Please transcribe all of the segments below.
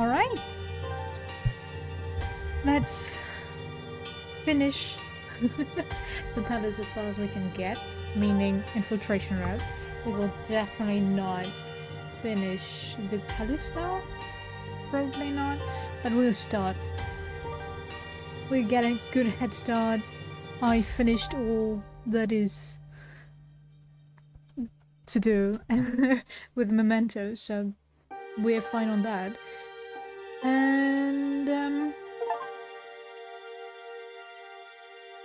Alright. Let's finish the palace as far as we can get, meaning infiltration route. We will definitely not finish the palace now. Probably not, but we'll start. We're getting a good head start. I finished all that is to do with Mementos, so we're fine on that. And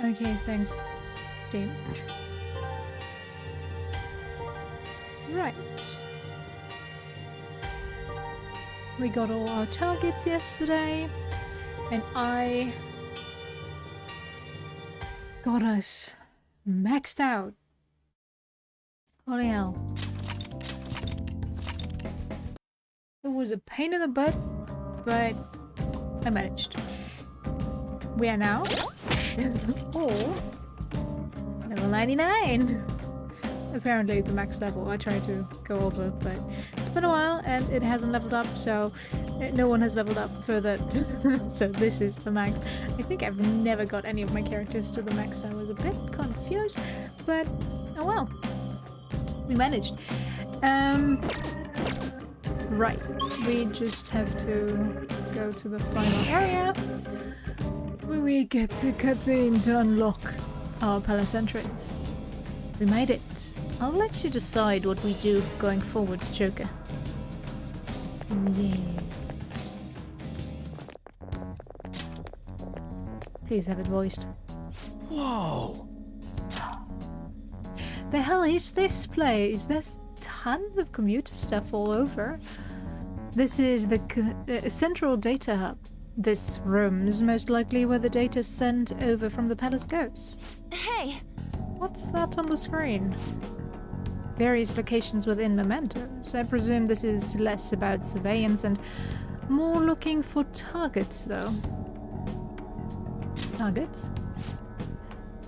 okay, thanks, Steve. Right. We got all our targets yesterday, and I got us maxed out. Holy hell. It was a pain in the butt, but I managed. We are now all level 99. Apparently the max level. I tried to go over, but it's been a while and it hasn't leveled up, so no one has leveled up further. So this is the max. I think I've never got any of my characters to the max, so I was a bit confused, but oh well. We managed. Right, we just have to go to the final area where we get the cutscene to unlock our palace entrance. We made it. I'll let you decide what we do going forward, Joker. Yeah. Please have it voiced. Whoa! The hell is this place? There's tons of computer stuff all over. This is the central data hub. This room is most likely where the data sent over from the palace goes. Hey! What's that on the screen? Various locations within Mementos. I presume this is less about surveillance and more looking for targets, though. Targets?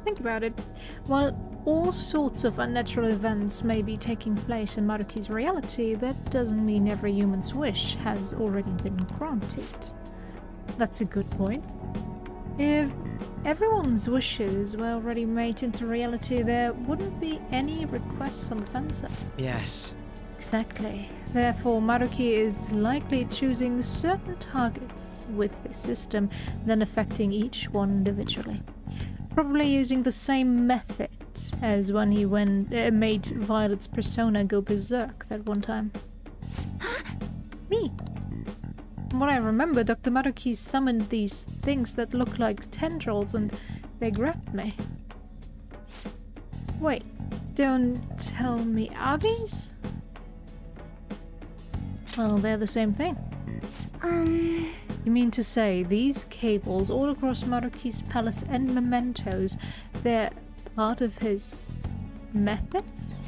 Think about it. While all sorts of unnatural events may be taking place in Maruki's reality, that doesn't mean every human's wish has already been granted. That's a good point. If everyone's wishes were already made into reality, there wouldn't be any requests on the fence. Yes. Exactly. Therefore, Maruki is likely choosing certain targets with this system, then affecting each one individually. Probably using the same method as when he made Violet's persona go berserk that one time. Me! From what I remember, Dr. Maruki summoned these things that look like tendrils and they grabbed me. Wait, don't tell me, are these? Well, they're the same thing. You mean to say these cables all across Maruki's palace and Mementos, they're part of his methods?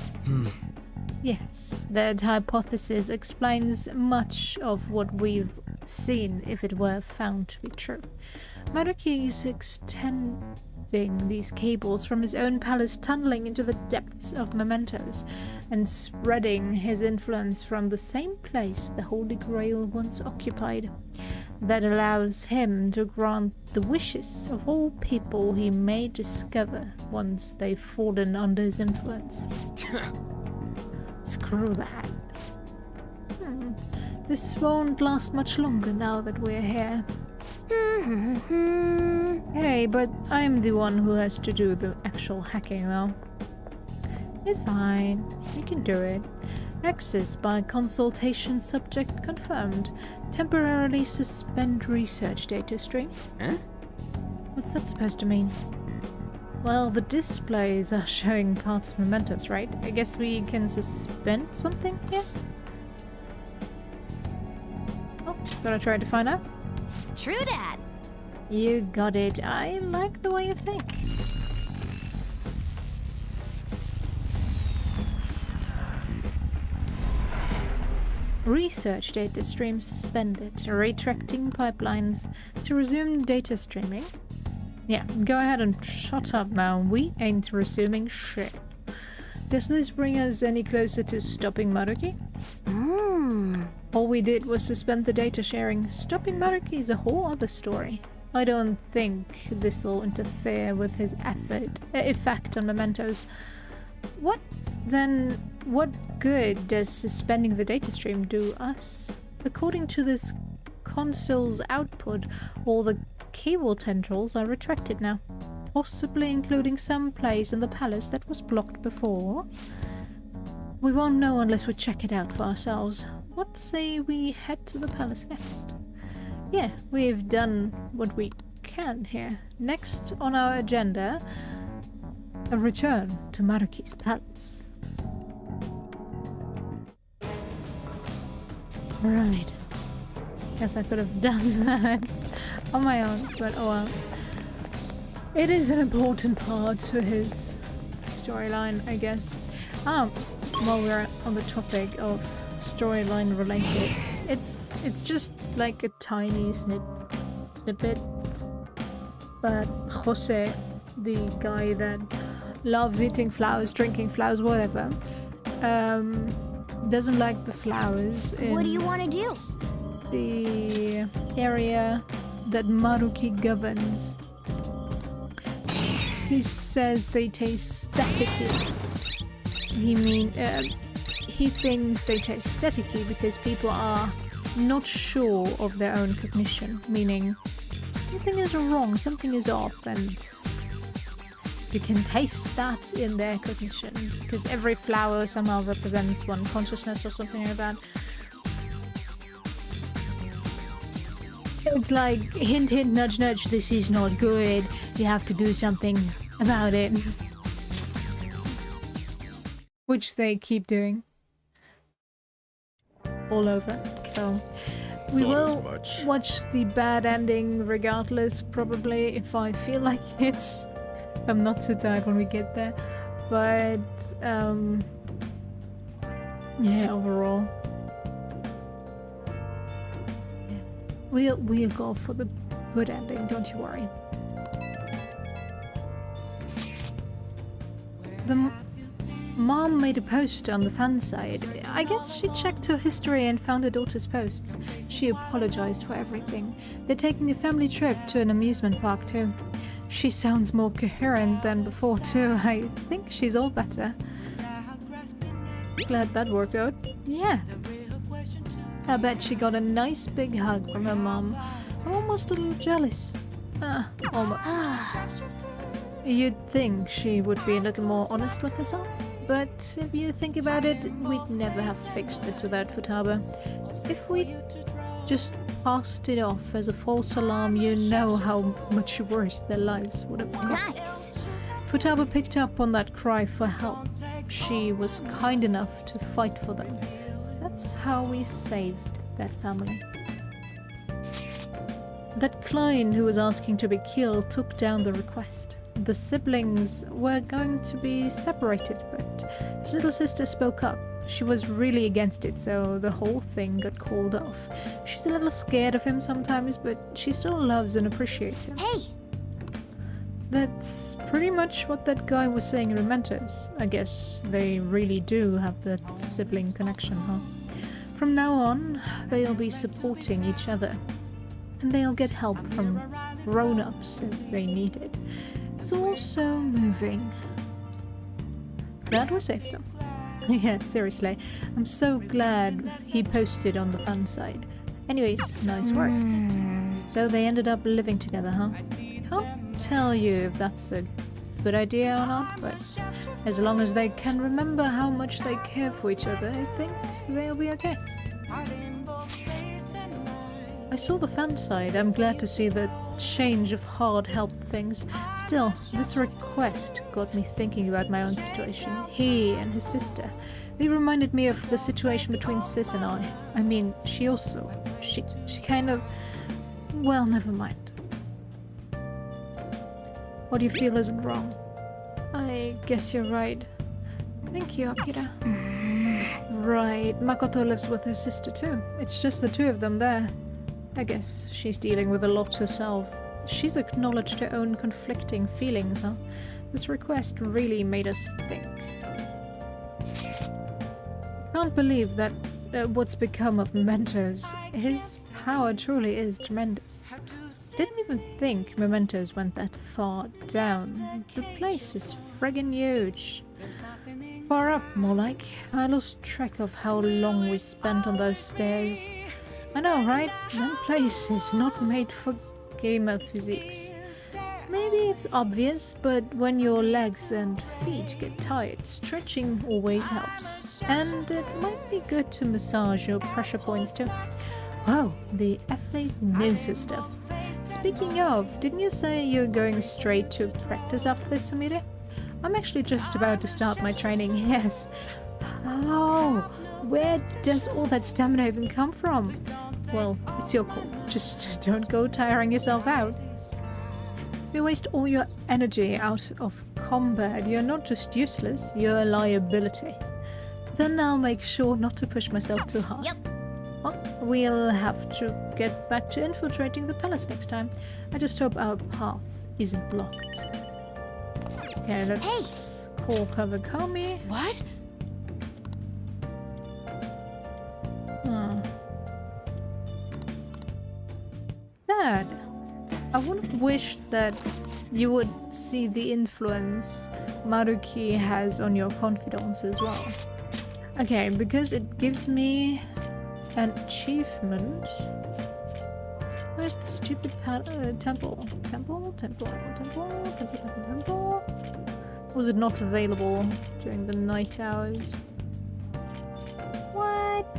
Yes, that hypothesis explains much of what we've seen if it were found to be true. Maruki is extending these cables from his own palace, tunneling into the depths of Mementos, and spreading his influence from the same place the Holy Grail once occupied. That allows him to grant the wishes of all people he may discover once they've fallen under his influence. Screw that. This won't last much longer now that we're here. Hey, but I'm the one who has to do the actual hacking though. It's fine. You can do it. Access by consultation subject confirmed. Temporarily suspend research data stream. Huh? What's that supposed to mean? Well, the displays are showing parts of Mementos, right? I guess we can suspend something here? Oh, gotta try to find out. True dat. You got it. I like the way you think. Research data stream suspended. Retracting pipelines to resume data streaming. Yeah, go ahead and shut up now. We ain't resuming shit. Does this bring us any closer to stopping Maruki? All we did was suspend the data sharing. Stopping Maruki is a whole other story. I don't think this'll interfere with his effect on Mementos. What good does suspending the data stream do us? According to this console's output, all the cable tendrils are retracted now, possibly including some place in the palace that was blocked before. We won't know unless we check it out for ourselves. What say we head to the palace next? Yeah, we've done what we can here. Next on our agenda, a return to Maruki's palace. Right. Guess I could have done that on my own, but oh well. It is an important part to his storyline, I guess. While we're on the topic of storyline related, it's just like a tiny snippet, but Jose, the guy that loves eating flowers, drinking flowers, whatever, doesn't like the flowers in What do you want to do? the area that Maruki governs. He says they taste staticky. He thinks they taste staticky because people are not sure of their own cognition, meaning something is wrong, something is off, and you can taste that in their cognition, because every flower somehow represents one consciousness or something like that. It's like, hint hint, nudge nudge, this is not good, you have to do something about it. Which they keep doing. All over, so we will watch the bad ending regardless, probably, if I feel like it. I'm not too tired when we get there, but yeah, overall, yeah. We'll go for the good ending, don't you worry. The mom made a post on the fan side. I guess she checked her history and found her daughter's posts. She apologized for everything. They're taking a family trip to an amusement park too. She sounds more coherent than before too. I think she's all better. Glad that worked out. Yeah. I bet she got a nice big hug from her mom. I'm almost a little jealous. Almost. You'd think she would be a little more honest with herself. But if you think about it, we'd never have fixed this without Futaba. If we just passed it off as a false alarm, you know how much worse their lives would have gone. Nice. Futaba picked up on that cry for help. She was kind enough to fight for them. That's how we saved that family. That client who was asking to be killed took down the request. The siblings were going to be separated, but his little sister spoke up. She was really against it, so the whole thing got called off. She's a little scared of him sometimes, but she still loves and appreciates him. Hey! That's pretty much what that guy was saying in Mementos. I guess they really do have that sibling connection, huh? From now on, they'll be supporting each other. And they'll get help from grown-ups if they need it. It's all so moving. Glad we saved them. Yeah, seriously. I'm so glad he posted on the fan side. Anyways, nice work. So they ended up living together, huh? Can't tell you if that's a good idea or not, but as long as they can remember how much they care for each other, I think they'll be okay. I saw the fan side. I'm glad to see the change of heart helped things. Still, this request got me thinking about my own situation. He and his sister. They reminded me of the situation between Sis and I. I mean, she kind of... Well, never mind. What do you feel isn't wrong? I guess you're right. Thank you, Akira. Right, Makoto lives with her sister too. It's just the two of them there. I guess she's dealing with a lot herself. She's acknowledged her own conflicting feelings, huh? This request really made us think. Can't believe that what's become of Mementos. His power truly is tremendous. Didn't even think Mementos went that far down. The place is friggin' huge. Far up, more like. I lost track of how long we spent on those stairs. I know, right? That place is not made for gamer physiques. Maybe it's obvious, but when your legs and feet get tired, stretching always helps. And it might be good to massage your pressure points too. Wow, the athlete knows his stuff. Speaking of, didn't you say you're going straight to practice after this, Samira? I'm actually just about to start my training, yes. How? Where does all that stamina even come from? Well, it's your call. Just don't go tiring yourself out. If you waste all your energy out of combat, you're not just useless, you're a liability. Then I'll make sure not to push myself too hard. Yep. Well, we'll have to get back to infiltrating the palace next time. I just hope our path isn't blocked. Okay, let's call Kawakami. What? Sad. I would have wished that you would see the influence Maruki has on your confidence as well. Okay, because it gives me an achievement. Where's the stupid temple? Temple? Was it not available during the night hours? What?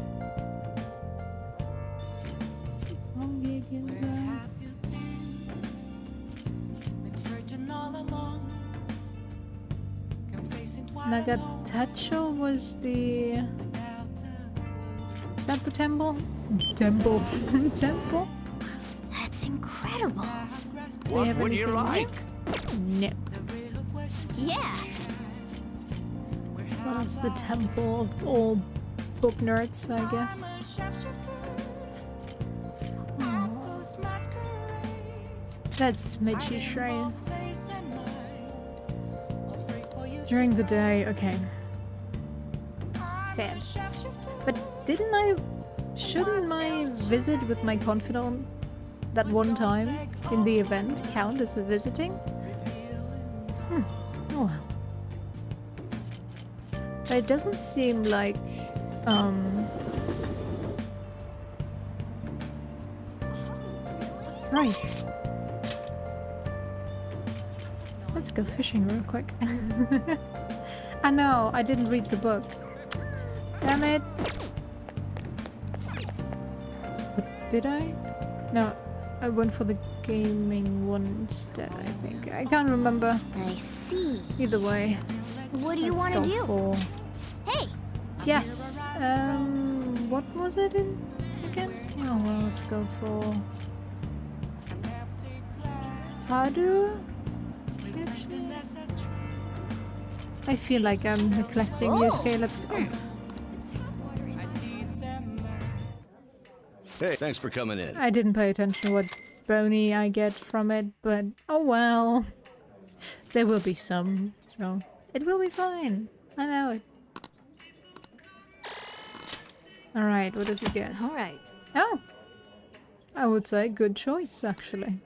Nagatacho was the... Is that the temple? Temple. Temple? That's incredible. What would you like? No. Yeah. Well, it's the temple of all book nerds, I guess. That's Michi's shrine. During the day, okay. Sad. But shouldn't my visit with my confidant that one time in the event count as a visiting? Oh well. But it doesn't seem like, Right. Let's go fishing real quick. I know, I didn't read the book. Damn it. But did I? No, I went for the gaming one instead, I think. I can't remember. I see. Either way. What do you want to do? For... Hey. Yes. What was it in again? Oh well, let's go for Padu. I feel like I'm neglecting Yusuke. Let's go. Hey, thanks for coming in. I didn't pay attention to what bony I get from it, but oh well. There will be some, so it will be fine. I know it. Alright, what does it get? Alright. Oh! I would say good choice, actually.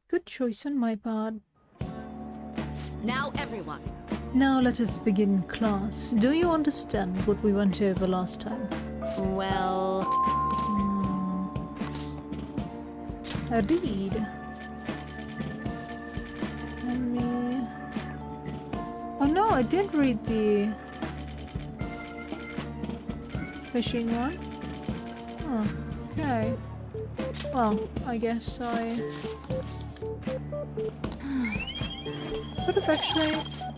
Good choice on my part. Now everyone. Now let us begin class. Do you understand what we went over last time? Well... Read. Let me... Oh no, I did read the... fishing one. Oh, okay. Well, I guess I... could have actually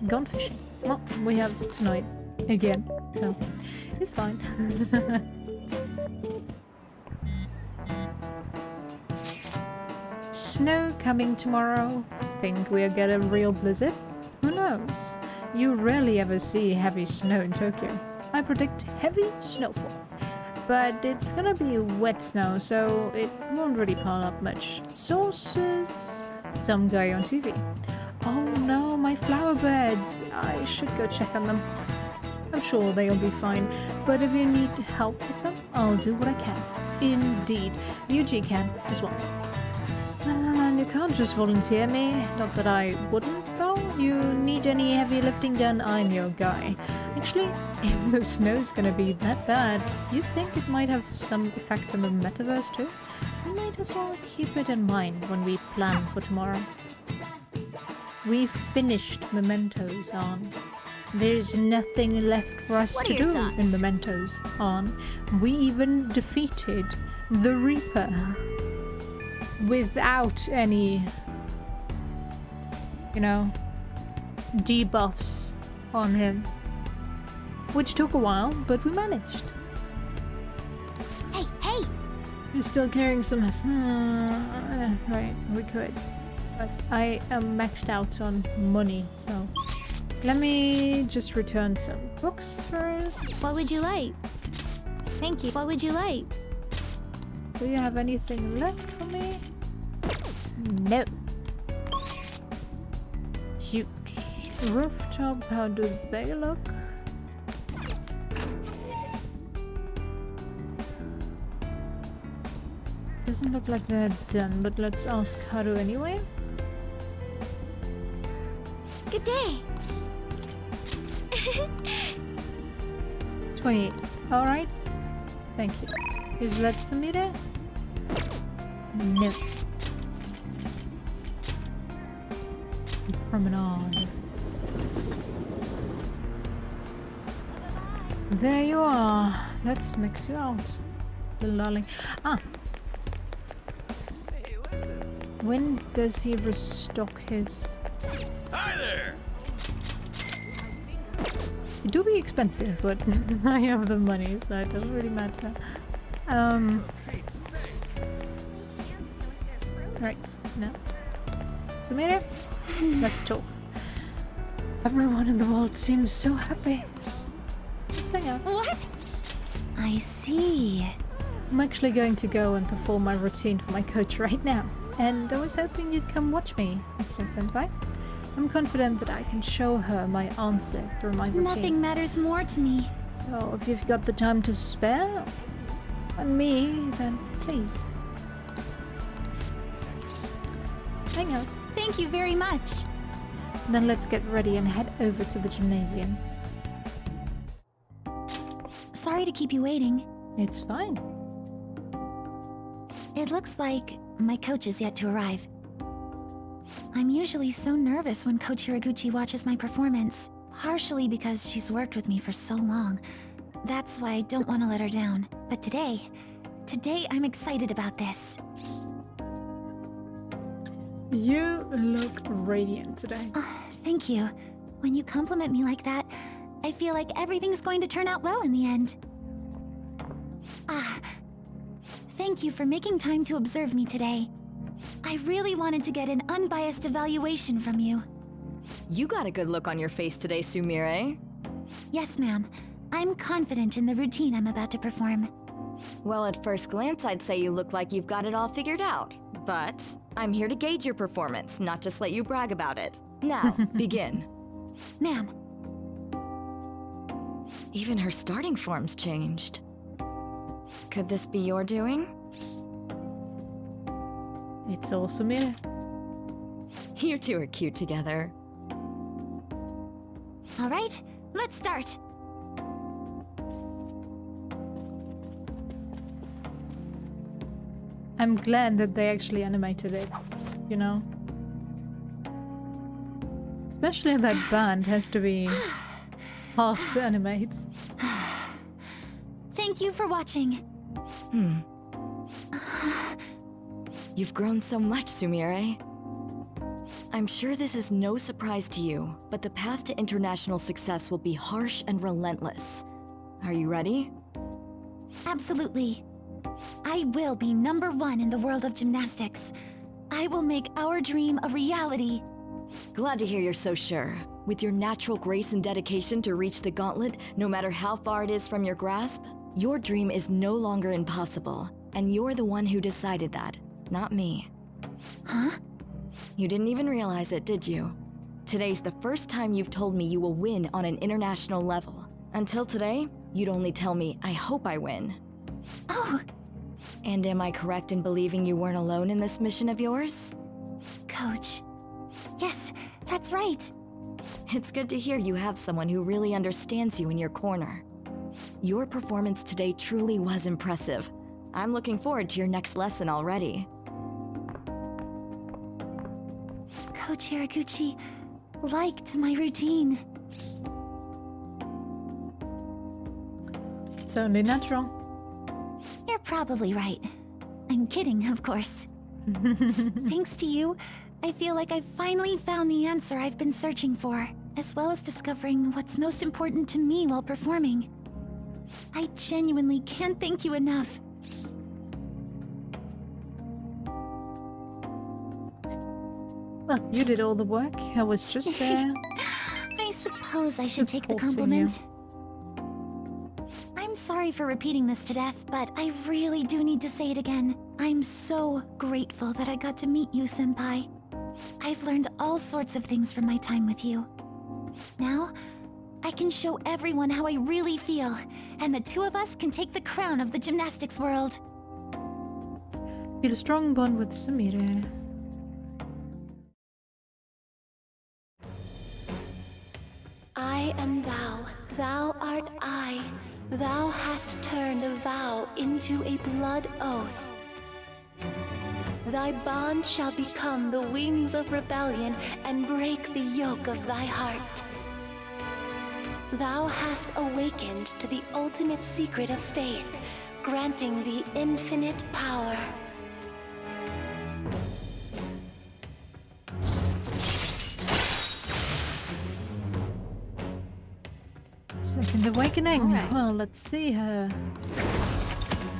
gone fishing. Well, we have tonight again, so it's fine. Snow coming tomorrow. Think we'll get a real blizzard? Who knows? You rarely ever see heavy snow in Tokyo. I predict heavy snowfall. But it's gonna be wet snow, so it won't really pile up much. Sources... some guy on TV. Oh no, my flower beds. I should go check on them. I'm sure they'll be fine, but if you need help with them, I'll do what I can. Indeed. Yuji can as well. And you can't just volunteer me. Not that I wouldn't, though. You need any heavy lifting done, I'm your guy. Actually, if the snow's gonna be that bad, you think it might have some effect on the metaverse too? We might as well keep it in mind when we plan for tomorrow. We finished Mementos on. There's nothing left for us to do in Mementos on. We even defeated the Reaper without any, you know, debuffs on him. Which took a while, but we managed. Hey, hey! You're still carrying some... right, we could. But I am maxed out on money, so... Let me just return some books first. What would you like? Thank you. What would you like? Do you have anything left for me? No. Shoot. Rooftop, how do they look? Doesn't look like they're done, but let's ask Haru anyway. Good day. 28. Alright. Thank you. Is that Sumire? No. Promenade. There you are. Let's mix you out. Little darling. Ah. Hey, listen. When does he restock his... Hi there. It do be expensive, but I have the money, so it doesn't really matter. Right, now. Sumire, let's talk. Everyone in the world seems so happy. Let's hang out. What? I see. I'm actually going to go and perform my routine for my coach right now. And I was hoping you'd come watch me, Akira-senpai. I'm confident that I can show her my answer through my routine. Nothing matters more to me. So if you've got the time to spare on me, then please. Hang out. Thank you very much. Then let's get ready and head over to the gymnasium. Sorry to keep you waiting. It's fine. It looks like my coach is yet to arrive. I'm usually so nervous when Coach Hiraguchi watches my performance, partially because she's worked with me for so long. That's why I don't want to let her down. But today I'm excited about this. You look radiant today. Thank you. When you compliment me like that, I feel like everything's going to turn out well in the end. Thank you for making time to observe me today. I really wanted to get an unbiased evaluation from you. You got a good look on your face today, Sumire. Yes, ma'am. I'm confident in the routine I'm about to perform. Well, at first glance, I'd say you look like you've got it all figured out. But I'm here to gauge your performance, not just let you brag about it. Now, begin. Ma'am. Even her starting form's changed. Could this be your doing? It's awesome, yeah. You two are cute together. All right, let's start. I'm glad that they actually animated it, you know? Especially that band has to be hard to animate. Thank you for watching. You've grown so much, Sumire. I'm sure this is no surprise to you, but the path to international success will be harsh and relentless. Are you ready? Absolutely. I will be #1 in the world of gymnastics. I will make our dream a reality. Glad to hear you're so sure. With your natural grace and dedication to reach the gauntlet, no matter how far it is from your grasp, your dream is no longer impossible. And you're the one who decided that, not me. Huh? You didn't even realize it, did you? Today's the first time you've told me you will win on an international level. Until today, you'd only tell me, I hope I win. Oh, And am I correct in believing you weren't alone in this mission of yours? Coach. Yes, that's right. It's good to hear you have someone who really understands you in your corner. Your performance today truly was impressive. I'm looking forward to your next lesson already. Coach Hiraguchi liked my routine. It's only natural. You're probably right. I'm kidding, of course. Thanks to you, I feel like I've finally found the answer I've been searching for, as well as discovering what's most important to me while performing. I genuinely can't thank you enough. Well, you did all the work. I was just there. I suppose I should take the Supporting you. compliment. I'm sorry for repeating this to death, but I really do need to say it again. I'm so grateful that I got to meet you, Senpai. I've learned all sorts of things from my time with you. Now, I can show everyone how I really feel, and the two of us can take the crown of the gymnastics world. Feel a strong bond with Sumire. I am thou, thou art I. Thou hast turned a vow into a blood oath. Thy bond shall become the wings of rebellion and break the yoke of thy heart. Thou hast awakened to the ultimate secret of faith, granting thee infinite power. Second awakening. Alright. Well, let's see her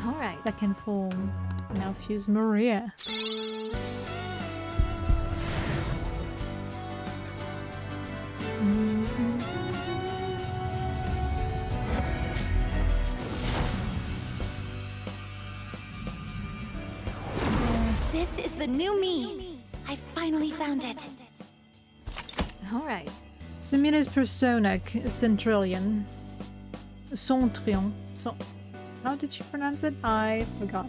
Alright. second form. Now fuse Maria. This is the new me. I finally found it. Alright. Sumire's persona, Centrillion. Centrion. How did she pronounce it? I forgot.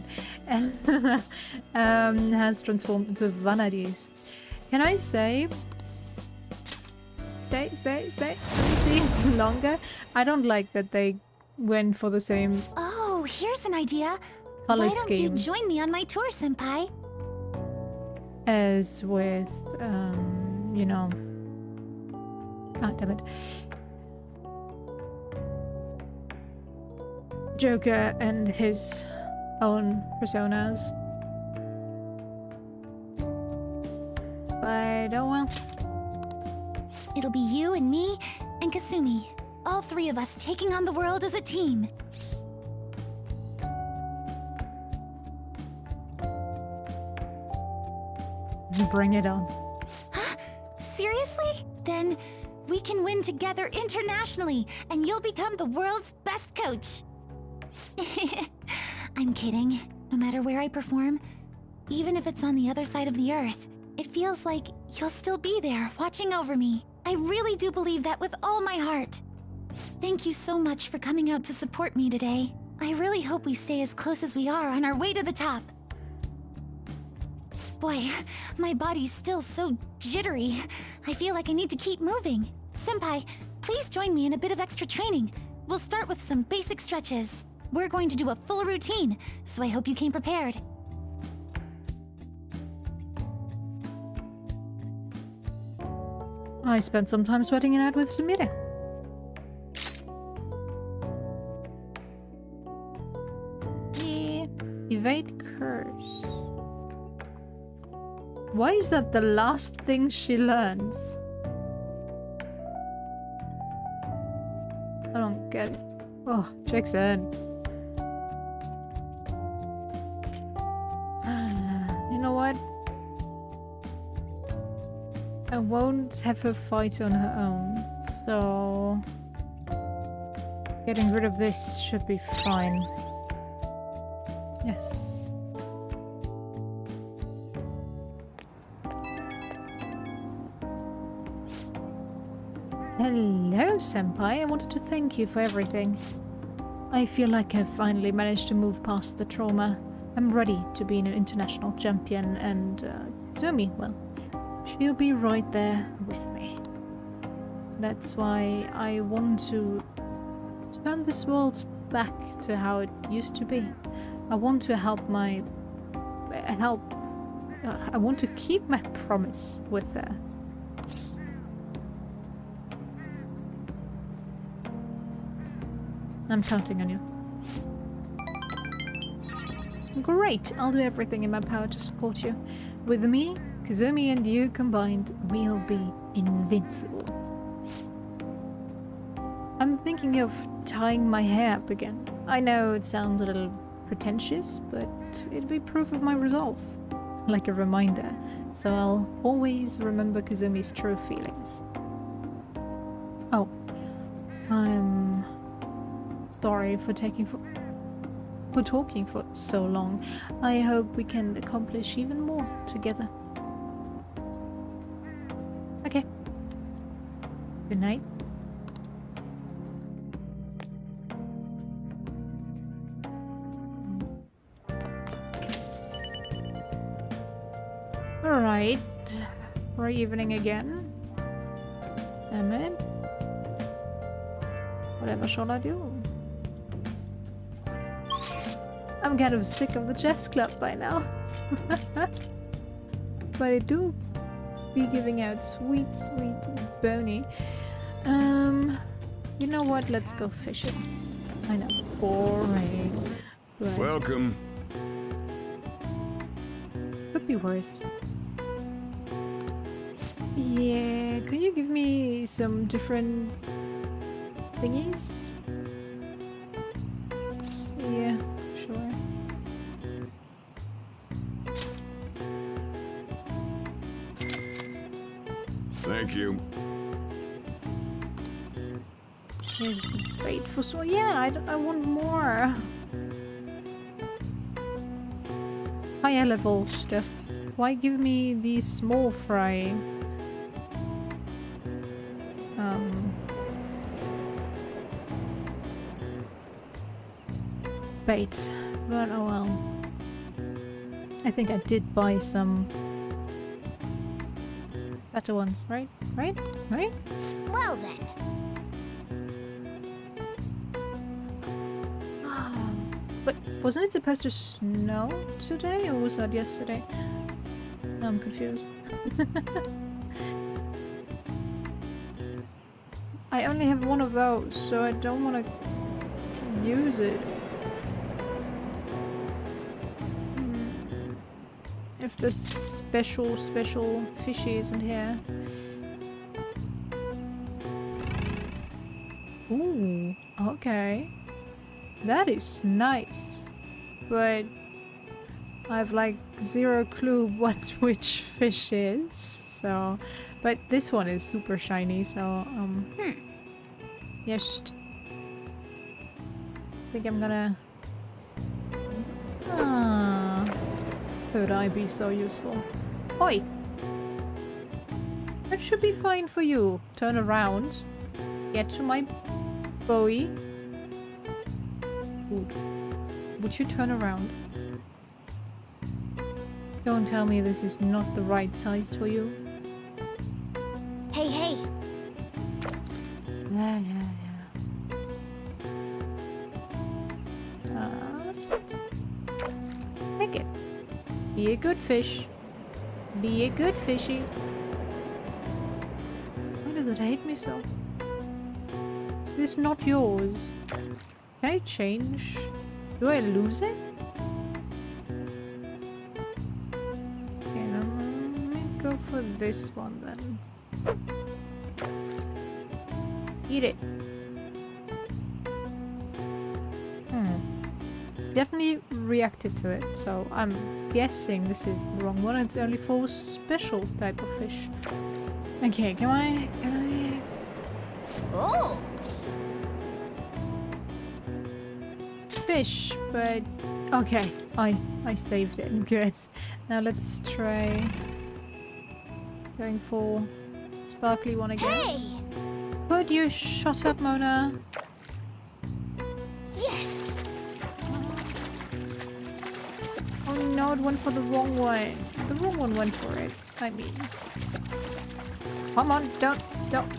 Has transformed into Vanadis. Can I say... Stay, longer? I don't like that they went for the same Oh, here's an idea. color Why don't you scheme join me on my tour, Senpai? as with, you know... Ah, damn it. Joker and his own personas. But oh well. It'll be you and me and Kasumi. All three of us taking on the world as a team. Bring it on. Seriously? Then we can win together internationally, and you'll become the world's best coach. I'm kidding. No matter where I perform, even if it's on the other side of the earth, it feels like you'll still be there, watching over me. I really do believe that with all my heart. Thank you so much for coming out to support me today. I really hope we stay as close as we are on our way to the top. Boy, my body's still so jittery. I feel like I need to keep moving. Senpai, please join me in a bit of extra training. We'll start with some basic stretches. We're going to do a full routine, so I hope you came prepared. I spent some time sweating it out with Sumire. Yeah. Evade curse. Why is that the last thing she learns? I don't get it. Oh, Jackson. You know what? I won't have her fight on her own, so getting rid of this should be fine. Yes. Hello, Senpai. I wanted to thank you for everything. I feel like I've finally managed to move past the trauma. I'm ready to be an international champion, and Zumi, well, she'll be right there with me. That's why I want to turn this world back to how it used to be. I want to I want to keep my promise with her. I'm counting on you. Great! I'll do everything in my power to support you. With me, Kazumi and you combined, we'll be invincible. I'm thinking of tying my hair up again. I know it sounds a little pretentious, but it'll be proof of my resolve. Like a reminder, so I'll always remember Kazumi's true feelings. Oh, I'm sorry for talking for so long. I hope we can accomplish even more together. Okay. Good night. Alright. We're evening again. Damn it. Whatever shall I do? I'm kind of sick of the chess club by now. But I do be giving out sweet bony. You know what? Let's go fishing. I know. Boring. But Welcome. could be worse. Yeah, could you give me some different thingies? Yeah, sure. Thank you. Here's the bait for so. Yeah, I want more. Higher level stuff. Why give me the small fry? Bait. But oh well. I think I did buy some better ones, right? Right? Well then. But wasn't it supposed to snow today, or was that yesterday? I'm confused. I only have one of those, so I don't want to use it. If the special fishy isn't here. Ooh, okay. That is nice. But I've like zero clue what which fish is. So, but this one is super shiny, so yes. I think I'm gonna could I be so useful? Oi! That should be fine for you. Turn around. Get to my buoy. Would you turn around? Don't tell me this is not the right size for you. Hey. Yeah. Just take it. Be a good fish. Be a good fishy. Why does it hate me so? Is this not yours? Can I change? Do I lose it? Okay, let me go for this one then. Eat it. Definitely reacted to it, so I'm guessing this is the wrong one. It's only for special type of fish. Okay, can I... Oh! Fish, but... Okay, I saved it. Good. Now let's try going for sparkly one again. Hey! Would you shut up, Mona? Yes! Oh no, it went for the wrong one. The wrong one went for it. I mean. Come on,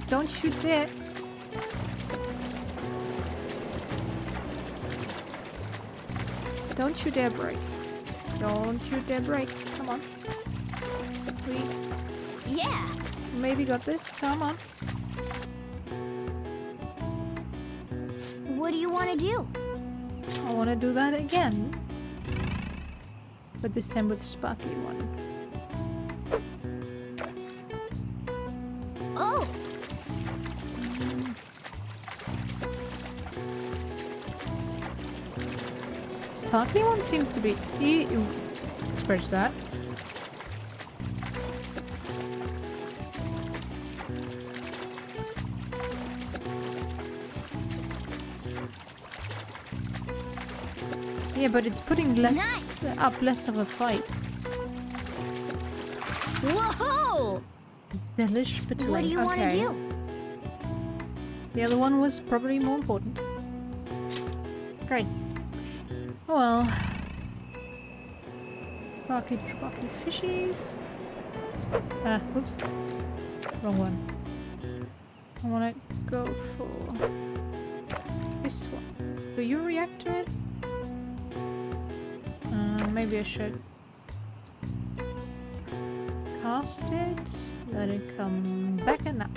don't shoot it. Don't you dare break. Don't you dare break. Come on. We Yeah! maybe got this. Come on. What do you want to do? I want to do that again. But this time with the sparkly one. Oh! Sparkly one seems to be... Scratch that. Yeah, but it's putting less up less of a fight. Whoa! Delish Betiling. What do you want to Okay. do? The other one was probably more important. Great. Well. Sparkly fishies. Oops. Wrong one. I wanna go for this one. Do you react to it? Maybe I should cast it, let it come back, and now.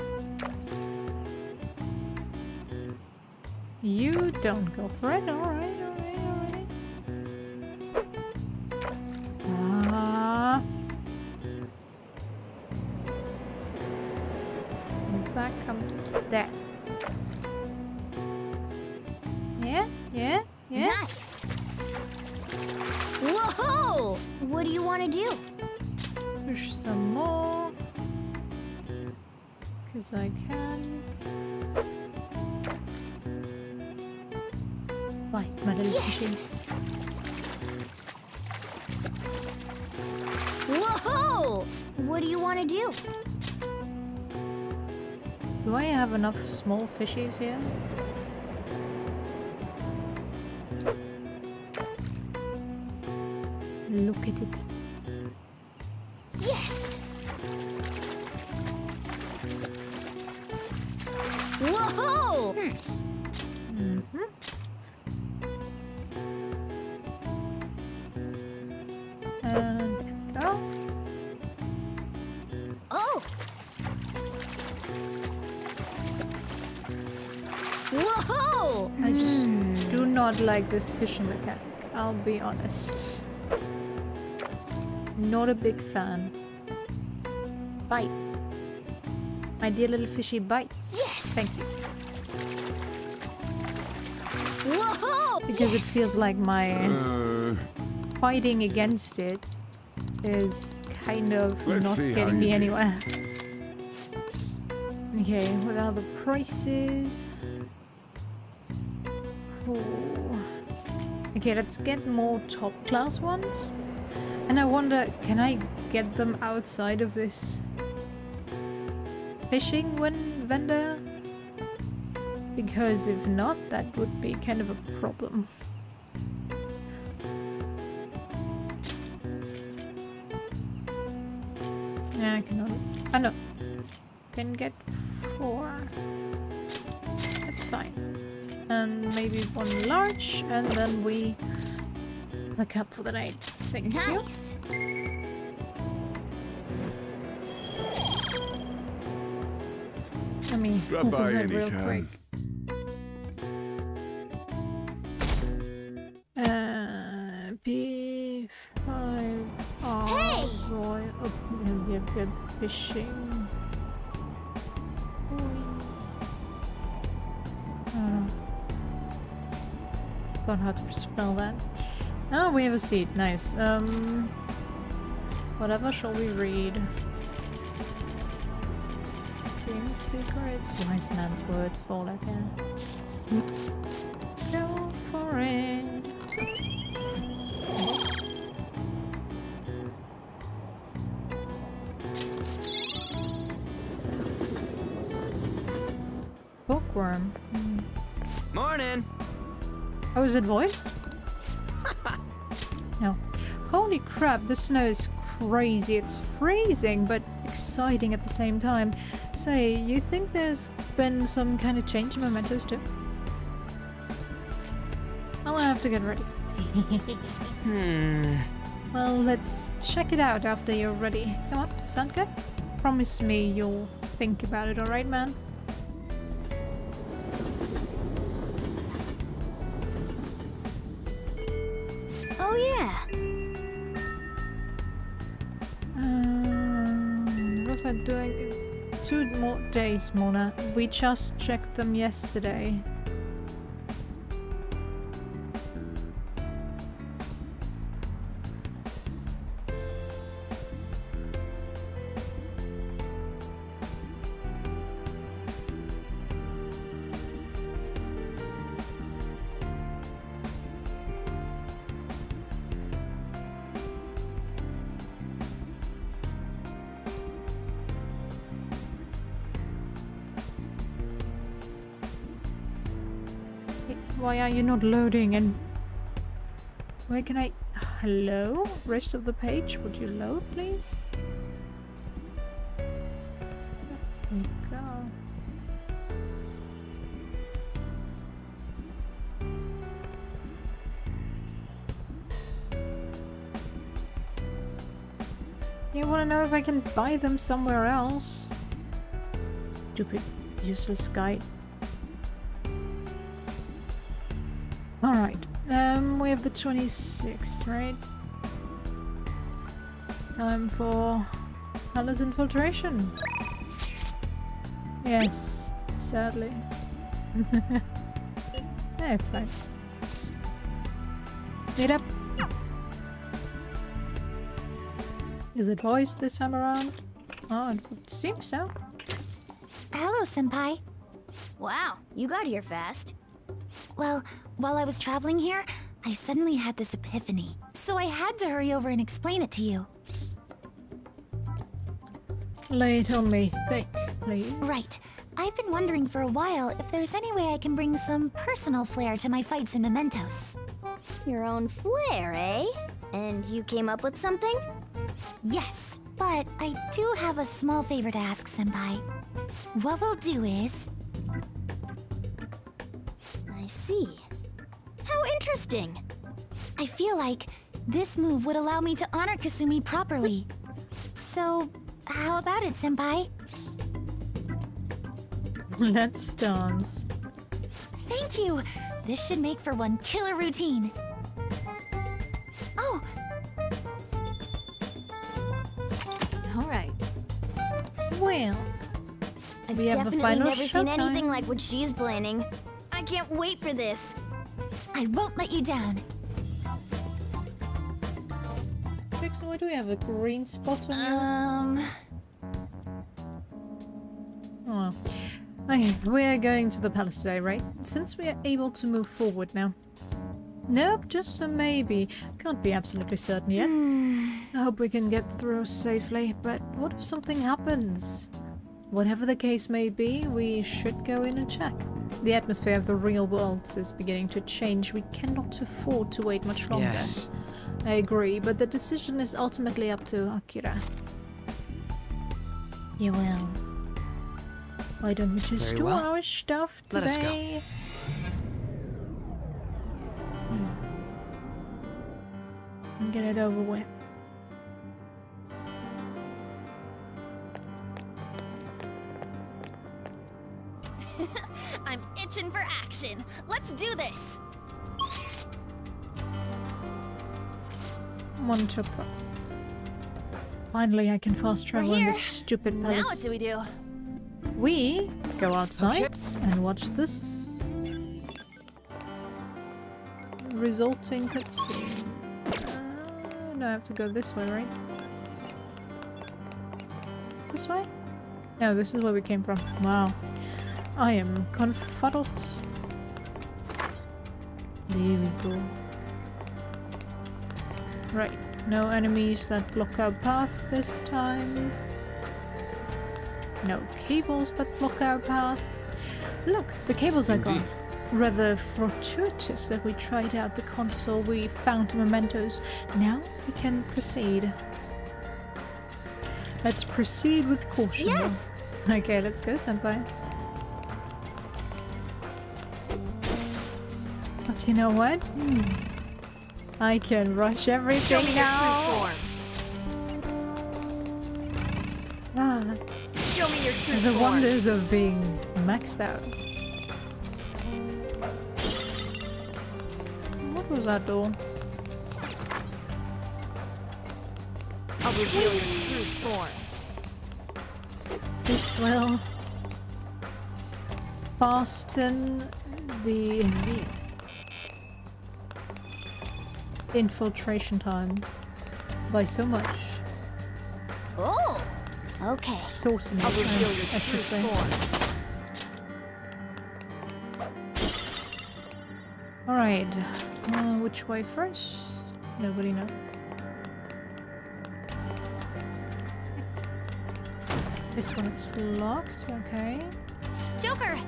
You don't go for it. Alright. Back comes that. Yeah. Nice! Whoa! What do you want to do? Push some more. Because I can. Bite my little fishy. Whoa! What do you want to do? Do I have enough small fishies here? Look at it. Yes! Whoa! And go. Oh! Whoa! I just do not like this fishing mechanic. I'll be honest. Not a big fan. Bite. My dear little fishy, bite. Yes! Thank you. Whoa! Because it feels like my fighting against it is kind of Let's not see how getting you me do. anywhere. Okay, what are the prices? Ooh. Okay, let's get more top class ones. And I wonder, can I get them outside of this fishing vendor? Because if not, that would be kind of a problem. Yeah, I can only... I know. Can get 4. That's fine. And maybe 1 large, and then we look up for the night. Thank you. Nice! Let me Drop open by that real anytime. quick. B5 Hey! Royal good fishing. Forgot how to spell that. Oh, we have a seat. Nice. Whatever shall we read? Dream secrets. Wise man's word. Fall like Go for it. Morning. Oh, is it voiced? No. Holy crap, the snow is crazy. It's freezing, but exciting at the same time. Say, you think there's been some kind of change in Mementos too? I'll have to get ready. Well, let's check it out after you're ready. Come on, sound good? Promise me you'll think about it, alright, man? Oh yeah. What am I doing? 2 more days, Mona. We just checked them yesterday. Why are you not loading? And where can I... Hello? Rest of the page, would you load, please? There you go. You wanna know if I can buy them somewhere else? Stupid, useless guy. Alright, we have the 26th, right? Time for Palace infiltration. Yes, sadly. Yeah, it's fine. Meet up. Is it voiced this time around? Oh, it would seem so. Hello, Senpai. Wow, you got here fast. Well, while I was traveling here, I suddenly had this epiphany. So I had to hurry over and explain it to you. Lay it on me thick, please. Right. I've been wondering for a while if there's any way I can bring some personal flair to my fights in Mementos. Your own flair, eh? And you came up with something? Yes, but I do have a small favor to ask, Senpai. What we'll do is... I see. How interesting. I feel like this move would allow me to honor Kasumi properly. So, how about it, Senpai? Let's dance. Thank you! This should make for one killer routine. Oh, Alright. Well, I've we have the definitely final never seen showtime. anything like what she's planning. I can't wait for this. I won't let you down. Trixie, why do we have a green spot on you? Oh well. Okay, we are going to the palace today, right? Since we are able to move forward now. Nope, just a maybe. Can't be absolutely certain yet. I hope we can get through safely, but what if something happens? Whatever the case may be, we should go in and check. The atmosphere of the real world is beginning to change. We cannot afford to wait much longer. Yes. I agree, but the decision is ultimately up to Akira. You will. Why don't we just Very do well. our stuff Let us go. today? And get it over with. I'm itching for action. Let's do this. One to pro. Finally, I can fast travel in here. this stupid Now what palace. do we do? We go outside and watch this resulting cutscene. No, I have to go this way, right? This way? No, this is where we came from. Wow. I am confuddled. There we go. Right. No enemies that block our path this time. No cables that block our path. Look, the cables are gone. rather fortuitous that we tried out the console, we found Mementos. Now we can proceed. Let's proceed with caution. Yes! Though. Okay, let's go, senpai. But you know what? I can rush everything now. Ah, Show me your true the form. wonders of being maxed out. What was that door? I'll reveal your true form. This will fasten the infiltration time by so much. Oh! Okay. Shorten it, I'll reveal your I true should say. form. Alright, which way first? Nobody knows. This one is locked, okay. Joker!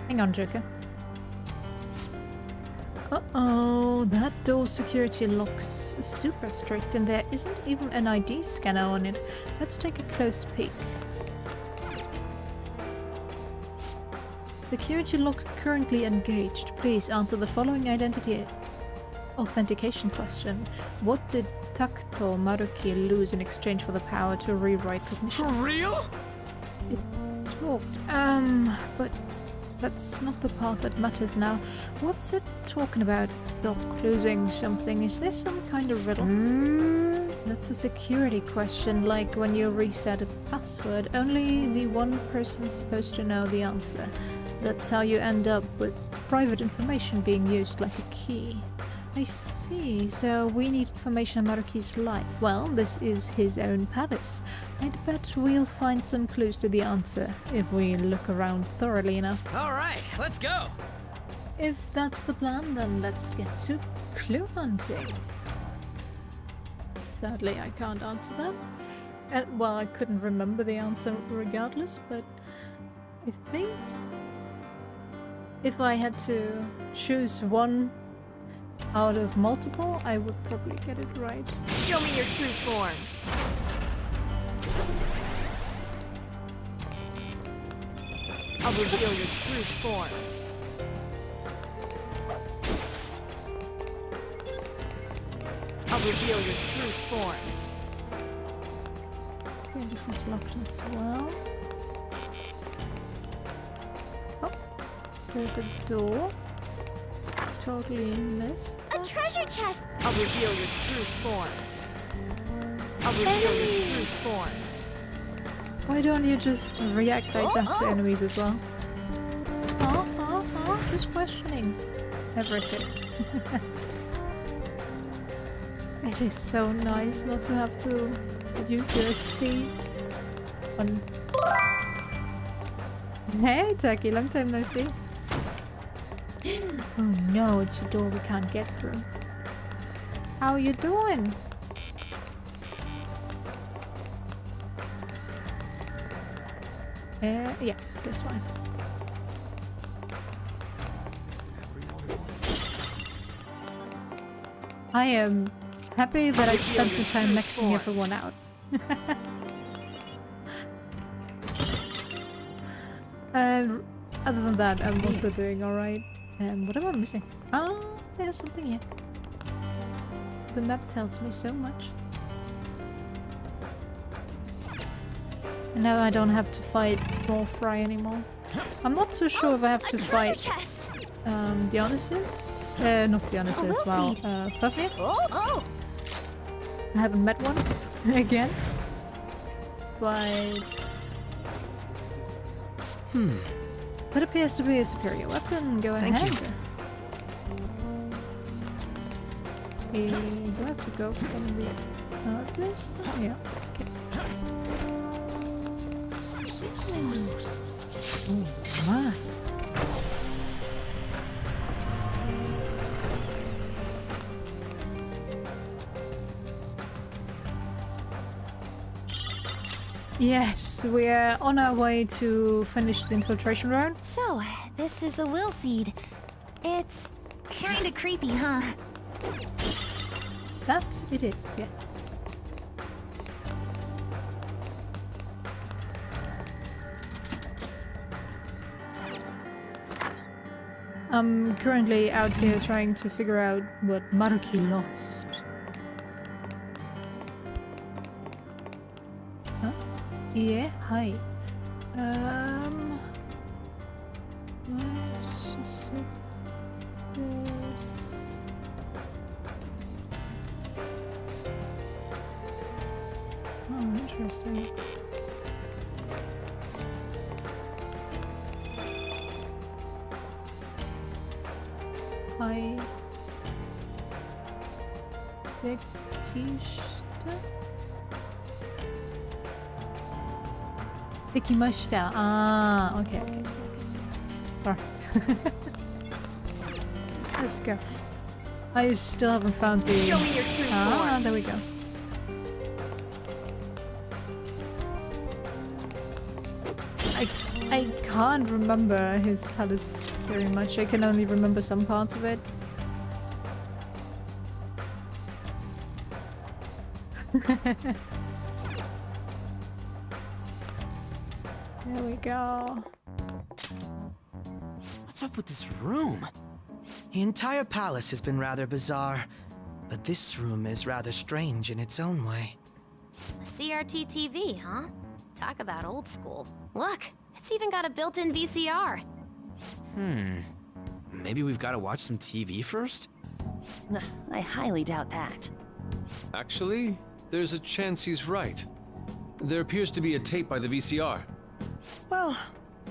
Hang on, Joker. Uh-oh, that door security looks super strict and there isn't even an ID scanner on it. Let's take a close peek. Security lock currently engaged. Please answer the following identity authentication question. What did Takto Maruki lose in exchange for the power to rewrite cognition? For real? Talked. But that's not the part that matters now. What's it talking about? Doc losing something. Is there some kind of riddle? That's a security question, like when you reset a password. Only the one person's supposed to know the answer. That's how you end up with private information being used like a key. I see, so we need information on Maruki's life. Well, this is his own palace. I'd bet we'll find some clues to the answer if we look around thoroughly enough. All right, let's go. If that's the plan, then let's get to clue hunting. Sadly, I can't answer that. Well, I couldn't remember the answer regardless, but I think if I had to choose one out of multiple, I would probably get it right. Show me your true form. I'll reveal your true form. I'll reveal your true form. Okay, this is locked as well. Oh, there's a door. Totally missed. A treasure chest! I'll reveal your true form. I'll reveal your true form. Why don't you just react like that to enemies as well? Just questioning everything. It is so nice not to have to use your speed. Fun. Hey, Turkey, long time no see. Oh no, it's a door we can't get through. How you doing? Yeah, this one. I am happy that I spent the time mixing everyone out. Other than that, I'm also doing alright. What am I missing? Oh, there's something here. The map tells me so much. And now I don't have to fight Small Fry anymore. I'm not too sure if I have to fight Dionysus? Not Dionysus, well, Fafnir? Oh! I haven't met one again. But... That appears to be a superior weapon. Go ahead. Do I have to go from the this? Yeah. Okay. Oh my. Yes, we're on our way to finish the infiltration round. So, this is a will seed. It's kinda creepy, huh? That it is, yes. I'm currently out here trying to figure out what Maruki lost. Huh? Yeah, hi. Let's just see this. Oh, interesting. Hi. Dekimashita. Ah, okay. Sorry. Let's go. I still haven't found the... Show me your true form. There we go. I can't remember his palace very much. I can only remember some parts of it. There we go. What's up with this room? The entire palace has been rather bizarre, but this room is rather strange in its own way. CRT TV, huh? Talk about old school. Look, it's even got a built-in VCR. Maybe we've got to watch some TV first? I highly doubt that. Actually, there's a chance he's right. There appears to be a tape by the VCR. Well,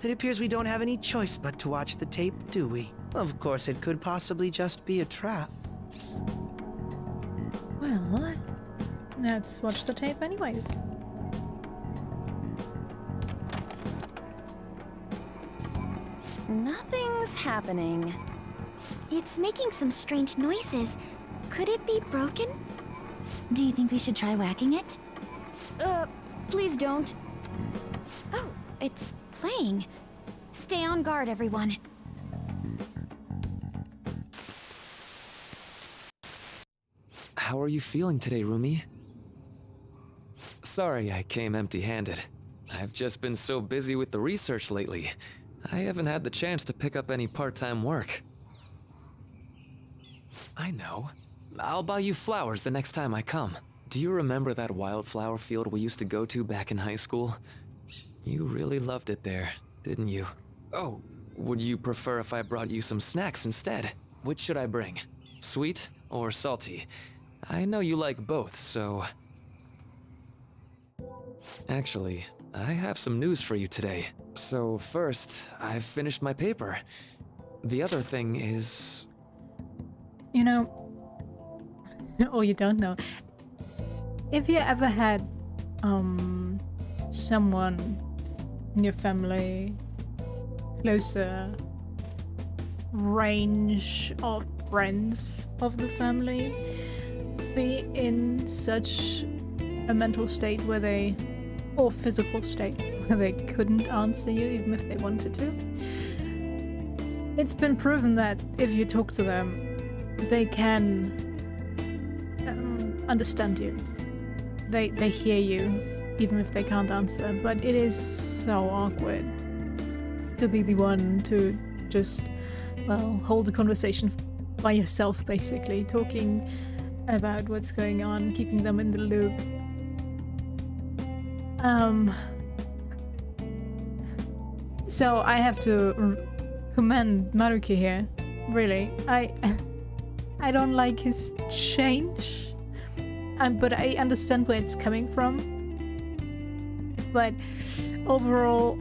it appears we don't have any choice but to watch the tape, do we? Of course, it could possibly just be a trap. Well, let's watch the tape anyways. Nothing's happening. It's making some strange noises. Could it be broken? Do you think we should try whacking it? Please don't. Oh, it's playing. Stay on guard, everyone. How are you feeling today, Rumi? Sorry I came empty-handed. I've just been so busy with the research lately. I haven't had the chance to pick up any part-time work. I know. I'll buy you flowers the next time I come. Do you remember that wildflower field we used to go to back in high school? You really loved it there, didn't you? Oh, would you prefer if I brought you some snacks instead? Which should I bring? Sweet or salty? I know you like both, so... Actually, I have some news for you today. So first, I've finished my paper. The other thing is... You know, or you don't know. If you ever had someone in your family, closer range of friends of the family, be in such a mental state where they, or physical state, where they couldn't answer you even if they wanted to, it's been proven that if you talk to them, they can understand you. They hear you, even if they can't answer, but it is so awkward to be the one to just, well, hold a conversation by yourself, basically, talking about what's going on, keeping them in the loop. So I have to commend Maruki here, really. I don't like his change, but I understand where it's coming from. But overall,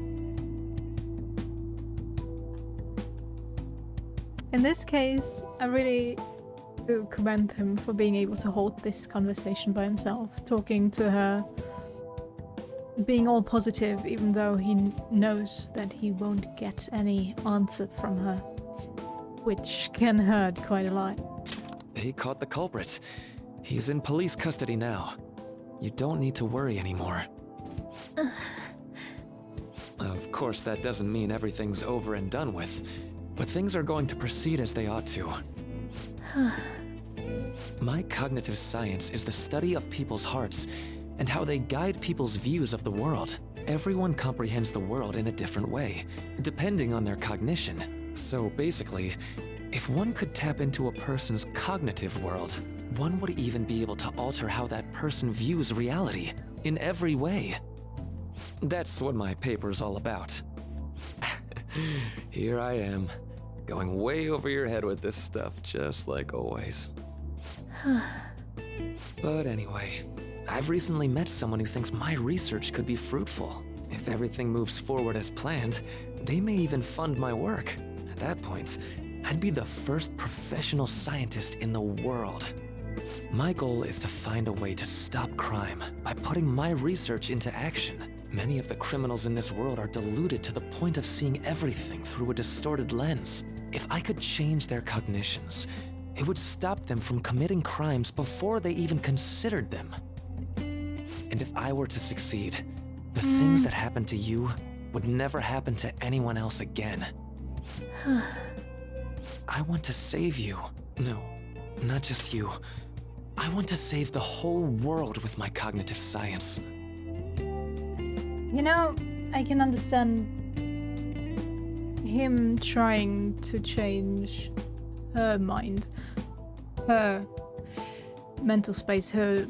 in this case, I really do commend him for being able to hold this conversation by himself, talking to her, being all positive, even though he knows that he won't get any answer from her, which can hurt quite a lot. They caught the culprit. He's in police custody now. You don't need to worry anymore. Of course, that doesn't mean everything's over and done with. but things are going to proceed as they ought to. My cognitive science is the study of people's hearts and how they guide people's views of the world. Everyone comprehends the world in a different way, depending on their cognition. So basically, if one could tap into a person's cognitive world, one would even be able to alter how that person views reality in every way. That's what my paper's all about. Here I am, going way over your head with this stuff, just like always. But anyway, I've recently met someone who thinks my research could be fruitful. If everything moves forward as planned, they may even fund my work. At that point, I'd be the first professional scientist in the world. My goal is to find a way to stop crime by putting my research into action. Many of the criminals in this world are deluded to the point of seeing everything through a distorted lens. If I could change their cognitions, it would stop them from committing crimes before they even considered them. And if I were to succeed, the things that happened to you would never happen to anyone else again. I want to save you. No, not just you. I want to save the whole world with my cognitive science. You know, I can understand him trying to change her mind, her mental space, her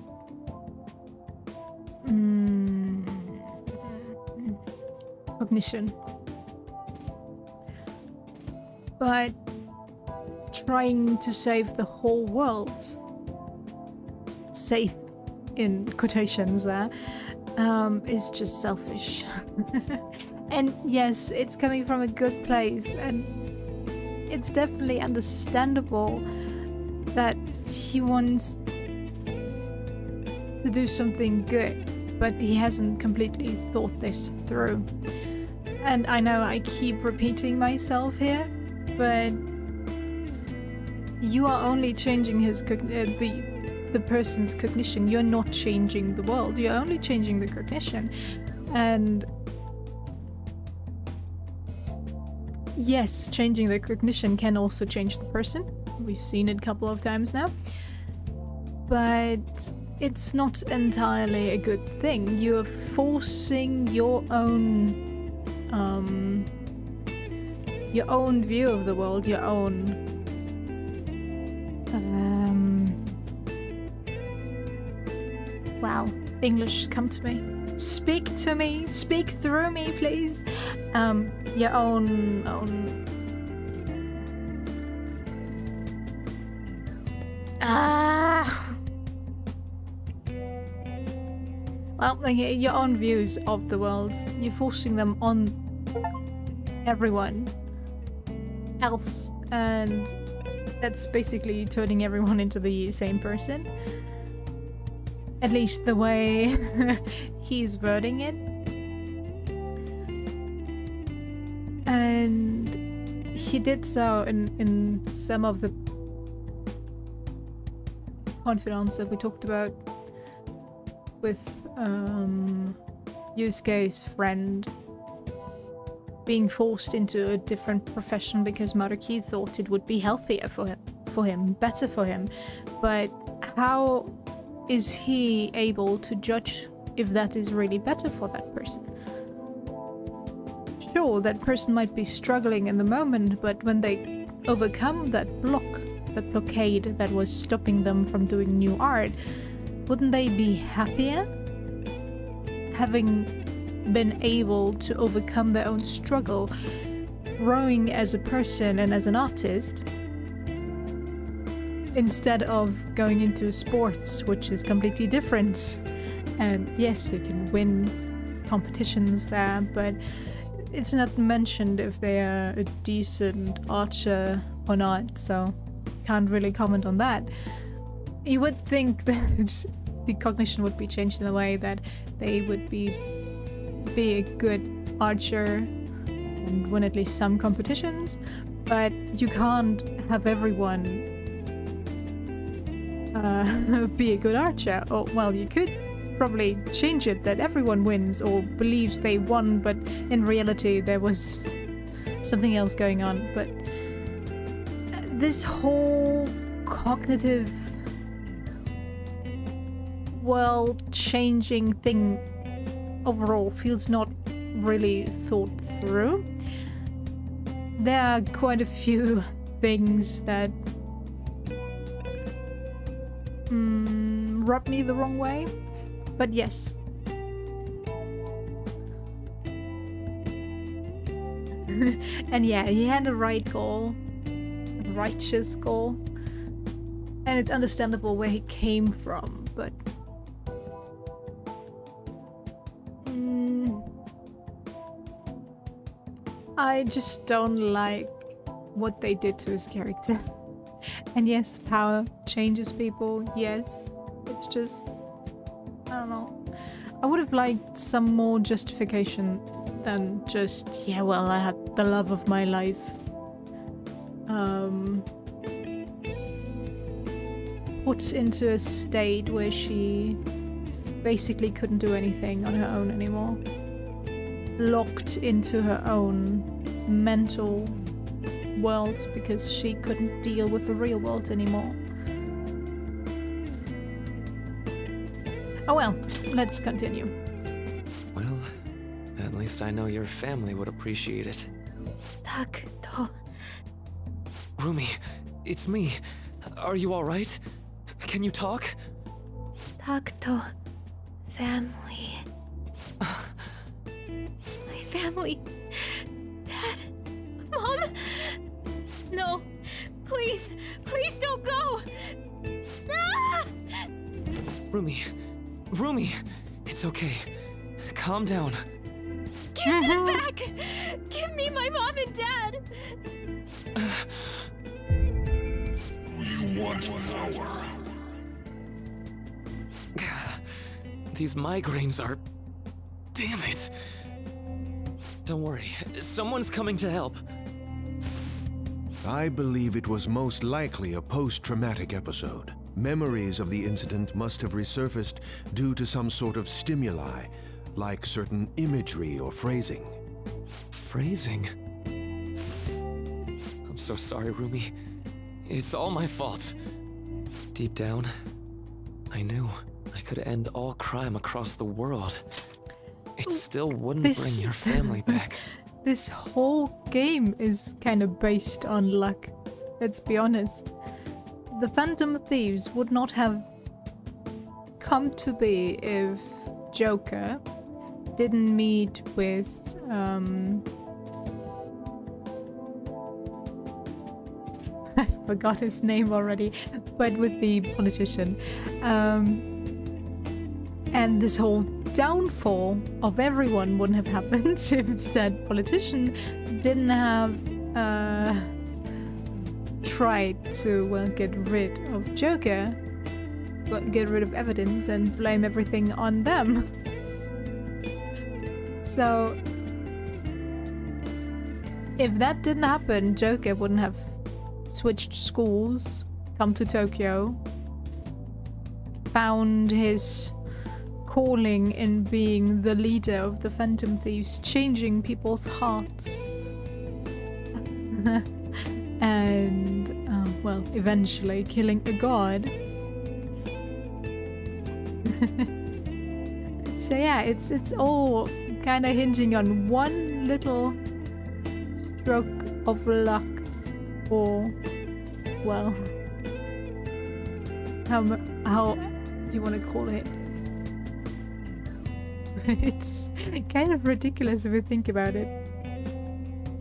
cognition. But trying to save the whole world, safe in quotations there, is just selfish. And yes, it's coming from a good place, and it's definitely understandable that he wants to do something good, but he hasn't completely thought this through. And I know I keep repeating myself here, but you are only changing his the person's cognition. You're not changing the world. You're only changing the cognition. And yes, changing the cognition can also change the person. We've seen it a couple of times now. But it's not entirely a good thing. You're forcing your own view of the world, your own wow, English, come to me. Speak to me, speak through me, please. Your own well, like, your own views of the world. You're forcing them on everyone else, and that's basically turning everyone into the same person. At least the way he's wording it. And he did so in some of the confidants that we talked about with Yusuke's friend being forced into a different profession because Maruki thought it would be healthier for him, better for him. But how is he able to judge if that is really better for that person? Sure, that person might be struggling in the moment, but when they overcome that blockade that was stopping them from doing new art, wouldn't they be happier? Having been able to overcome their own struggle, growing as a person and as an artist, instead of going into sports, which is completely different. And yes, you can win competitions there, but it's not mentioned if they are a decent archer or not, so can't really comment on that. You would think that the cognition would be changed in a way that they would be a good archer and win at least some competitions, but you can't have everyone be a good archer. Or, well, you could probably change it that everyone wins or believes they won, but in reality there was something else going on, but this whole cognitive world-changing thing overall feels not really thought through. There are quite a few things that rub me the wrong way, but yes. And yeah, he had a right goal, a righteous goal, and it's understandable where he came from, but I just don't like what they did to his character. And yes, power changes people, yes. It's just, I don't know. I would have liked some more justification than just, yeah, well, I had the love of my life. Put into a state where she basically couldn't do anything on her own anymore. Locked into her own mental world because she couldn't deal with the real world anymore. Oh well, let's continue. Well, at least I know your family would appreciate it. Rumi, it's me. Are you alright? Can you talk? Family. My family. Dad. Mom. No. Please. Please don't go. Ah! Rumi, it's okay. Calm down. Give them back. Give me my mom and dad. You want power? These migraines are... Damn it! Don't worry, someone's coming to help. I believe it was most likely a post-traumatic episode. Memories of the incident must have resurfaced due to some sort of stimuli, like certain imagery or phrasing. Phrasing? I'm so sorry, Rumi. It's all my fault. Deep down, I knew I could end all crime across the world. It still wouldn't bring your family back. This whole game is kind of based on luck, let's be honest. The Phantom Thieves would not have come to be if Joker didn't meet with I forgot his name already, but with the politician. And this whole downfall of everyone wouldn't have happened if said politician didn't have tried to get rid of Joker, but get rid of evidence and blame everything on them. So if that didn't happen, Joker wouldn't have switched schools, come to Tokyo, found his calling in being the leader of the Phantom Thieves, changing people's hearts. And, well, eventually killing a god. So yeah, it's all kind of hinging on one little stroke of luck, or, well, how do you want to call it? It's kind of ridiculous if you think about it.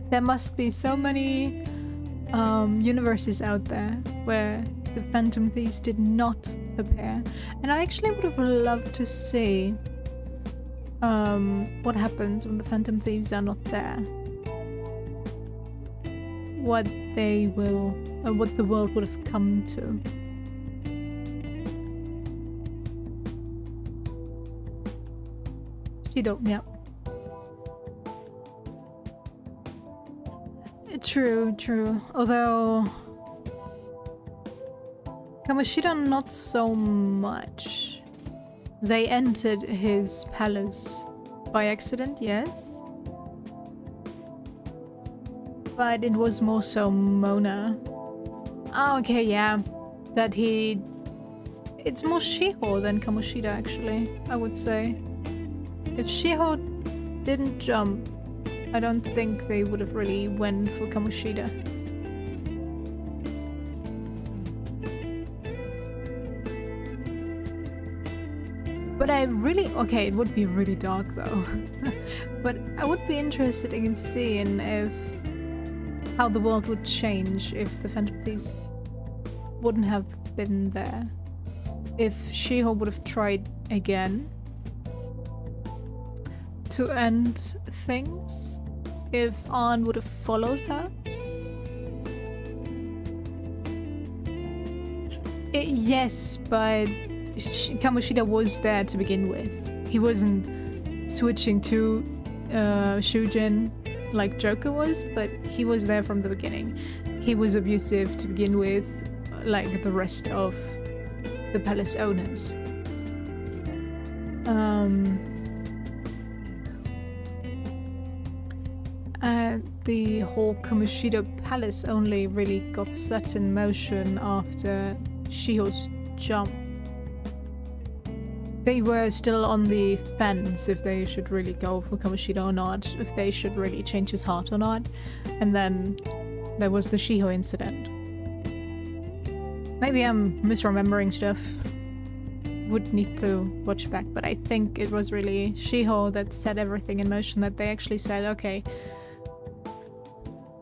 There must be so many universes out there where the Phantom Thieves did not appear. And I actually would have loved to see what happens when the Phantom Thieves are not there. What they will, what the world would have come to. Yeah. True. Although Kamoshida not so much. They entered his palace by accident, yes. But it was more so Mona. Oh, okay, yeah. That he... It's more Shiho than Kamoshida, actually, I would say. If Shiho didn't jump, I don't think they would have really went for Kamoshida. But I really... Okay, it would be really dark though. But I would be interested in seeing how the world would change if the Phantom Thieves wouldn't have been there. If Shiho would have tried again to end things. If Ann would have followed her. Yes, but Kamoshida was there to begin with. He wasn't switching to Shujin like Joker was, but he was there from the beginning. He was abusive to begin with, like the rest of the palace owners. The whole Kamoshida palace only really got set in motion after Shiho's jump. They were still on the fence if they should really go for Kamoshida or not, if they should really change his heart or not. And then there was the Shiho incident. Maybe I'm misremembering stuff. Would need to watch back, but I think it was really Shiho that set everything in motion, that they actually said, okay,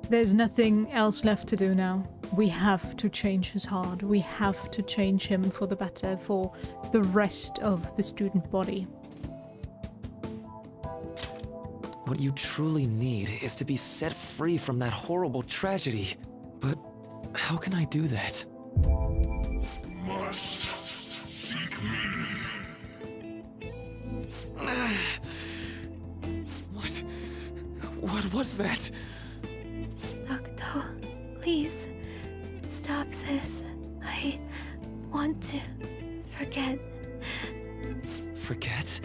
there's nothing else left to do now. We have to change his heart. We have to change him for the better, for the rest of the student body. What you truly need is to be set free from that horrible tragedy. But how can I do that? Must seek me. What was that? Doctor, please, stop this. I want to forget. Forget?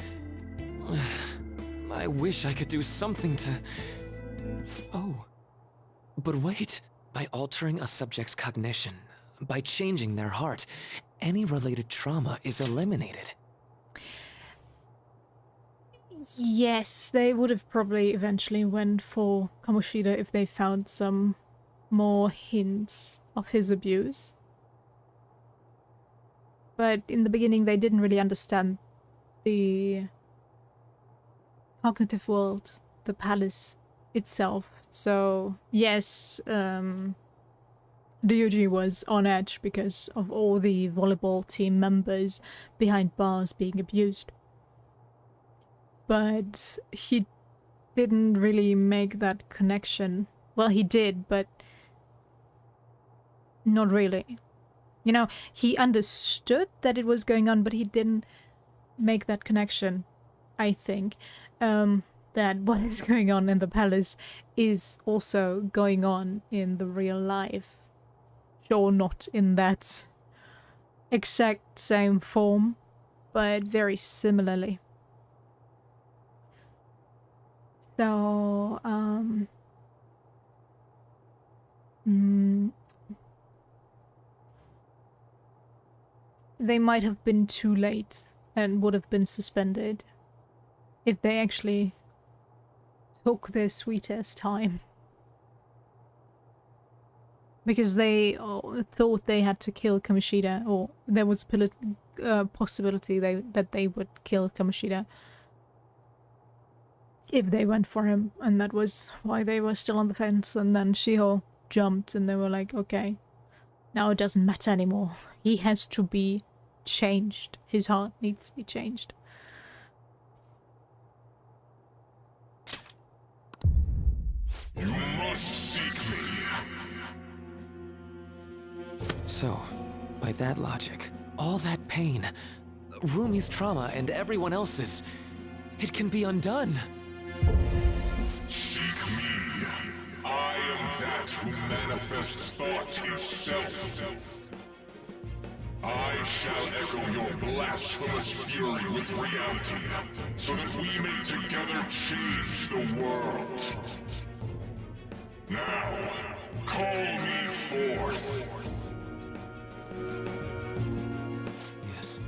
I wish I could do something to... Oh. But wait. By altering a subject's cognition, by changing their heart, any related trauma is eliminated. Yes, they would have probably eventually went for Kamoshida if they found some more hints of his abuse. But in the beginning they didn't really understand the cognitive world, the palace itself. So yes, Ryuji was on edge because of all the volleyball team members behind bars being abused. But he didn't really make that connection. Well, he did, but not really. You know, he understood that it was going on, but he didn't make that connection, I think. That what is going on in the palace is also going on in the real life. Sure, not in that exact same form, but very similarly. So, they might have been too late and would have been suspended if they actually took their sweetest time. Because they thought they had to kill Kamoshida, or there was a possibility that they would kill Kamoshida if they went for him, and that was why they were still on the fence. And then Shiho jumped and they were like, okay, now it doesn't matter anymore. He has to be changed. His heart needs to be changed. You must seek me. So, by that logic, all that pain, Rumi's trauma and everyone else's, it can be undone. Seek me. I am that who manifests thought itself. I shall echo your blasphemous fury with reality, so that we may together change the world. Now, call me forth. Yes.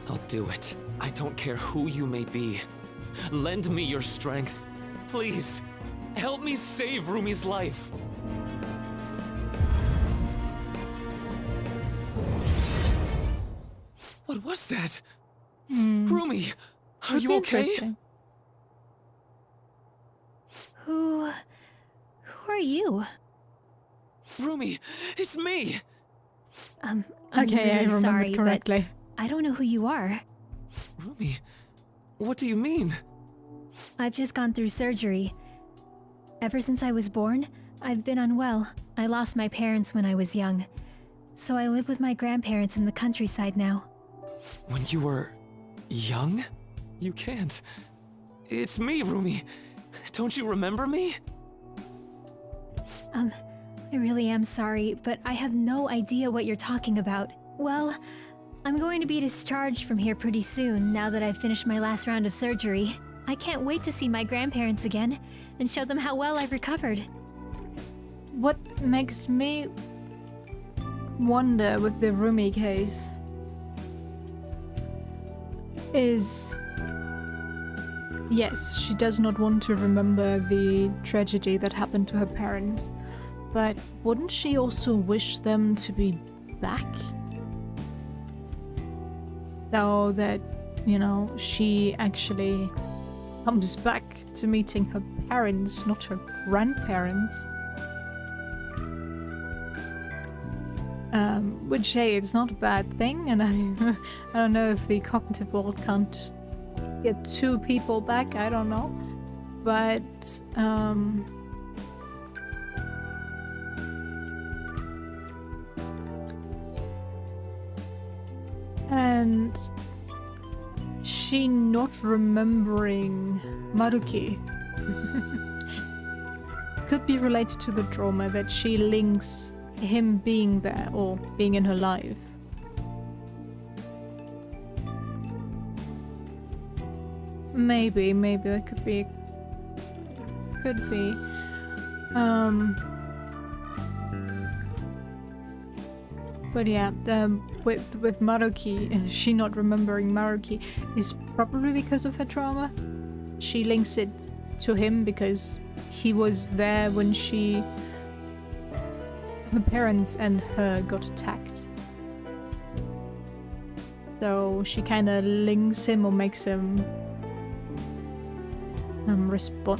I'll do it. I don't care who you may be. Lend me your strength. Please. Help me save Rumi's life. What was that? Rumi, are you okay? Interesting. Who are you? Rumi, it's me. I'm Okay, I really remembered sorry, correctly. but I don't know who you are. Rumi, what do you mean? I've just gone through surgery. Ever since I was born, I've been unwell. I lost my parents when I was young. So I live with my grandparents in the countryside now. When you were young? You can't. It's me, Rumi. Don't you remember me? I really am sorry, but I have no idea what you're talking about. Well, I'm going to be discharged from here pretty soon now that I've finished my last round of surgery. I can't wait to see my grandparents again and show them how well I've recovered. What makes me wonder with the Rumi case is, yes, she does not want to remember the tragedy that happened to her parents, but wouldn't she also wish them to be back? So that, you know, she actually comes back to meeting her parents, not her grandparents. Which, hey, it's not a bad thing, and I don't know if the cognitive world can't get two people back, I don't know. But, and she not remembering Maruki could be related to the trauma that she links him being there or being in her life. Maybe that could be. But yeah, with Maruki, she not remembering Maruki is probably because of her trauma. She links it to him because he was there when her parents and her got attacked. So she kind of links him or makes him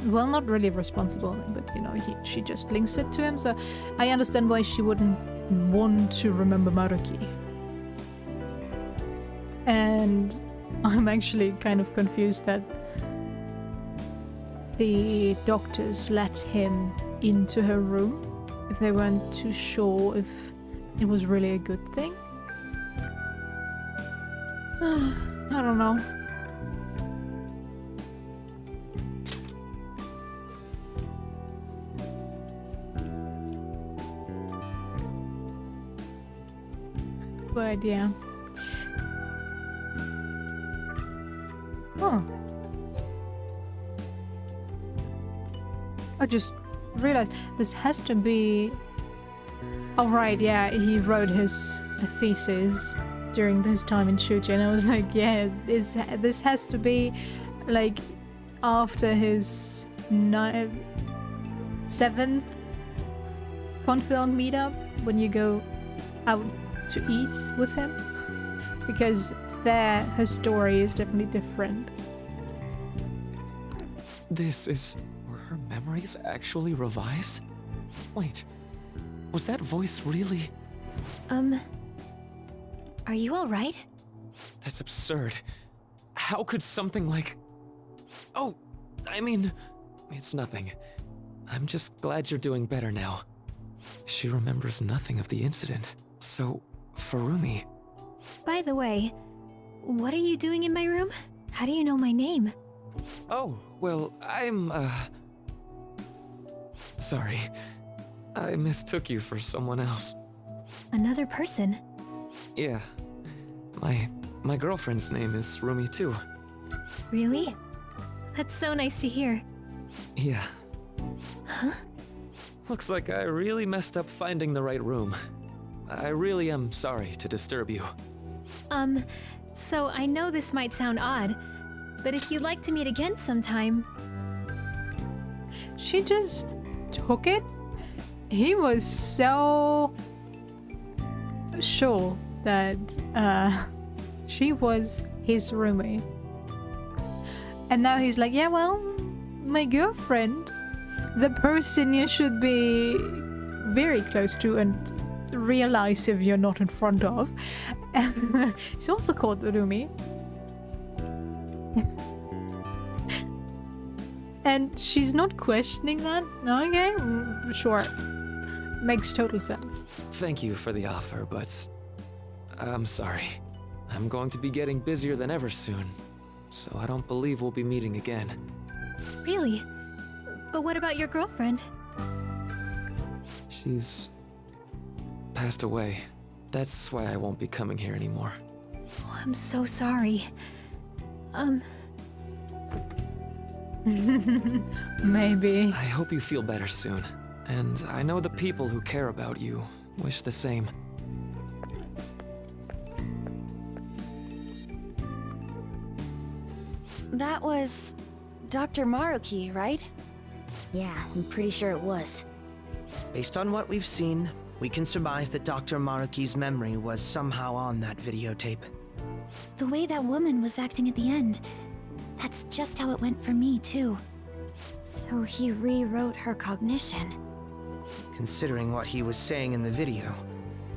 well, not really responsible, but you know, she just links it to him. So I understand why she wouldn't want to remember Maruki. And I'm actually kind of confused that the doctors let him into her room if they weren't too sure if it was really a good thing. I don't know. But yeah. Oh. I just realized this has to be... Oh right, yeah, he wrote his thesis during this time in Shuji, and I was like, yeah, this has to be like after his 7th confirmed meetup, when you go out to eat with him, because there her story is definitely different. This is were her memories actually revised? Wait, was that voice really? Are you all right? That's absurd. How could something like... Oh, I mean, it's nothing. I'm just glad you're doing better now. She remembers nothing of the incident. So, Furumi... By the way, what are you doing in my room? How do you know my name? Oh, well, I'm, sorry. I mistook you for someone else. Another person? Yeah. My girlfriend's name is Rumi too. Really? That's so nice to hear. Yeah. Huh? Looks like I really messed up finding the right room. I really am sorry to disturb you. So I know this might sound odd, but if you'd like to meet again sometime... She just took it. He was so sure that she was his roommate. And now he's like, yeah, well, my girlfriend, the person you should be very close to and realize if you're not in front of. He's also called Rumi. And she's not questioning that? Okay, sure. Makes total sense. Thank you for the offer, but I'm sorry. I'm going to be getting busier than ever soon, so I don't believe we'll be meeting again. Really? But what about your girlfriend? She's passed away. That's why I won't be coming here anymore. Oh, I'm so sorry. Maybe. I hope you feel better soon. And I know the people who care about you wish the same. That was Dr. Maruki, right? Yeah, I'm pretty sure it was. Based on what we've seen, we can surmise that Dr. Maruki's memory was somehow on that videotape. The way that woman was acting at the end, that's just how it went for me, too. So he rewrote her cognition. Considering what he was saying in the video,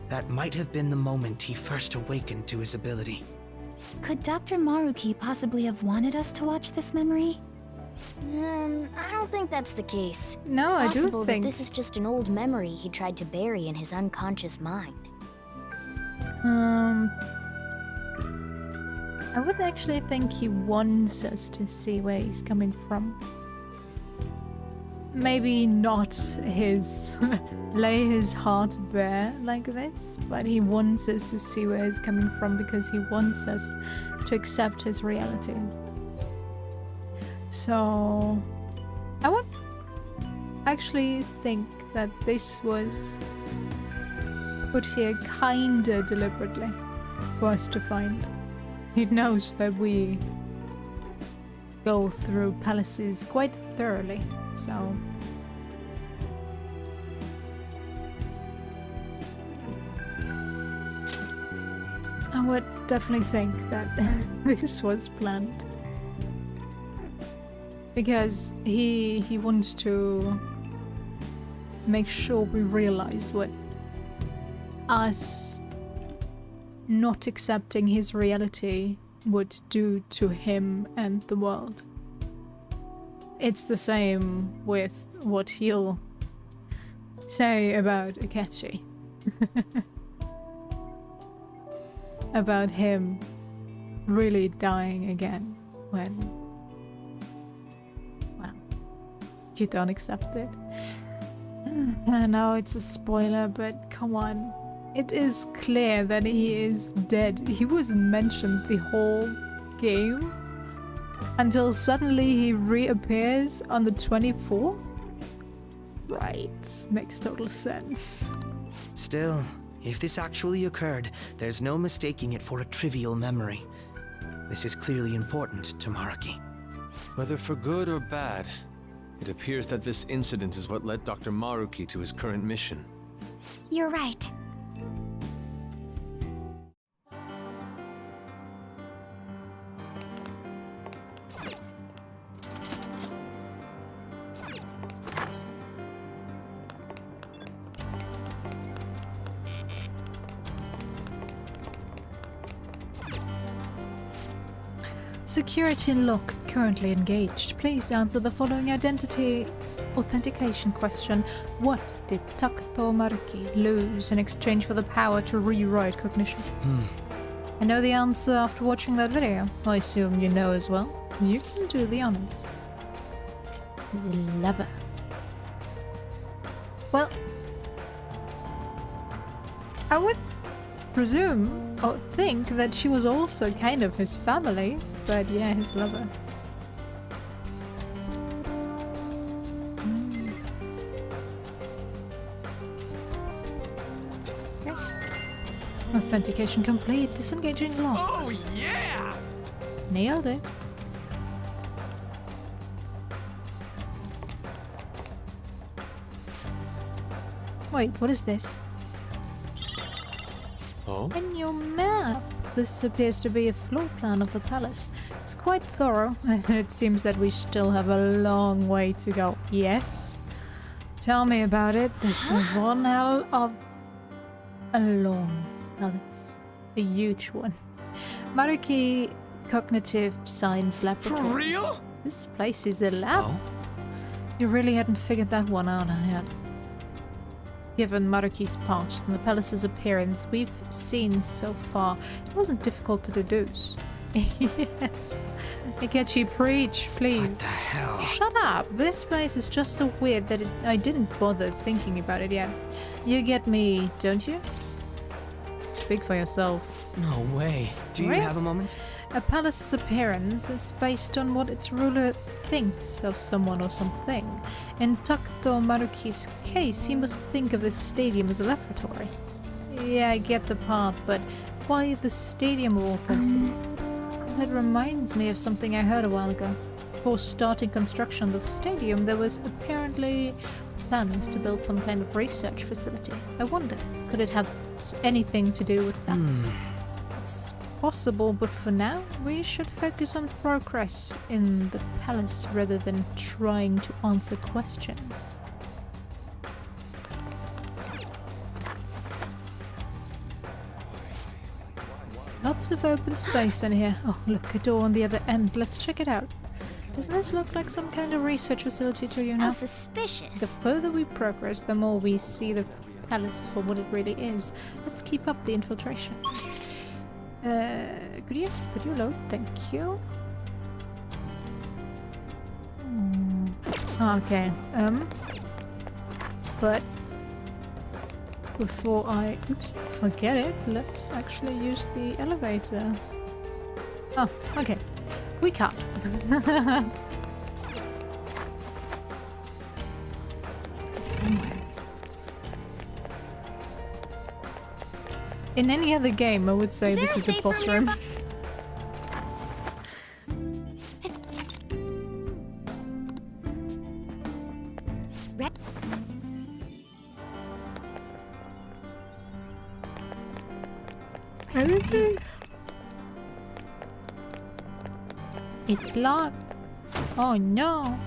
that might have been the moment he first awakened to his ability. Could Dr. Maruki possibly have wanted us to watch this memory? I don't think that's the case. No, it's I do possible think that this is just an old memory he tried to bury in his unconscious mind. I would actually think he wants us to see where he's coming from. Maybe not his lay his heart bare like this, but he wants us to see where he's coming from because he wants us to accept his reality. So I would actually think that this was put here kinda deliberately for us to find. He knows that we go through palaces quite thoroughly, so... I would definitely think that this was planned. Because he wants to make sure we realize what us not accepting his reality would do to him and the world. It's the same with what he'll say about Akechi. About him really dying again when, well, you don't accept it. I know it's a spoiler, but come on. It is clear that he is dead. He wasn't mentioned the whole game until suddenly he reappears on the 24th? Right, makes total sense. Still, if this actually occurred, there's no mistaking it for a trivial memory. This is clearly important to Maruki. Whether for good or bad, it appears that this incident is what led Dr. Maruki to his current mission. You're right. Security lock currently engaged. Please answer the following identity authentication question. What did Takuto Maruki lose in exchange for the power to rewrite cognition? I know the answer after watching that video. I assume you know as well. You can do the honors. His lover. Well, I would presume or think that she was also kind of his family, but yeah, his lover. Authentication complete. Disengaging lock. Oh, yeah! Nailed it. Wait, what is this? Oh? A new map! This appears to be a floor plan of the palace. It's quite thorough, and it seems that we still have a long way to go. Yes? Tell me about it. This is one hell of a long palace. A huge one. Maruki Cognitive Science Laboratory. For real? This place is a lab? Oh? You really hadn't figured that one out, yet. Given Maruki's past and the palace's appearance we've seen so far, it wasn't difficult to deduce. Yes. Ikechi, preach, please. What the hell? Shut up! This place is just so weird that I didn't bother thinking about it yet. You get me, don't you? Speak for yourself. No way. Do you Really? have a moment? A palace's appearance is based on what its ruler thinks of someone or something. In Takuto Maruki's case, he must think of this stadium as a laboratory. Yeah, I get the part, but why the stadium of all places? It reminds me of something I heard a while ago. Before starting construction of the stadium, there was apparently plans to build some kind of research facility. I wonder, could it have anything to do with that? It's possible, but for now, we should focus on progress in the palace rather than trying to answer questions. Lots of open space in here. Oh, look, a door on the other end. Let's check it out. Doesn't this look like some kind of research facility to you now? How suspicious. The further we progress, the more we see the palace for what it really is. Let's keep up the infiltration. Could you load? Thank you. Okay. But before I forget it, let's actually use the elevator. Oh, okay. We can't. It's somewhere. In any other game, I would say this is a boss room. Anything? It's locked. Oh no.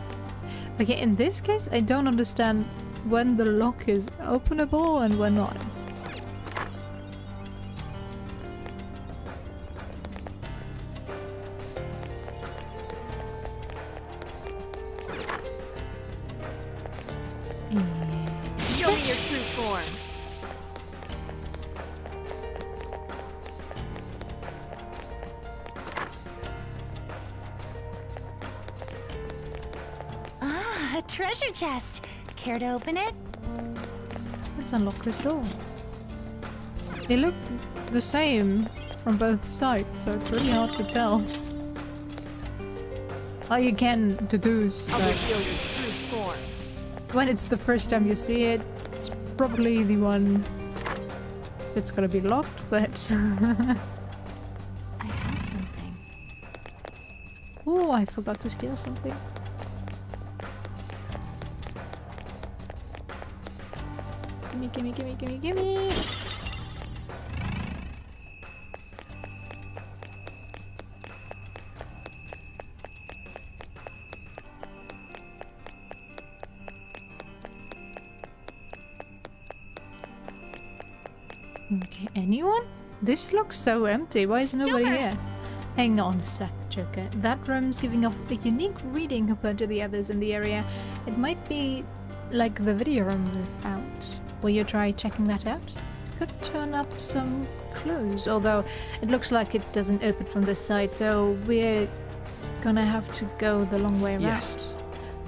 Okay, in this case, I don't understand when the lock is openable and when not. Show me your true form. Ah, a treasure chest. Care to open it? Let's unlock this door. They look the same from both sides, so it's really hard to tell. Oh, you can deduce I'll that reveal your true form. when it's the first time you see it, it's probably the one that's gonna be locked, but... I have something. Oh, I forgot to steal something. Gimme, gimme, gimme, gimme, gimme! Okay, anyone? This looks so empty. Why is nobody Joker! here? Hang on a sec, Joker. That room's giving off a unique reading compared to the others in the area. It might be like the video room we found. Will you try checking that out? Could turn up some clues, although it looks like it doesn't open from this side, so we're gonna have to go the long way around. Yes.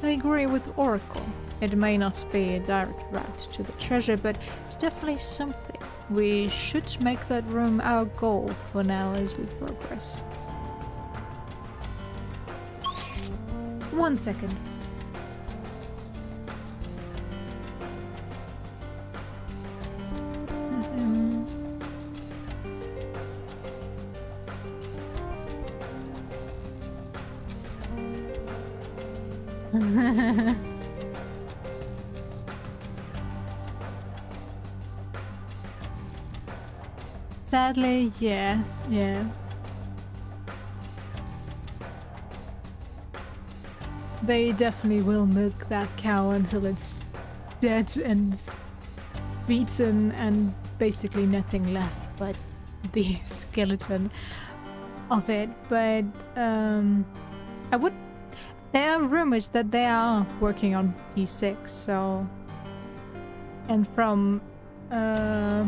I agree with Oracle. It may not be a direct route to the treasure, but it's definitely something. We should make that room our goal for now as we progress. 1 second. Sadly, yeah. They definitely will milk that cow until it's dead and beaten and basically nothing left but the skeleton of it. But I would. There are rumors that they are working on P6, so, and from a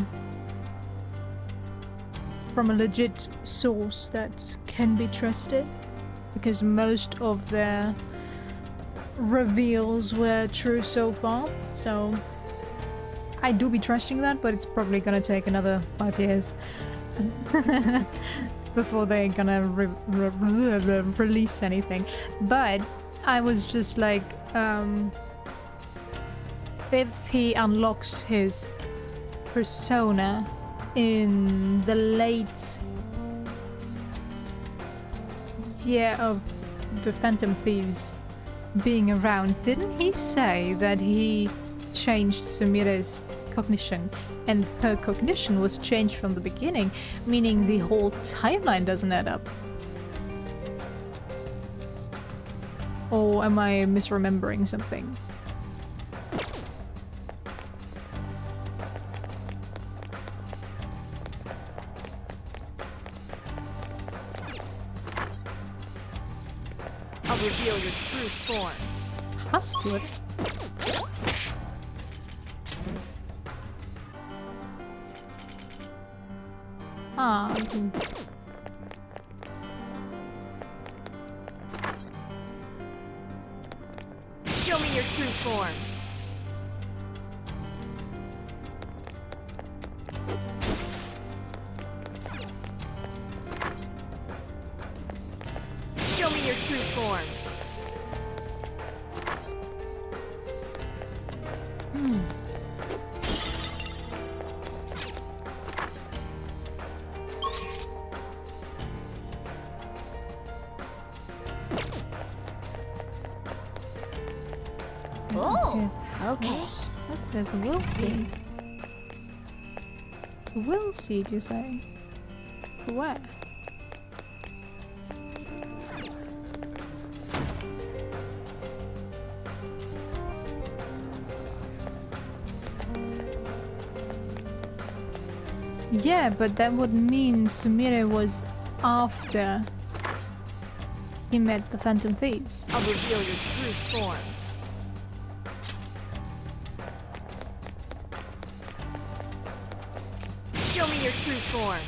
legit source that can be trusted, because most of their reveals were true so far. So I do be trusting that, but it's probably gonna take another 5 years before they're gonna release anything. But I was just like, if he unlocks his persona in the late year of the Phantom Thieves being around, didn't he say that he changed Sumire's cognition and her cognition was changed from the beginning, meaning the whole timeline doesn't add up? Or am I misremembering something? I'll reveal your true form. Has to it. Ah. Show me your true form. Show me your true form. Oh, okay. Look, there's a will seed. A will seed, you say? Where? Yeah, but that would mean Sumire was after he met the Phantom Thieves. I'll reveal your true form. Show me your true form.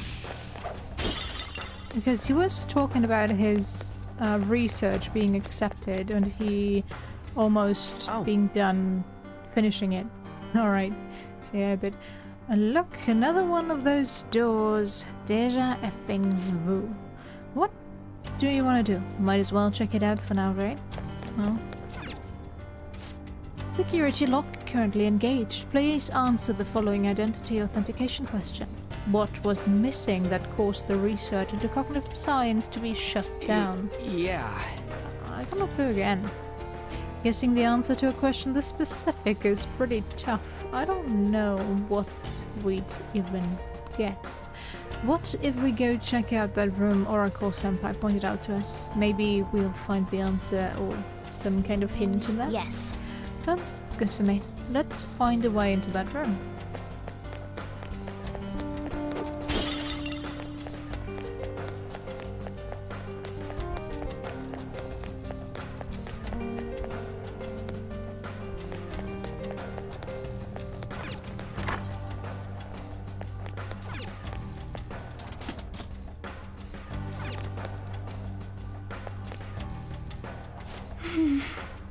Because he was talking about his research being accepted and he almost being done finishing it. Alright, so yeah, a bit. And look, another one of those doors. Deja effing vu. What do you want to do? Might as well check it out for now, right? Well. Security lock currently engaged. Please answer the following identity authentication question. What was missing that caused the research into cognitive science to be shut down? Yeah. I cannot clue again. Guessing the answer to a question this specific is pretty tough. I don't know what we'd even guess. What if we go check out that room Oracle Senpai pointed out to us? Maybe we'll find the answer or some kind of hint in that? Yes. Sounds good to me. Let's find a way into that room.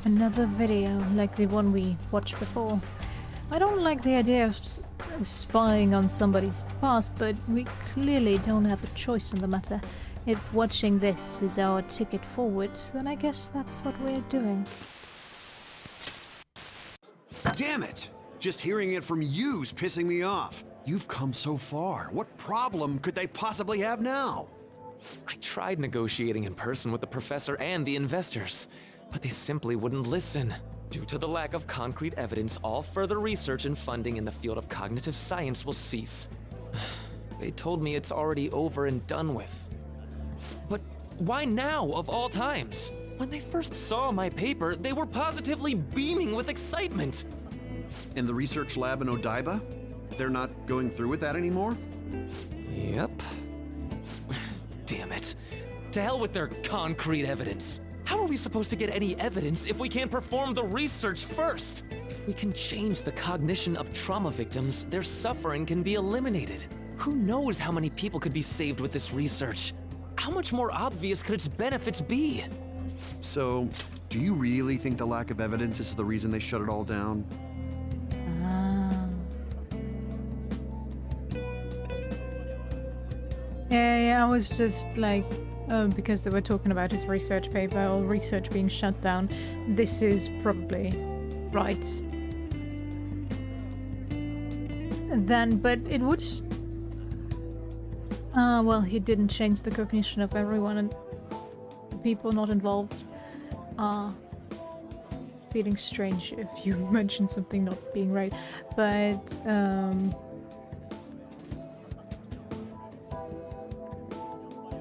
Another video like the one we watched before. I don't like the idea of spying on somebody's past, but we clearly don't have a choice in the matter. If watching this is our ticket forward, then I guess that's what we're doing. Damn it! Just hearing it from you's pissing me off. You've come so far. What problem could they possibly have now? I tried negotiating in person with the professor and the investors. but they simply wouldn't listen. Due to the lack of concrete evidence, all further research and funding in the field of cognitive science will cease. They told me it's already over and done with. But why now, of all times? When they first saw my paper, they were positively beaming with excitement. In the research lab in Odaiba? They're not going through with that anymore? Yep. Damn it. To hell with their concrete evidence. How are we supposed to get any evidence if we can't perform the research first? If we can change the cognition of trauma victims, their suffering can be eliminated. Who knows how many people could be saved with this research? How much more obvious could its benefits be? So, do you really think the lack of evidence is the reason they shut it all down? Yeah, I was just like, because they were talking about his research paper or research being shut down. This is probably right. And then, but it would. Well, he didn't change the cognition of everyone, and the people not involved are feeling strange if you mention something not being right. But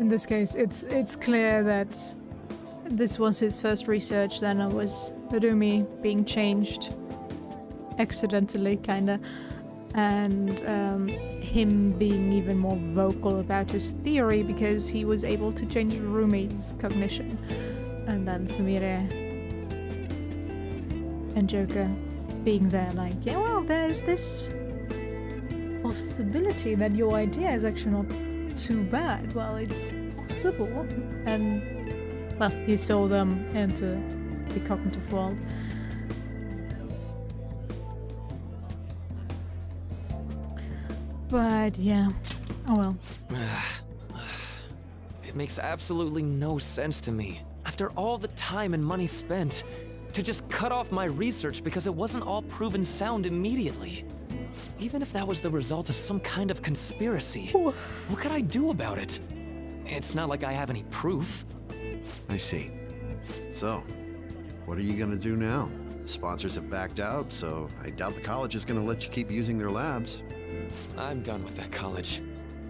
in this case, it's clear that this was his first research. Then it was Hirumi being changed accidentally, kinda, and him being even more vocal about his theory because he was able to change Hirumi's cognition, and then Sumire and Joker being there, like, yeah, well, there's this possibility that your idea is actually not too bad. Well, it's possible. And, well, he saw them into the cognitive world. But, yeah. Oh well. It makes absolutely no sense to me. After all the time and money spent, to just cut off my research because it wasn't all proven sound immediately. Even if that was the result of some kind of conspiracy, what could I do about it? It's not like I have any proof. I see. So, what are you gonna do now? Sponsors have backed out, so I doubt the college is gonna let you keep using their labs. I'm done with that college.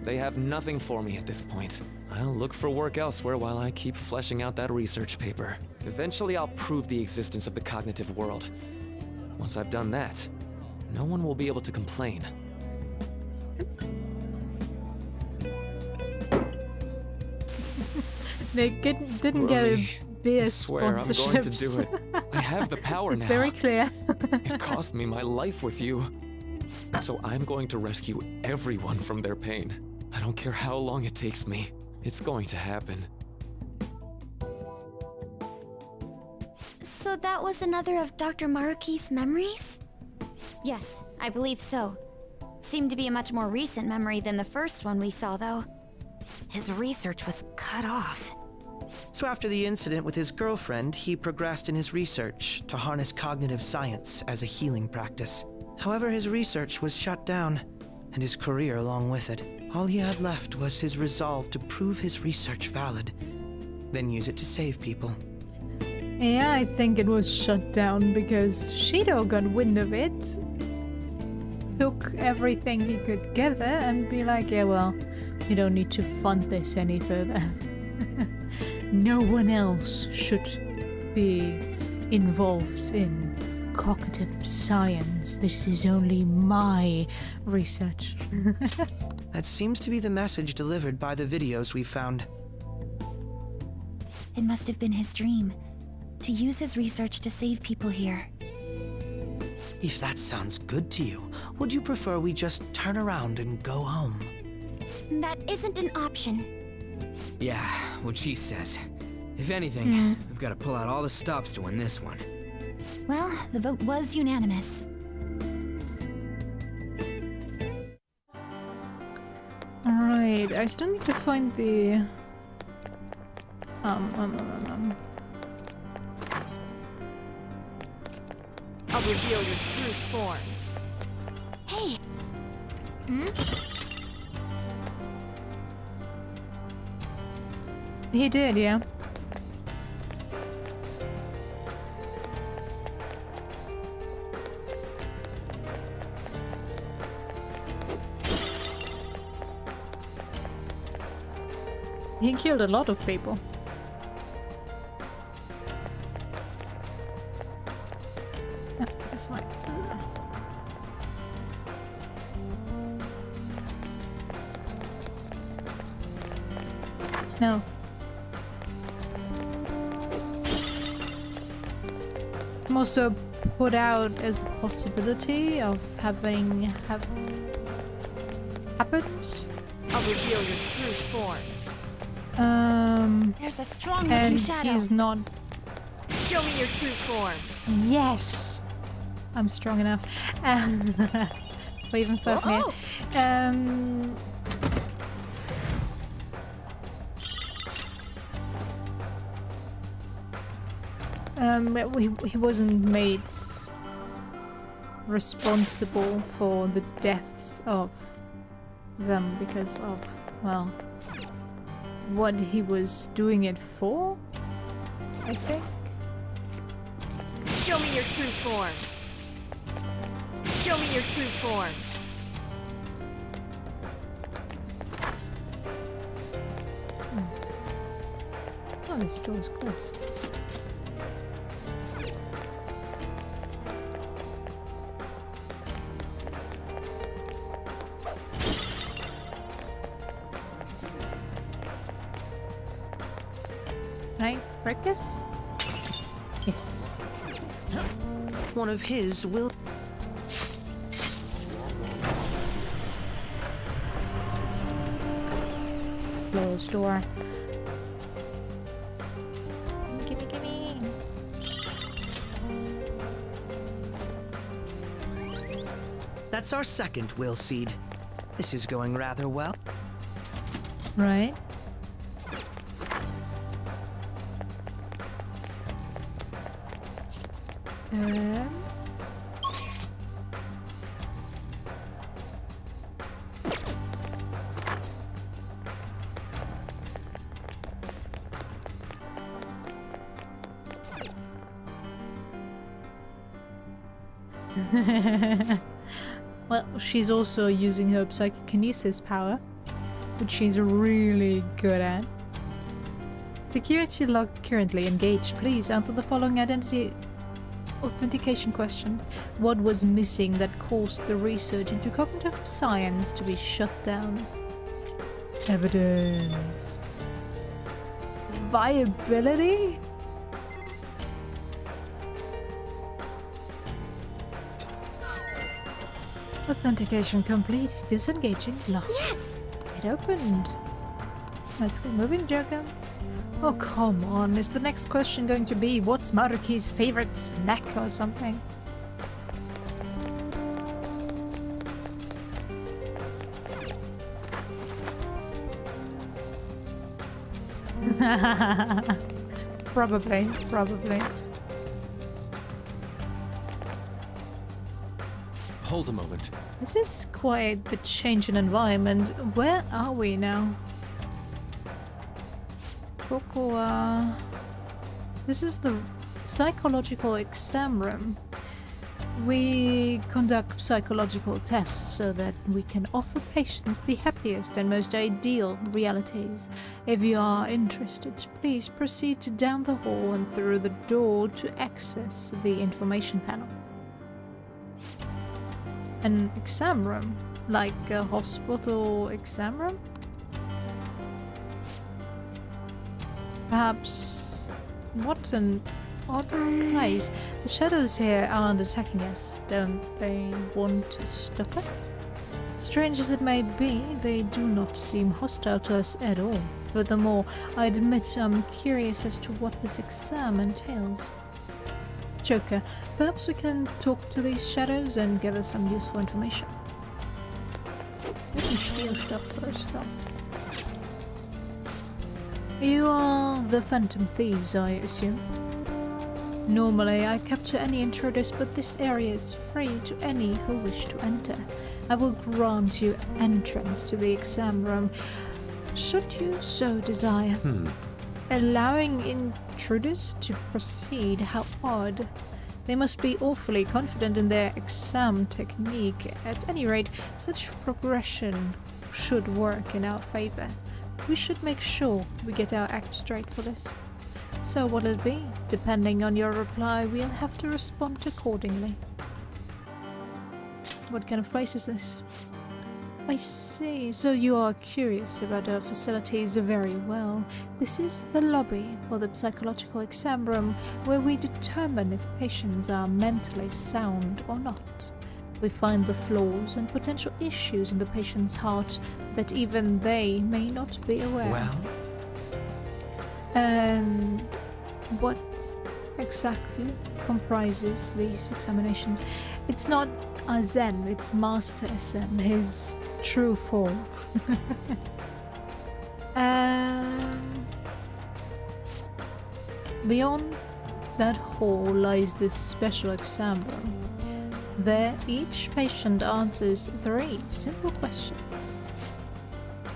They have nothing for me at this point. I'll look for work elsewhere while I keep fleshing out that research paper. Eventually I'll prove the existence of the cognitive world. Once I've done that, no one will be able to complain. They didn't get a beer sponsorship. I'm going to do it. I have the power now. It's very clear. It cost me my life with you. So I'm going to rescue everyone from their pain. I don't care how long it takes me. It's going to happen. So that was another of Dr. Maruki's memories? Yes, I believe so. Seemed to be a much more recent memory than the first one we saw, though. His research was cut off. So after the incident with his girlfriend, he progressed in his research to harness cognitive science as a healing practice. However, his research was shut down, and his career along with it. All he had left was his resolve to prove his research valid, then use it to save people. Yeah, I think it was shut down because Shido got wind of it, took everything he could gather and be like, yeah, well, you don't need to fund this any further. No one else should be involved in cognitive science. This is only my research. That seems to be the message delivered by the videos we found. It must have been his dream, to use his research to save people here. If that sounds good to you, would you prefer we just turn around and go home? That isn't an option. Yeah, what she says. If anything, I've got to pull out all the stops to win this one. Well, the vote was unanimous. Alright, I still need to find the... I'll reveal your true form. Hey! He did, yeah. He killed a lot of people. Oh, that's right. No. I'm also put out as the possibility of having happened. I'll reveal your true form. There's a strong and looking shadow. he's not. Show me your true form. Yes, I'm strong enough. Or even Fafnir. He wasn't made responsible for the deaths of them because of, well, what he was doing it for, I think. Show me your true form. Show me your true form. Oh, this door is closed. Can I break this? Yes. One of his will... Closed door. Gimme, gimme. That's our second will seed. This is going rather well. Right. Well, she's also using her psychokinesis power, which she's really good at. Security log currently engaged. Please answer the following identity authentication question. What was missing that caused the research into cognitive science to be shut down? Evidence. Viability? Authentication complete. Disengaging. Locked. Yes! It opened. Let's get moving, Joker. Oh, come on. Is the next question going to be what's Maruki's favorite snack or something? Probably. Hold a moment. This is quite the change in environment. Where are we now? Cocoa. This is the psychological exam room. We conduct psychological tests so that we can offer patients the happiest and most ideal realities. If you are interested, please proceed down the hall and through the door to access the information panel. An exam room? Like a hospital exam room? Perhaps... What an odd place. The shadows here aren't attacking us. Don't they want to stop us? Strange as it may be, they do not seem hostile to us at all. Furthermore, I admit I'm curious as to what this exam entails. Joker, perhaps we can talk to these shadows and gather some useful information. Let me steal stuff first, though. You are the Phantom Thieves, I assume? Normally, I capture any intruders, but this area is free to any who wish to enter. I will grant you entrance to the exam room, should you so desire. Allowing intruders to proceed, how odd. They must be awfully confident in their exam technique. At any rate, such progression should work in our favor. we should make sure we get our act straight for this. So what'll it be? Depending on your reply, we'll have to respond accordingly. What kind of place is this? I see. So you are curious about our facilities. Very well. This is the lobby for the psychological exam room, where we determine if patients are mentally sound or not. We find the flaws and potential issues in the patient's heart that even they may not be aware. Well? And what exactly comprises these examinations? It's not a Zen, it's Master Zen, his true form. Beyond that hall lies this special exam room. There, each patient answers 3 simple questions.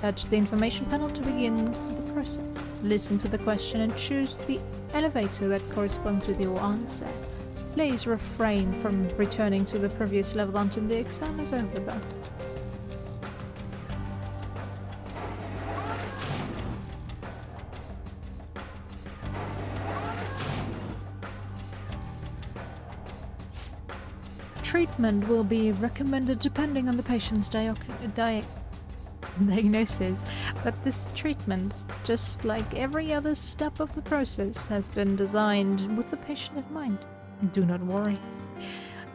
Touch the information panel to begin the process. Listen to the question and choose the elevator that corresponds with your answer. Please refrain from returning to the previous level until the exam is over, though. Treatment will be recommended depending on the patient's diagnosis, but this treatment, just like every other step of the process, has been designed with the patient in mind. Do not worry.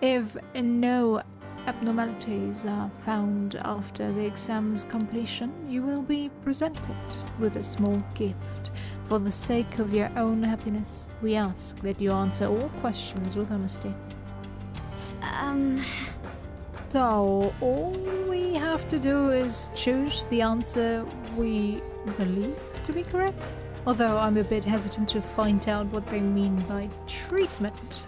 If no abnormalities are found after the exam's completion, you will be presented with a small gift. For the sake of your own happiness, we ask that you answer all questions with honesty. So, all we have to do is choose the answer we believe to be correct? Although I'm a bit hesitant to find out what they mean by treatment.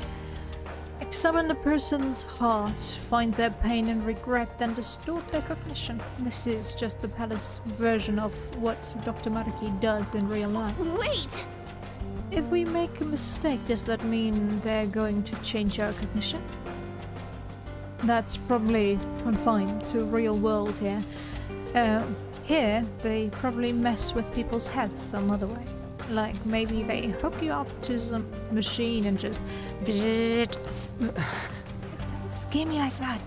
Examine the person's heart, find their pain and regret, then distort their cognition. This is just the palace version of what Dr. Maruki does in real life. Wait! If we make a mistake, does that mean they're going to change our cognition? That's probably confined to real world here. Here, they probably mess with people's heads some other way. Like, maybe they hook you up to some machine and just... Don't scare me like that.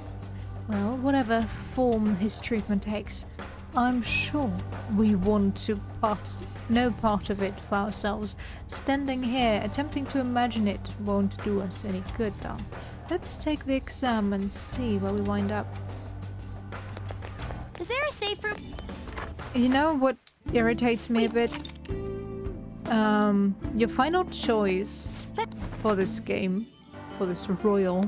Well, whatever form his treatment takes, I'm sure we want to no part of it for ourselves. Standing here, attempting to imagine it won't do us any good, though. Let's take the exam and see where we wind up. Is there a safe room? You know what irritates me a bit? Your final choice for this game, for this royal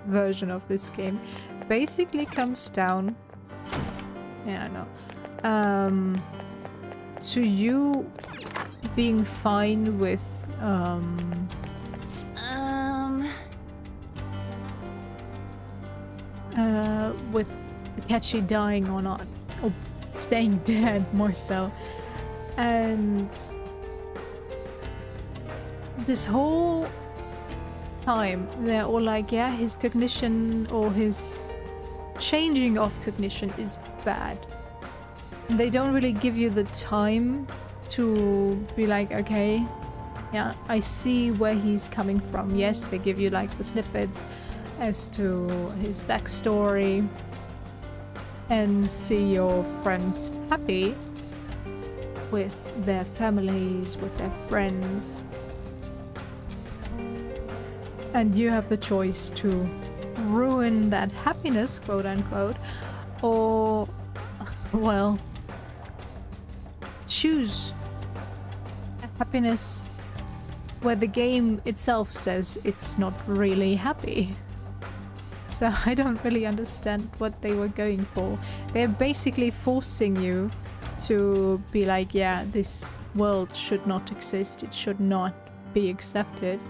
version of this game, basically comes down... Yeah, I know. To you being fine with, with Akechi dying or not, or staying dead more so. And this whole time they're all like, yeah, his cognition or his changing of cognition is bad. They don't really give you the time to be like, okay, yeah, I see where he's coming from. Yes, they give you like the snippets as to his backstory and see your friends happy with their families, with their friends. And you have the choice to ruin that happiness, quote unquote, or, well, choose a happiness where the game itself says it's not really happy. So I don't really understand what they were going for. They're basically forcing you to be like, yeah, this world should not exist, it should not be accepted.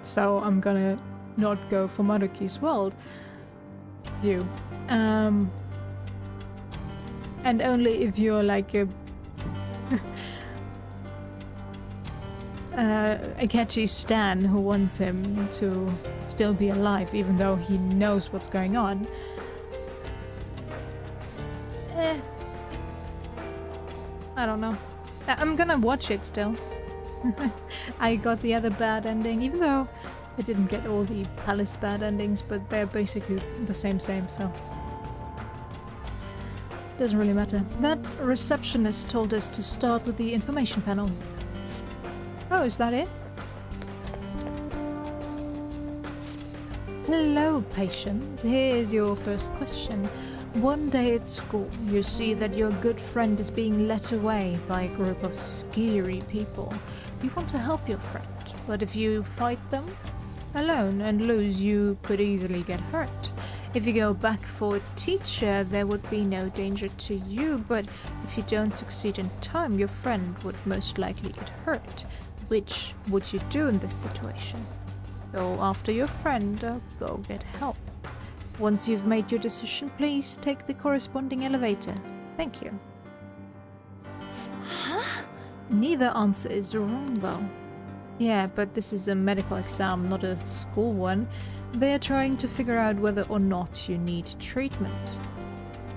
So I'm gonna not go for Maruki's world view. And only if you're like a Akechi stan who wants him to still be alive even though he knows what's going on. I don't know. I'm gonna watch it still. I got the other bad ending, even though I didn't get all the palace bad endings, but they're basically the same, so. Doesn't really matter. That receptionist told us to start with the information panel. Oh, is that it? Hello, patients. Here's your first question. One day at school, you see that your good friend is being led away by a group of scary people. You want to help your friend, but if you fight them alone and lose, you could easily get hurt. If you go back for a teacher, there would be no danger to you, but if you don't succeed in time, your friend would most likely get hurt. Which would you do in this situation? Go after your friend or go get help? Once you've made your decision, please take the corresponding elevator. Thank you. Huh? Neither answer is wrong, though. Yeah, but this is a medical exam, not a school one. They are trying to figure out whether or not you need treatment.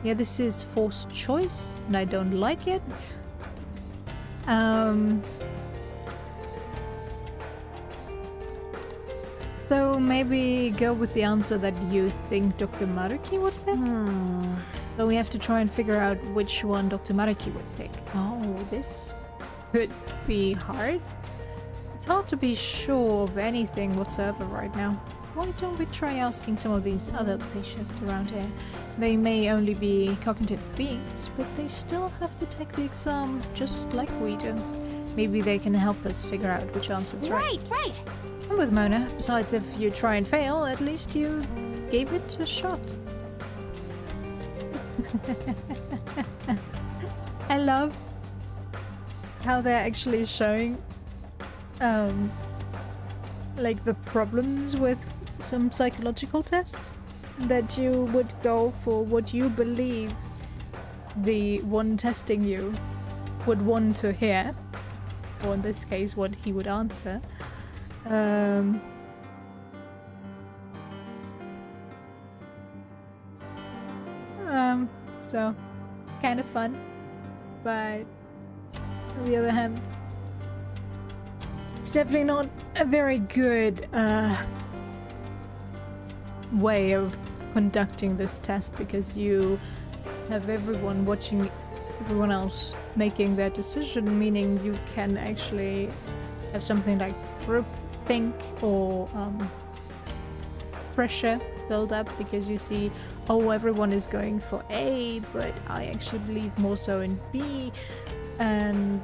Yeah, this is forced choice, and I don't like it. So maybe go with the answer that you think Dr. Maruki would pick? So we have to try and figure out which one Dr. Maruki would pick. Oh, this could be hard. It's hard to be sure of anything whatsoever right now. Why don't we try asking some of these other patients around here? They may only be cognitive beings, but they still have to take the exam just like we do. Maybe they can help us figure out which answer's right. Right. I'm with Mona. Besides, if you try and fail, at least you gave it a shot. I love how they're actually showing like the problems with some psychological tests, that you would go for what you believe the one testing you would want to hear, or in this case what he would answer. So kind of fun, but on the other hand, it's definitely not a very good way of conducting this test, because you have everyone watching everyone else making their decision, meaning you can actually have something like group think or pressure build up, because you see, oh, everyone is going for A, but I actually believe more so in B, and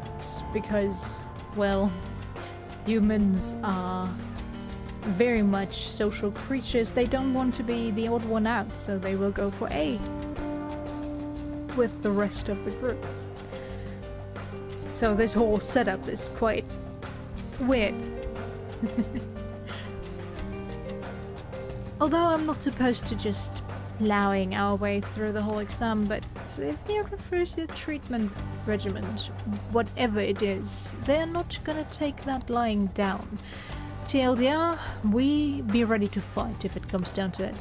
because, well, humans are very much social creatures. They don't want to be the odd one out, so they will go for A with the rest of the group. So this whole setup is quite weird. Although I'm not supposed to just plowing our way through the whole exam, but if you refuse the treatment regimen, whatever it is, they're not gonna take that lying down. TLDR, we be ready to fight if it comes down to it.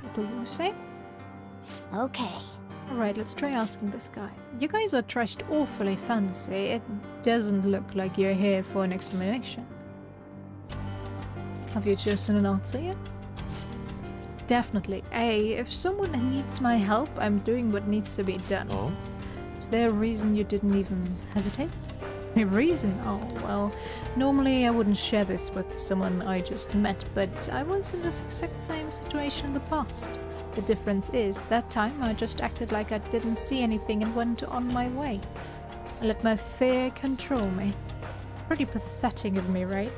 What do you say? Okay. Alright, let's try asking this guy. You guys are dressed awfully fancy. It doesn't look like you're here for an examination. Have you chosen an answer yet? Definitely. A. If someone needs my help, I'm doing what needs to be done. Oh? Is there a reason you didn't even hesitate? A reason? Oh, well, normally I wouldn't share this with someone I just met, but I was in this exact same situation in the past. The difference is, that time I just acted like I didn't see anything and went on my way. I let my fear control me. Pretty pathetic of me, right?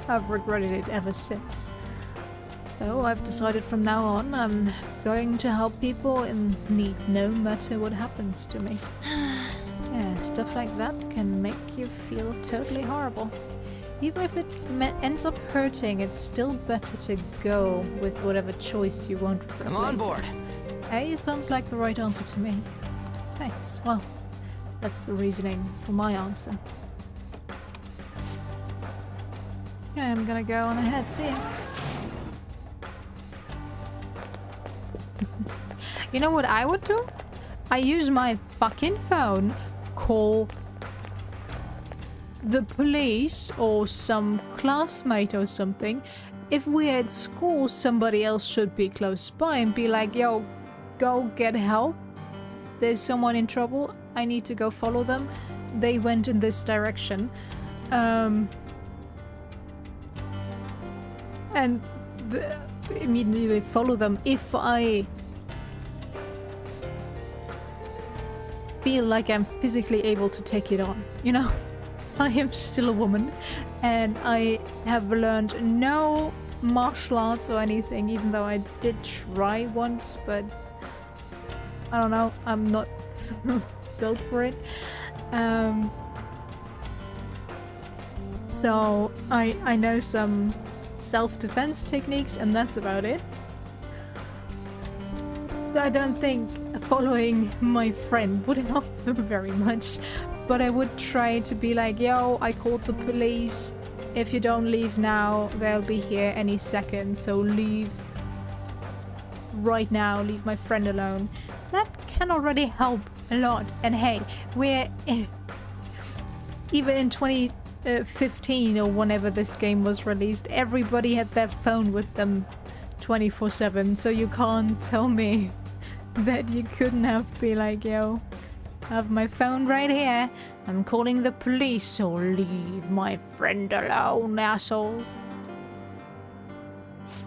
I've regretted it ever since. So I've decided from now on I'm going to help people in need no matter what happens to me. Yeah, stuff like that can make you feel totally horrible. Even if it ends up hurting, it's still better to go with whatever choice you won't regret. Come on board. A sounds like the right answer to me. Thanks. Well, that's the reasoning for my answer. Okay, I'm gonna go on ahead. See ya. You know what I would do? I use my fucking phone, call the police or some classmate or something. If we're at school, somebody else should be close by and be like, yo, go get help. There's someone in trouble. I need to go follow them. They went in this direction. And immediately follow them if I feel like I'm physically able to take it on, you know? I am still a woman and I have learned no martial arts or anything, even though I did try once, but I don't know, I'm not built for it. So I know some self-defense techniques and that's about it. So I don't think following my friend would help them very much, but I would try to be like, yo, I called the police. If you don't leave now, they'll be here any second, so leave right now, leave my friend alone. That can already help a lot. And hey, we're even in 2015 or whenever this game was released, everybody had their phone with them 24/7, so you can't tell me that you couldn't have be like, yo, I have my phone right here, I'm calling the police, so leave my friend alone, assholes.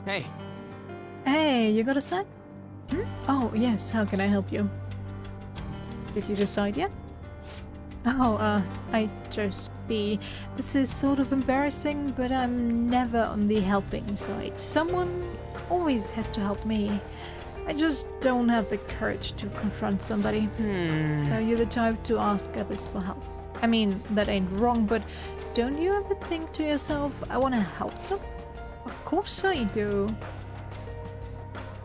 Hey. Hey, you got a sec? Hmm? Oh, yes, how can I help you? Did you decide yet? Oh, I chose B. This is sort of embarrassing, but I'm never on the helping side. Someone always has to help me. I just don't have the courage to confront somebody. So you're the type to ask others for help. I mean, that ain't wrong, but don't you ever think to yourself, I want to help them? Of course I do.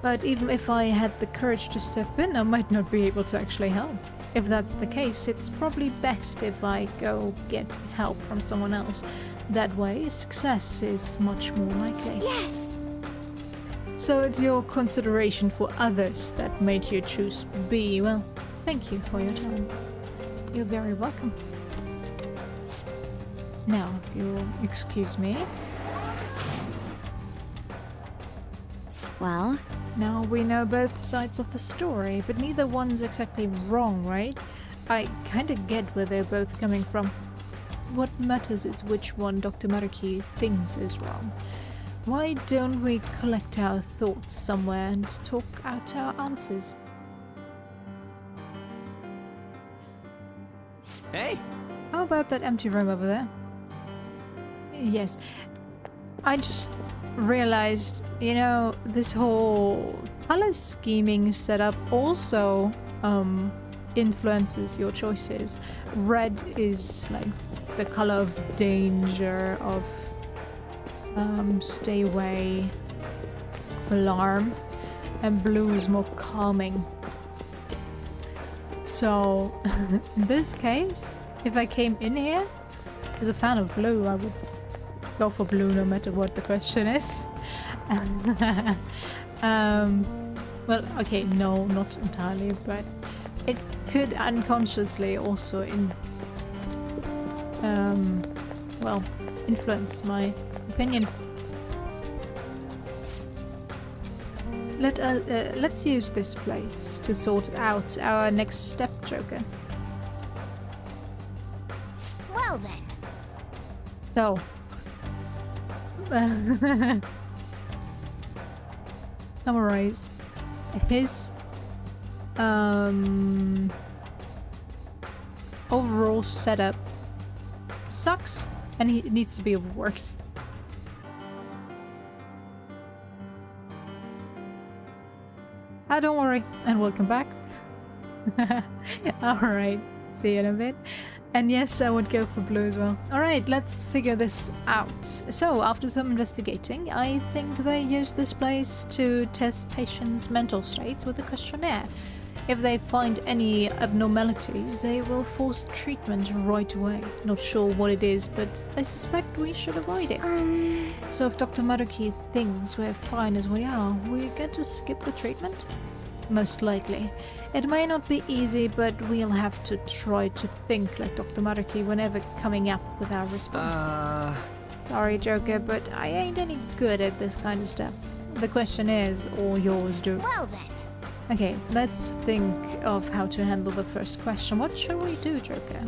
But even if I had the courage to step in, I might not be able to actually help. If that's the case, it's probably best if I go get help from someone else. That way, success is much more likely. Yes! So it's your consideration for others that made you choose B. Well, thank you for your time. You're very welcome. Now, if you'll excuse me. Well? Now we know both sides of the story, but neither one's exactly wrong, right? I kinda get where they're both coming from. What matters is which one Dr. Maruki thinks is wrong. Why don't we collect our thoughts somewhere and talk out our answers? Hey! How about that empty room over there? Yes. I just realized, you know, this whole color scheming setup also influences your choices. Red is like the color of danger, of stay away, of alarm, and blue is more calming. So in this case, if I came in here as a fan of blue, I would go for blue no matter what the question is. Well, okay, no, not entirely, but it could unconsciously also well, influence my opinion. Let's use this place to sort out our next step, Joker. Well then. So, summarize his overall setup sucks and he needs to be overworked. Don't worry, and welcome back. Alright, see you in a bit. And yes, I would go for blue as well. Alright, let's figure this out. So, after some investigating, I think they used this place to test patients' mental states with a questionnaire. If they find any abnormalities, they will force treatment right away. Not sure what it is, but I suspect we should avoid it. So if Dr. Maruki thinks we're fine as we are, we get to skip the treatment? Most likely. It may not be easy, but we'll have to try to think like Dr. Maruki whenever coming up with our responses. Sorry, Joker, but I ain't any good at this kind of stuff. The question is, all yours, dude. Well then. Okay, let's think of how to handle the first question. What shall we do, Joker?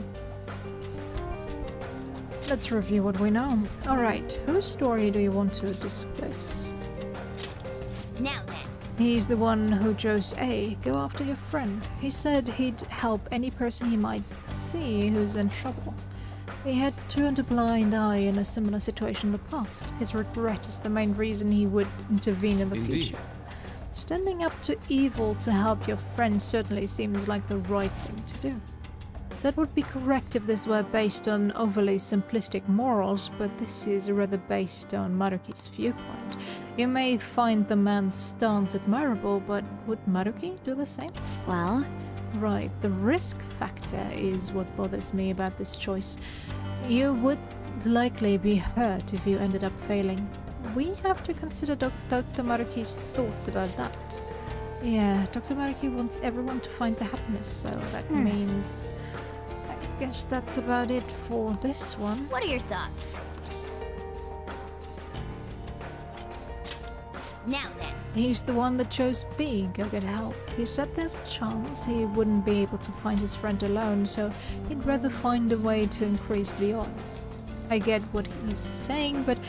Let's review what we know. Alright, whose story do you want to discuss? Now then. He's the one who chose A. Go after your friend. He said he'd help any person he might see who's in trouble. He had turned a blind eye in a similar situation in the past. His regret is the main reason he would intervene in the future. Standing up to evil to help your friend certainly seems like the right thing to do. That would be correct if this were based on overly simplistic morals, but this is rather based on Maruki's viewpoint. You may find the man's stance admirable, but would Maruki do the same? Well? Right, the risk factor is what bothers me about this choice. You would likely be hurt if you ended up failing. We have to consider Dr. Maruki's thoughts about that. Yeah, Dr. Maruki wants everyone to find the happiness, so that means... I guess that's about it for this one. What are your thoughts? Now then. He's the one that chose B, go get help. He said there's a chance he wouldn't be able to find his friend alone, so he'd rather find a way to increase the odds. I get what he's saying, but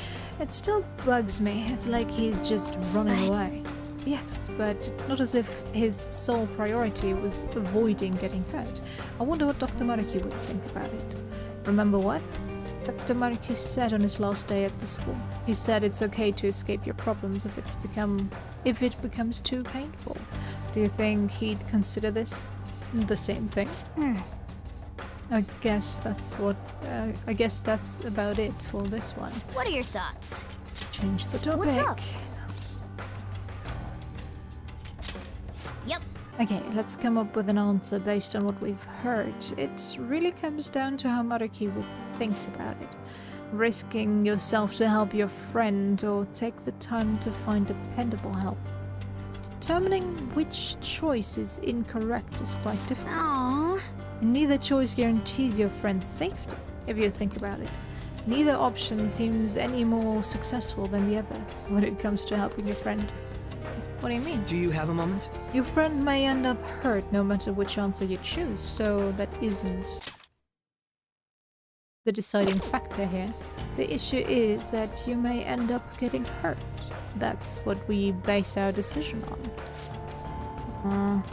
it still bugs me. It's like he's just running away. Yes, but it's not as if his sole priority was avoiding getting hurt. I wonder what Dr. Maruki would think about it. Remember what? Dr. Maruki said on his last day at the school. He said it's okay to escape your problems if it becomes too painful. Do you think he'd consider this the same thing? I guess that's about it for this one. What are your thoughts? Change the topic. What's up? Yep. Okay, let's come up with an answer based on what we've heard. It really comes down to how Maruki would think about it. Risking yourself to help your friend or take the time to find dependable help. Determining which choice is incorrect is quite difficult. Aww. Neither choice guarantees your friend's safety, if you think about it. Neither option seems any more successful than the other when it comes to helping your friend. What do you mean? Do you have a moment? Your friend may end up hurt no matter which answer you choose, so that isn't the deciding factor here. The issue is that you may end up getting hurt. That's what we base our decision on.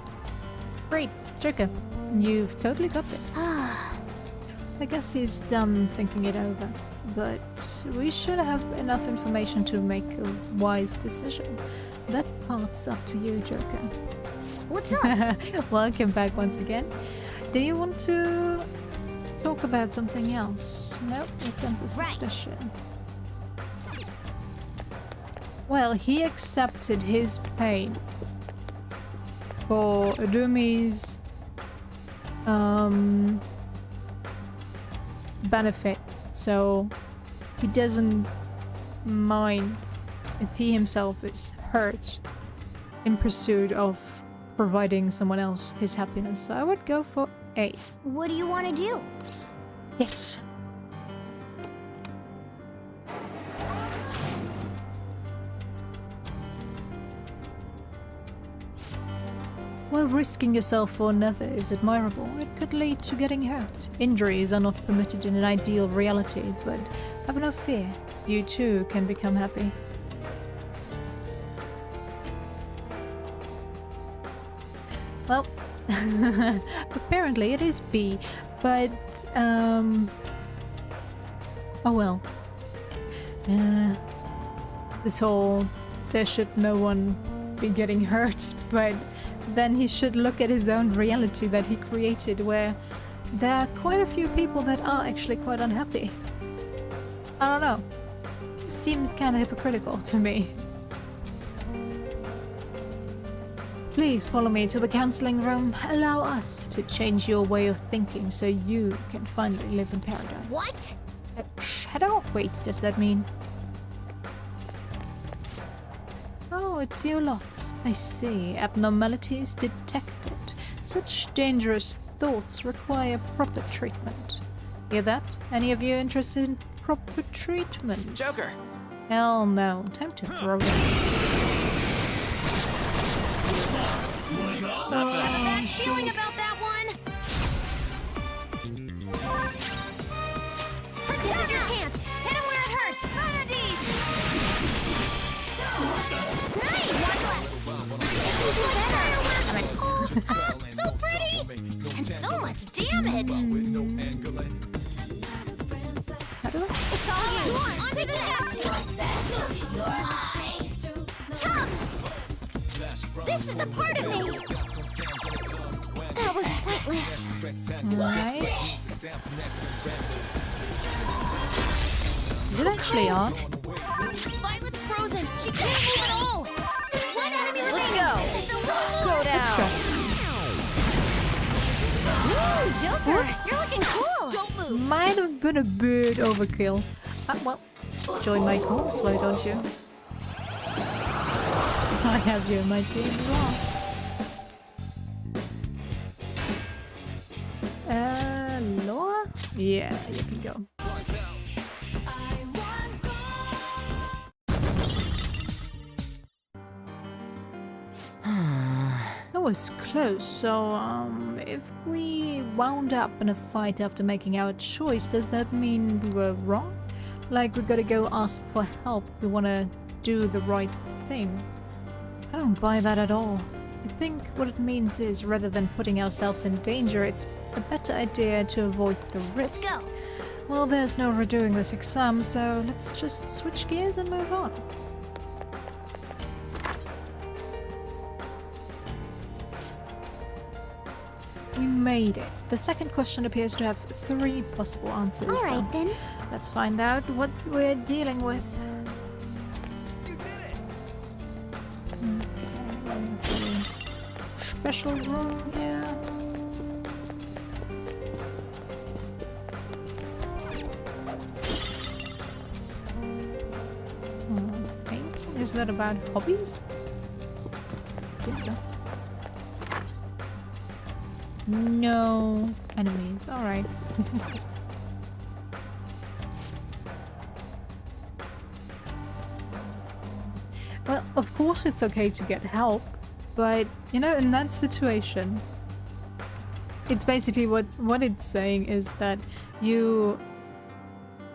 Great, Joker. You've totally got this. I guess he's done thinking it over, but we should have enough information to make a wise decision. That part's up to you, Joker. What's up? Welcome back once again. Do you want to talk about something else? Nope, let's end the suspicion. Well, he accepted his pain for Rumi's benefit, so he doesn't mind if he himself is hurt in pursuit of providing someone else his happiness. So I would go for A. What do you want to do? Yes. While risking yourself for another is admirable, it could lead to getting hurt. Injuries are not permitted in an ideal reality, but have no fear. You too can become happy. Well, apparently it is B, but, oh well. This whole, there should no one be getting hurt, but then he should look at his own reality that he created, where there are quite a few people that are actually quite unhappy. I don't know. Seems kind of hypocritical to me. Please follow me to the counseling room. Allow us to change your way of thinking so you can finally live in paradise. What? Shadow? Wait, does that mean... Oh, it's you lot. I see. Abnormalities detected. Such dangerous thoughts require proper treatment. Hear that? Any of you interested in proper treatment? Joker! Hell no. Time to throw them. I have a bad feeling about that one. This is your chance. Hit him where it hurts. Nice. So pretty and so much damage. It's all you. On to the next. Come. This is a part of me. That was pointless. Nice. Is it actually on? Violet's frozen. She can't move at all. One enemy remaining. Let's go. Go down. Let's try. Ooh, Joker, you're looking cool. Don't move. Might have been a bit overkill. Well, join my course, why don't you? I have you in my team as well. Laura? Yeah, you can go. That was close, so if we wound up in a fight after making our choice, does that mean we were wrong? Like we gotta go ask for help if we wanna do the right thing? I don't buy that at all. I think what it means is rather than putting ourselves in danger, it's a better idea to avoid the risk. Go. Well, there's no redoing this exam, so let's just switch gears and move on. We made it. The second question appears to have 3 possible answers. Alright then. Let's find out what we're dealing with. You did it! Okay. Special room here. Paint? Is that about hobbies? I think so. No enemies. Alright. Well, of course it's okay to get help, but, you know, in that situation, it's basically what it's saying is that you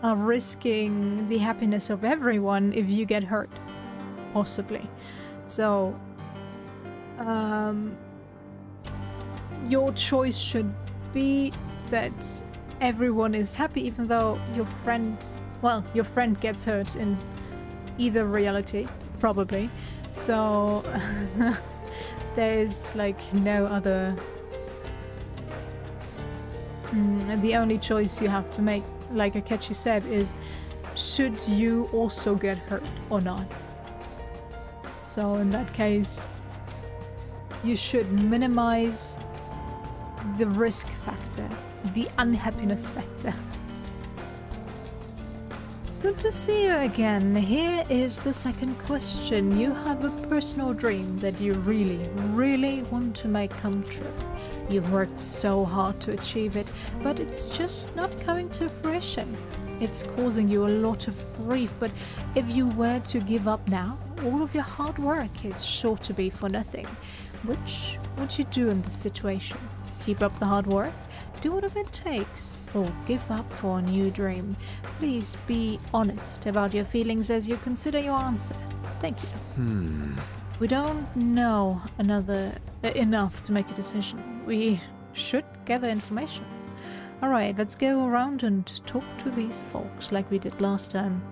are risking the happiness of everyone if you get hurt, possibly. So, your choice should be that everyone is happy, even though your friend gets hurt in either reality, probably. So there's like no other. The only choice you have to make, like Akechi said, is should you also get hurt or not? So in that case, you should minimize the risk factor, the unhappiness factor. Good to see you again. Here is the second question. You have a personal dream that you really, really want to make come true. You've worked so hard to achieve it, but it's just not coming to fruition. It's causing you a lot of grief, but if you were to give up now, all of your hard work is sure to be for nothing. Which would you do in this situation? Keep up the hard work, do whatever it takes, or give up for a new dream. Please be honest about your feelings as you consider your answer. Thank you. We don't know enough to make a decision. We should gather information. Alright, let's go around and talk to these folks like we did last time.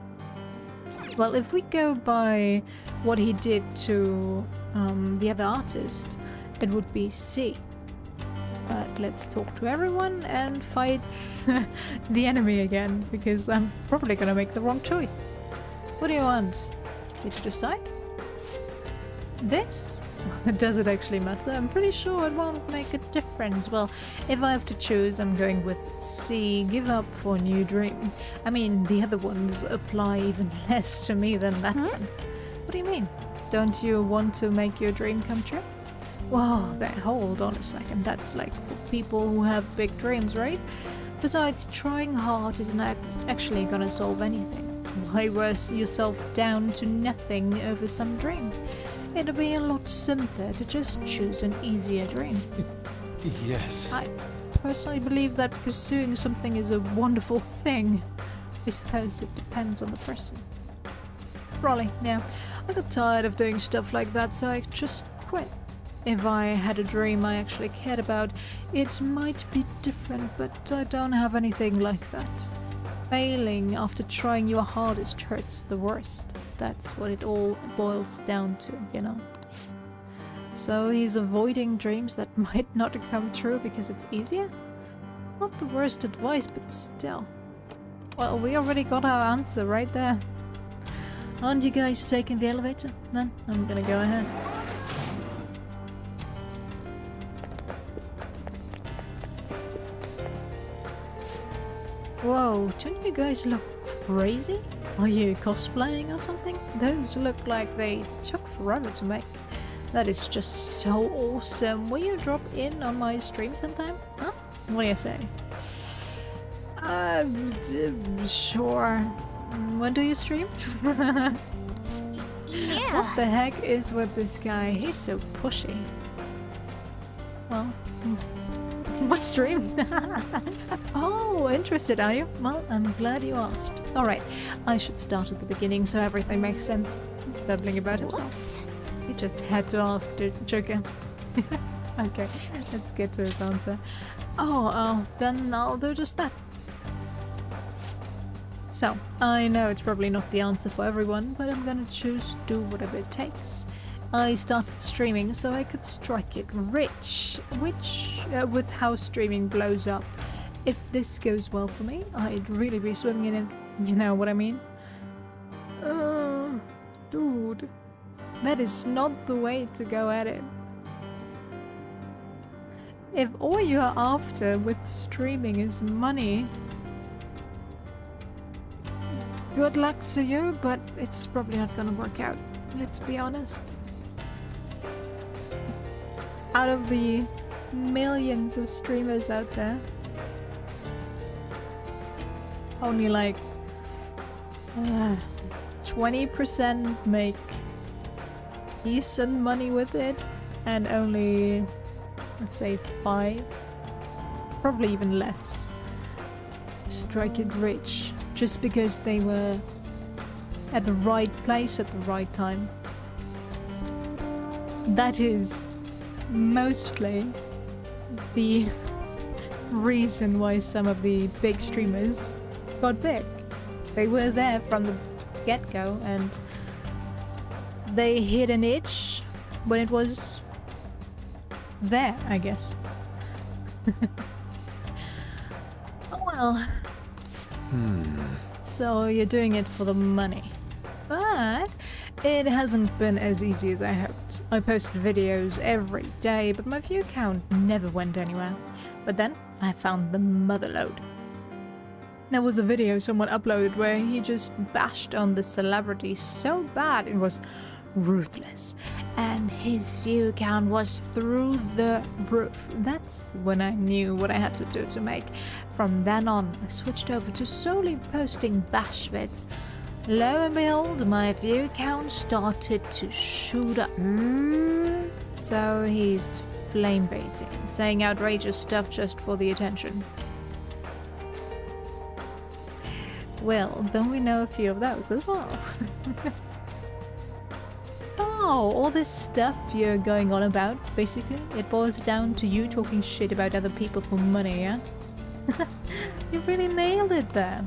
Well, if we go by what he did to the other artist, it would be C. But let's talk to everyone and fight the enemy again, because I'm probably gonna make the wrong choice. What do you want? Did you decide? this? Does it actually matter? I'm pretty sure it won't make a difference. Well, if I have to choose, I'm going with C, give up for a new dream. I mean, the other ones apply even less to me than that one. What do you mean? Don't you want to make your dream come true? Whoa, hold on a second. That's like for people who have big dreams, right? Besides, trying hard isn't actually gonna solve anything. Why wear yourself down to nothing over some dream? It'd be a lot simpler to just choose an easier dream. Yes. I personally believe that pursuing something is a wonderful thing. I suppose it depends on the person. Probably, yeah. I got tired of doing stuff like that, so I just quit. If I had a dream I actually cared about, it might be different, but I don't have anything like that. Failing after trying your hardest hurts the worst. That's what it all boils down to, you know? So he's avoiding dreams that might not come true because it's easier? Not the worst advice, but still. Well, we already got our answer right there. Aren't you guys taking the elevator? Then I'm gonna go ahead. Whoa, don't you guys look crazy? Are you cosplaying or something? Those look like they took forever to make. That is just so awesome. Will you drop in on my stream sometime? Huh? What do you say? Sure. When do you stream? Yeah. What the heck is with this guy? He's so pushy. Well, what stream? Oh, interested, are you? Well, I'm glad you asked. Alright, I should start at the beginning so everything makes sense. He's babbling about himself. He just had to ask, Joker. Okay, let's get to his answer. Oh, then I'll do just that. So, I know it's probably not the answer for everyone, but I'm gonna choose to do whatever it takes. I started streaming so I could strike it rich, which, with how streaming blows up, if this goes well for me, I'd really be swimming in it, you know what I mean? Dude, that is not the way to go at it. If all you're after with streaming is money, good luck to you, but it's probably not gonna work out, let's be honest. Out of the millions of streamers out there, only like 20% make decent money with it, and only, let's say 5, probably even less, strike it rich just because they were at the right place at the right time. That is mostly the reason why some of the big streamers got big. They were there from the get-go and they hit an itch when it was there, I guess. Oh well. So you're doing it for the money. But it hasn't been as easy as I hoped. I posted videos every day, but my view count never went anywhere. But then I found the motherlode. There was a video someone uploaded where he just bashed on the celebrity so bad it was ruthless, and his view count was through the roof. That's when I knew what I had to do to make. From then on, I switched over to solely posting bash vids. Lo and behold, my view count started to shoot up. So he's flame baiting, saying outrageous stuff just for the attention. Well, don't we know a few of those as well? Oh, all this stuff you're going on about, basically, it boils down to you talking shit about other people for money, yeah? You really nailed it there.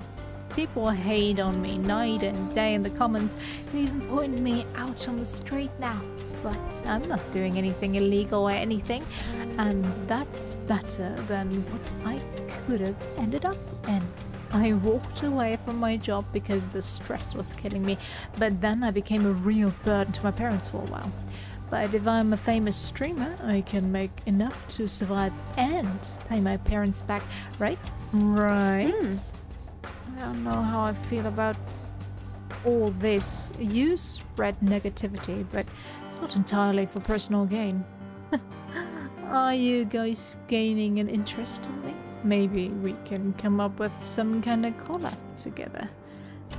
People hate on me night and day in the comments, and even point me out on the street now. But I'm not doing anything illegal or anything, and that's better than what I could have ended up in. I walked away from my job because the stress was killing me, but then I became a real burden to my parents for a while. But if I'm a famous streamer, I can make enough to survive and pay my parents back, right? Right. I don't know how I feel about all this. You spread negativity, but it's not entirely for personal gain. Are you guys gaining an interest in me? Maybe we can come up with some kind of collab together.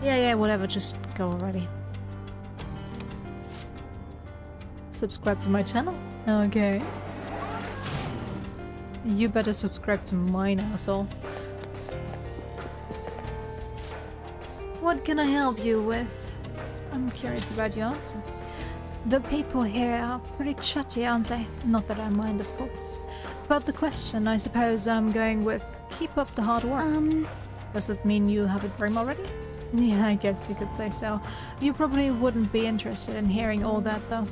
Yeah, whatever, just go already. Subscribe to my channel? Okay. You better subscribe to mine, asshole. What can I help you with? I'm curious about your answer. The people here are pretty chatty, aren't they? Not that I mind, of course. About the question, I suppose I'm going with keep up the hard work. Does it mean you have a dream already? Yeah, I guess you could say so. You probably wouldn't be interested in hearing all that, though.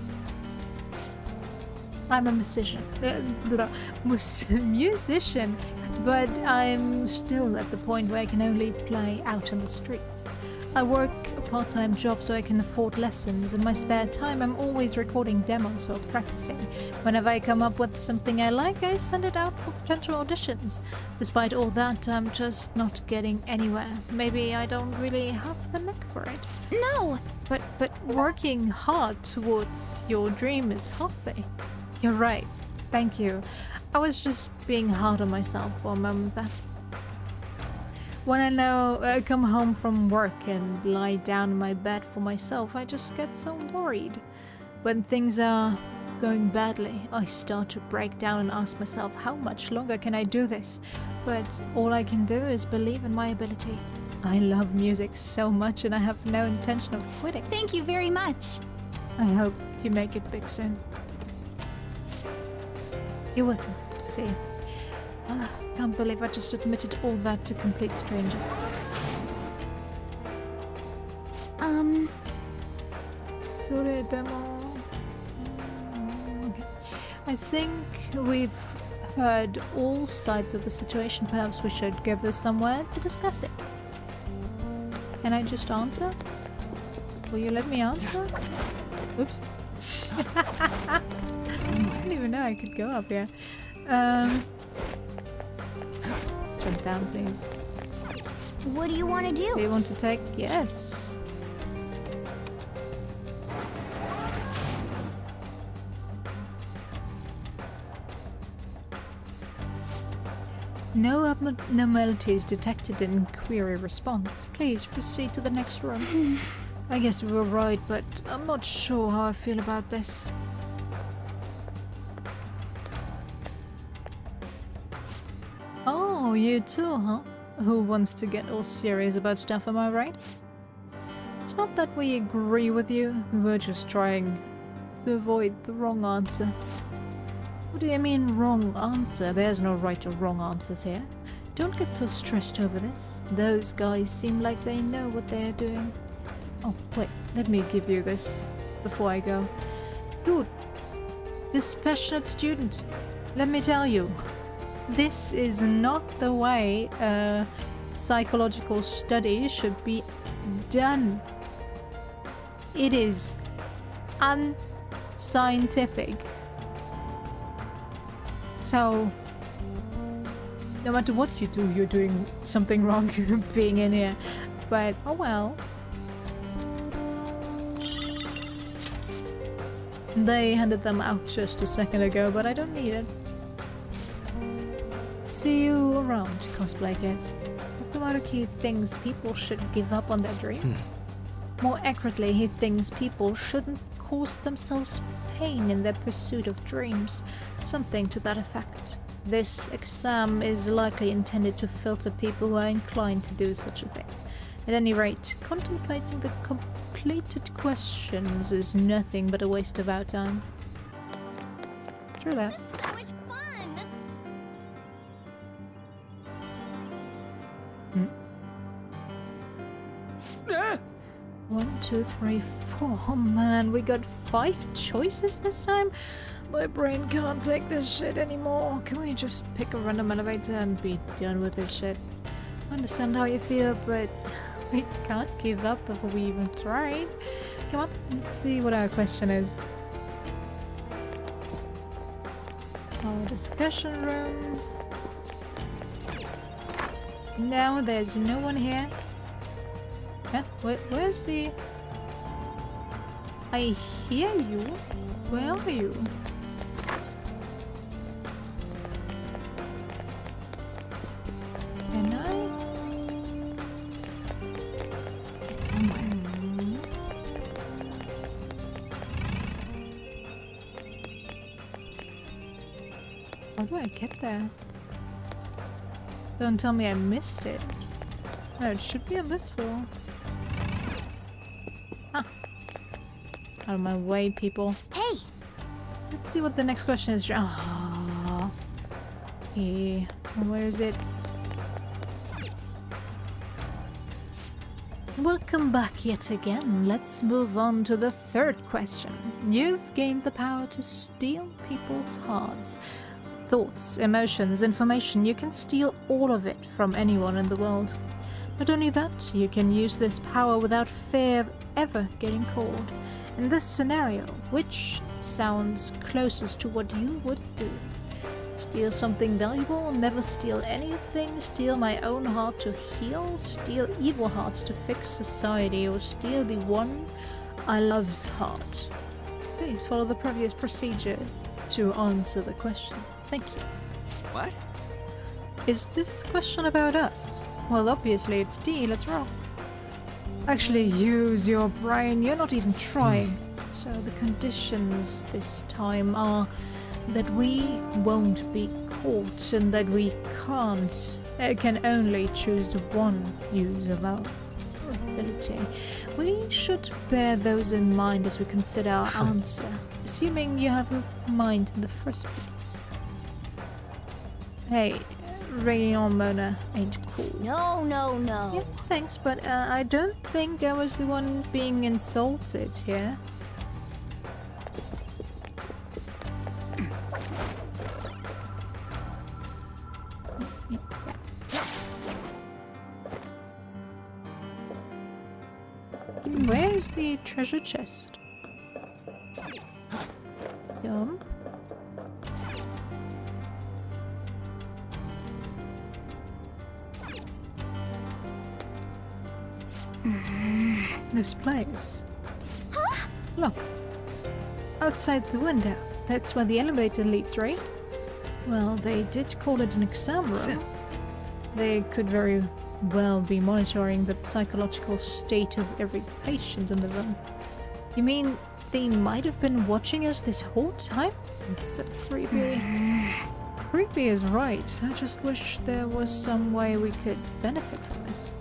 I'm a musician. Musician, but I'm still at the point where I can only play out on the street. I work a part-time job so I can afford lessons. In my spare time, I'm always recording demos or practicing. Whenever I come up with something I like, I send it out for potential auditions. Despite all that, I'm just not getting anywhere. Maybe I don't really have the knack for it. No! But working hard towards your dream is healthy. You're right. Thank you. I was just being hard on myself for a moment there. When I come home from work and lie down in my bed for myself, I just get so worried. When things are going badly, I start to break down and ask myself, how much longer can I do this? But all I can do is believe in my ability. I love music so much and I have no intention of quitting. Thank you very much. I hope you make it big soon. You're welcome. See you. Can't believe I just admitted all that to complete strangers. Sorry, demo. Okay. I think we've heard all sides of the situation. Perhaps we should give this somewhere to discuss it. Can I just answer? Will you let me answer? Oops. I didn't even know I could go up here. Jump down, please. What do you want to do? Do you want to take? Yes. No abnormalities detected in query response. Please proceed to the next room. I guess we were right, but I'm not sure how I feel about this. Oh, you too, huh? Who wants to get all serious about stuff, am I right? It's not that we agree with you, we were just trying to avoid the wrong answer. What do you mean wrong answer? There's no right or wrong answers here. Don't get so stressed over this. Those guys seem like they know what they're doing. Oh, wait, let me give you this before I go. Dude, dispassionate student, let me tell you. This is not the way a psychological study should be done. It is unscientific. So, no matter what you do, you're doing something wrong being in here. But, oh well. They handed them out just a second ago, but I don't need it. See you around, cosplay kids. Dr. Maruki thinks people should give up on their dreams. More accurately, he thinks people shouldn't cause themselves pain in their pursuit of dreams. Something to that effect. This exam is likely intended to filter people who are inclined to do such a thing. At any rate, contemplating the completed questions is nothing but a waste of our time. True that. So much fun! 1, 2, 3, 4. Oh man, we got 5 choices this time? My brain can't take this shit anymore. Can we just pick a random elevator and be done with this shit? I understand how you feel, but we can't give up before we even tried. Come on, let's see what our question is. Our discussion room. No, there's no one here. Yeah, where's the... I hear you. Where are you? Can I? It's somewhere. How do I get there? Don't tell me I missed it. No, it should be on this floor. Ah. Out of my way, people. Hey! Let's see what the next question is. Oh. Okay. Where is it? Welcome back yet again. Let's move on to the third question. You've gained the power to steal people's hearts. Thoughts, emotions, information. You can steal all of it from anyone in the world. Not only that, you can use this power without fear of ever getting caught. In this scenario, which sounds closest to what you would do? Steal something valuable, never steal anything, steal my own heart to heal, steal evil hearts to fix society, or steal the one I love's heart. Please follow the previous procedure to answer the question. Thank you. What? Is this question about us? Well, obviously it's D, let's roll. Actually, use your brain, you're not even trying. So the conditions this time are that we won't be caught and that we can only choose one use of our ability. We should bear those in mind as we consider our answer, assuming you have a mind in the first place. Hey, Rayon Mona ain't cool. No, no, no. Yeah, thanks, but I don't think I was the one being insulted here. Where's the treasure chest? Jump. This place. Huh? Look. Outside the window. That's where the elevator leads, right? Well, they did call it an exam room. They could very well be monitoring the psychological state of every patient in the room. You mean they might have been watching us this whole time? It's so creepy. Creepy is right. I just wish there was some way we could benefit from this.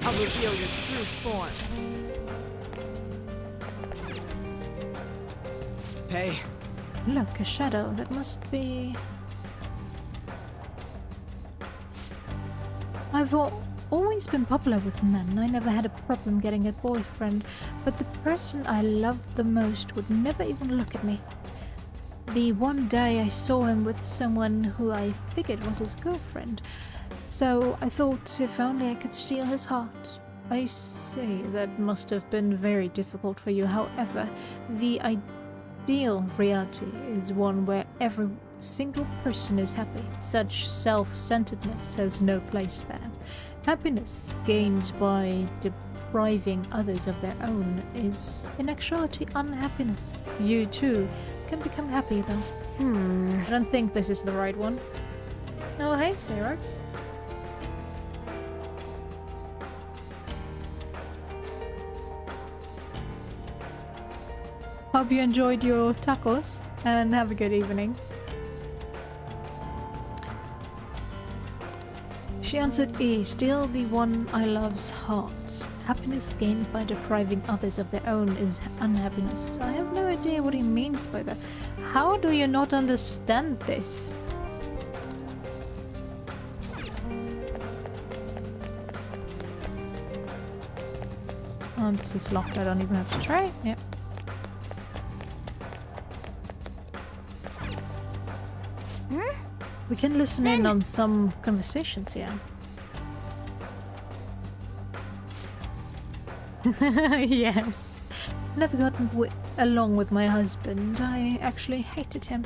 I'll reveal your true form. Hey. Look, a shadow. That must be... I've always been popular with men. I never had a problem getting a boyfriend, but the person I loved the most would never even look at me. The one day I saw him with someone who I figured was his girlfriend, so I thought if only I could steal his heart. I see, that must have been very difficult for you. However, the ideal reality is one where every single person is happy. Such self-centeredness has no place there. Happiness gained by depriving others of their own is in actuality unhappiness. You too can become happy though. I don't think this is the right one. Oh hey, Xerox. Hope you enjoyed your tacos and have a good evening. She answered E. Steal the one I love's heart. Happiness gained by depriving others of their own is unhappiness. I have no idea what he means by that. How do you not understand this? Oh, this is locked. I don't even have to try. Yep. We can listen in on some conversations here. Yes. Never gotten along with my husband. I actually hated him.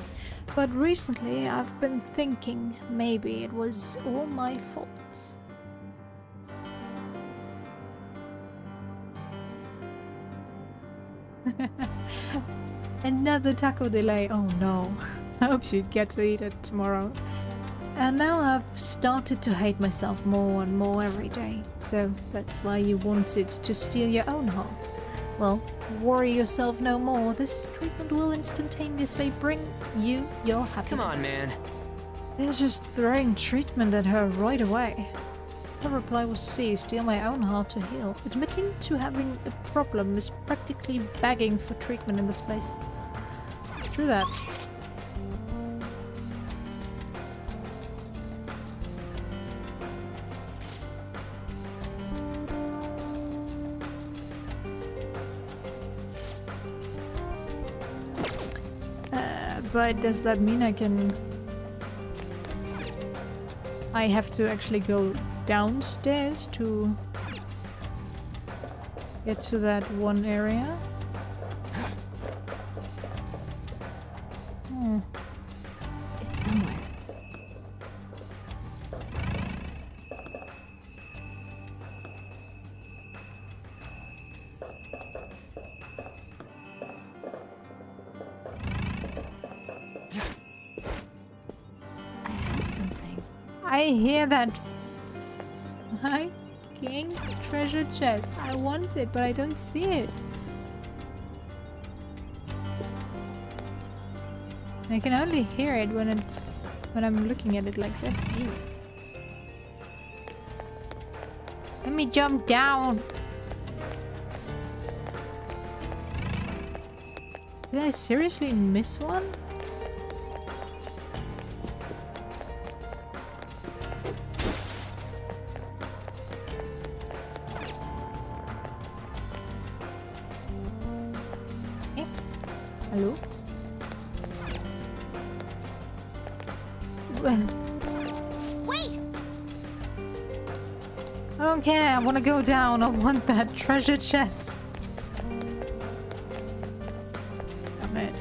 But recently I've been thinking maybe it was all my fault. Another taco delay. Oh no. I hope she gets to eat it tomorrow. And now I've started to hate myself more and more every day. So that's why you wanted to steal your own heart. Well, worry yourself no more. This treatment will instantaneously bring you your happiness. Come on, man. They're just throwing treatment at her right away. Her reply was C, steal my own heart to heal. Admitting to having a problem is practically begging for treatment in this place. True that. But does that mean I have to actually go downstairs to get to that one area? It's somewhere. I hear that fucking treasure chest. I want it, but I don't see it. I can only hear it when I'm looking at it like this. Let me jump down. Did I seriously miss one? Hello? Wait! I don't care. I want to go down. I want that treasure chest. Damn it.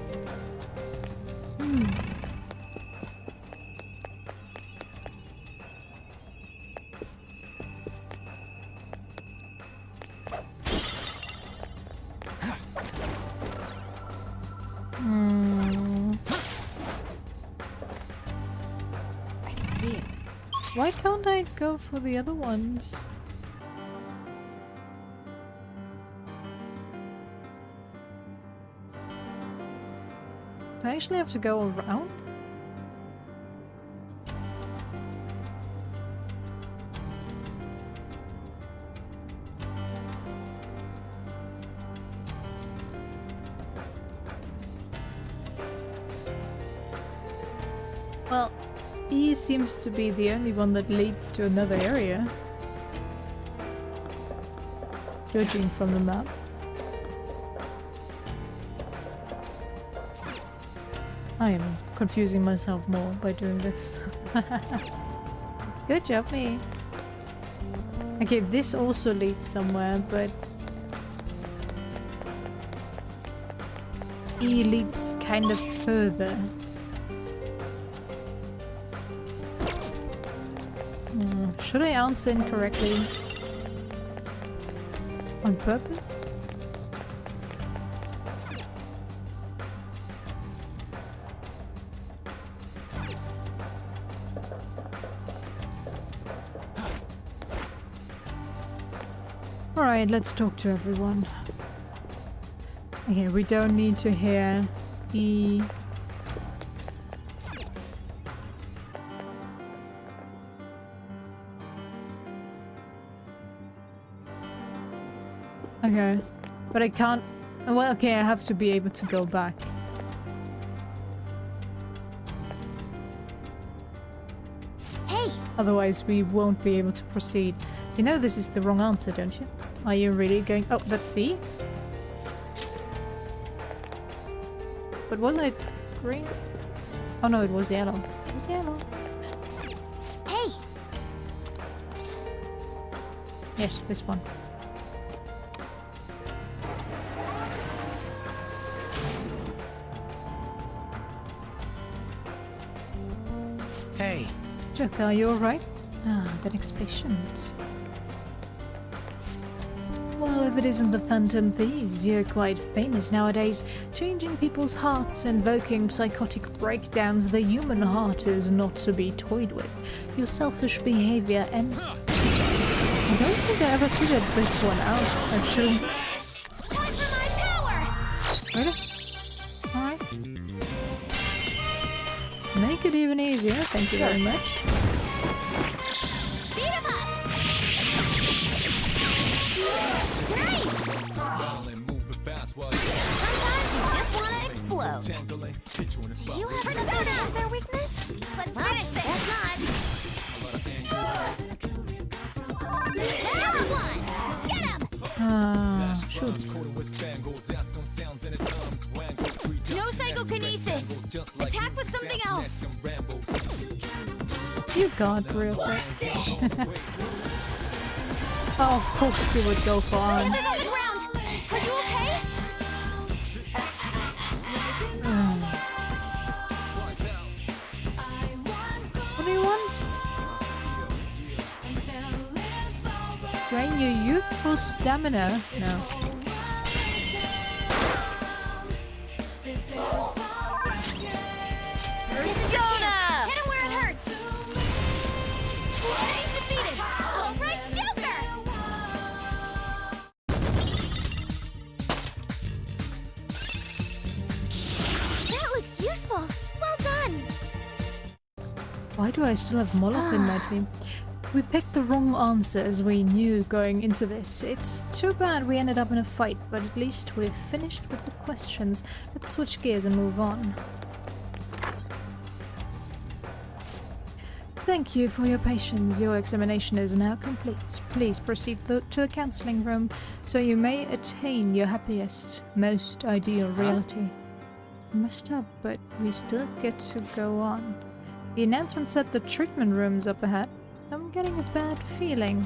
I can see it. Why can't I go for the other ones? Do I actually have to go around? Well, he seems to be the only one that leads to another area. Judging from the map. I am confusing myself more by doing this. Good job, me. Okay, this also leads somewhere, but E leads kind of further. Should I answer incorrectly? On purpose? Alright, let's talk to everyone. Okay, we don't need to hear E. Okay, but I can't... Well, okay, I have to be able to go back. Hey! Otherwise, we won't be able to proceed. You know this is the wrong answer, don't you? Are you really going... Oh, that's C? But wasn't it green? Oh no, it was yellow. It was yellow. Hey! Yes, this one. Hey. Joker, are you alright? Ah, the next patient. Well, if it isn't the Phantom Thieves, you're quite famous nowadays, changing people's hearts, invoking psychotic breakdowns. The human heart is not to be toyed with. Your selfish behavior ends. I don't think I ever figured this one out, actually. Really? Alright. Make it even easier, thank you very much. Do you ever know that their weakness? Let's finish this. That's not. Another one. Get him. Shoot. No psychokinesis. Attack with something else. You got real quick. Oh, of course you would go for arm. Are you okay? What do you want? Drain your youthful stamina. No. Persona! Hit him where it hurts! He's defeated! Alright, Joker! That looks useful! Well done! Why do I still have Moloch in my team? We picked the wrong answer as we knew going into this. It's too bad we ended up in a fight, but at least we've finished with the questions. Let's switch gears and move on. Thank you for your patience. Your examination is now complete. Please proceed to the counseling room so you may attain your happiest, most ideal reality. Messed up, but we still get to go on. The announcement said the treatment room's up ahead. I'm getting a bad feeling.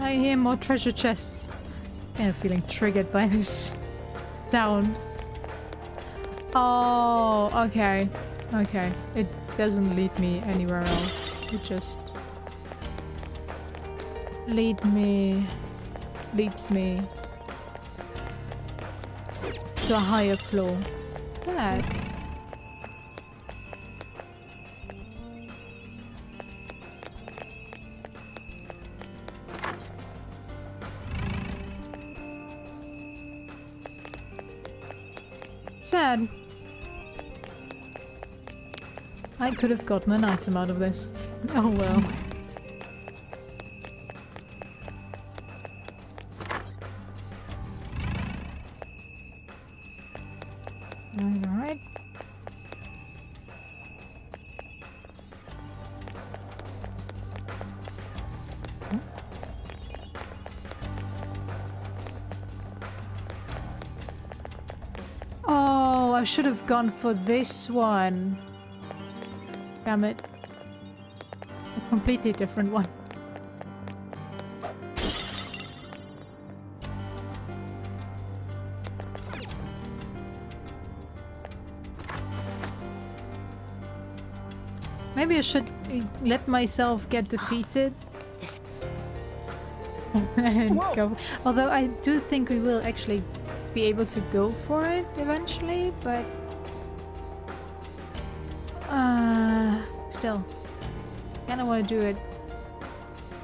I hear more treasure chests. I'm feeling triggered by this sound. Oh, okay. Okay. It doesn't lead me anywhere else. It just leads me to a higher floor. That. Sad. I could have gotten an item out of this. Oh well. Alright. Oh, I should have gone for this one. Damn it. A completely different one. Maybe I should let myself get defeated. And go. Although I do think we will actually be able to go for it eventually, but still, kind of want to do it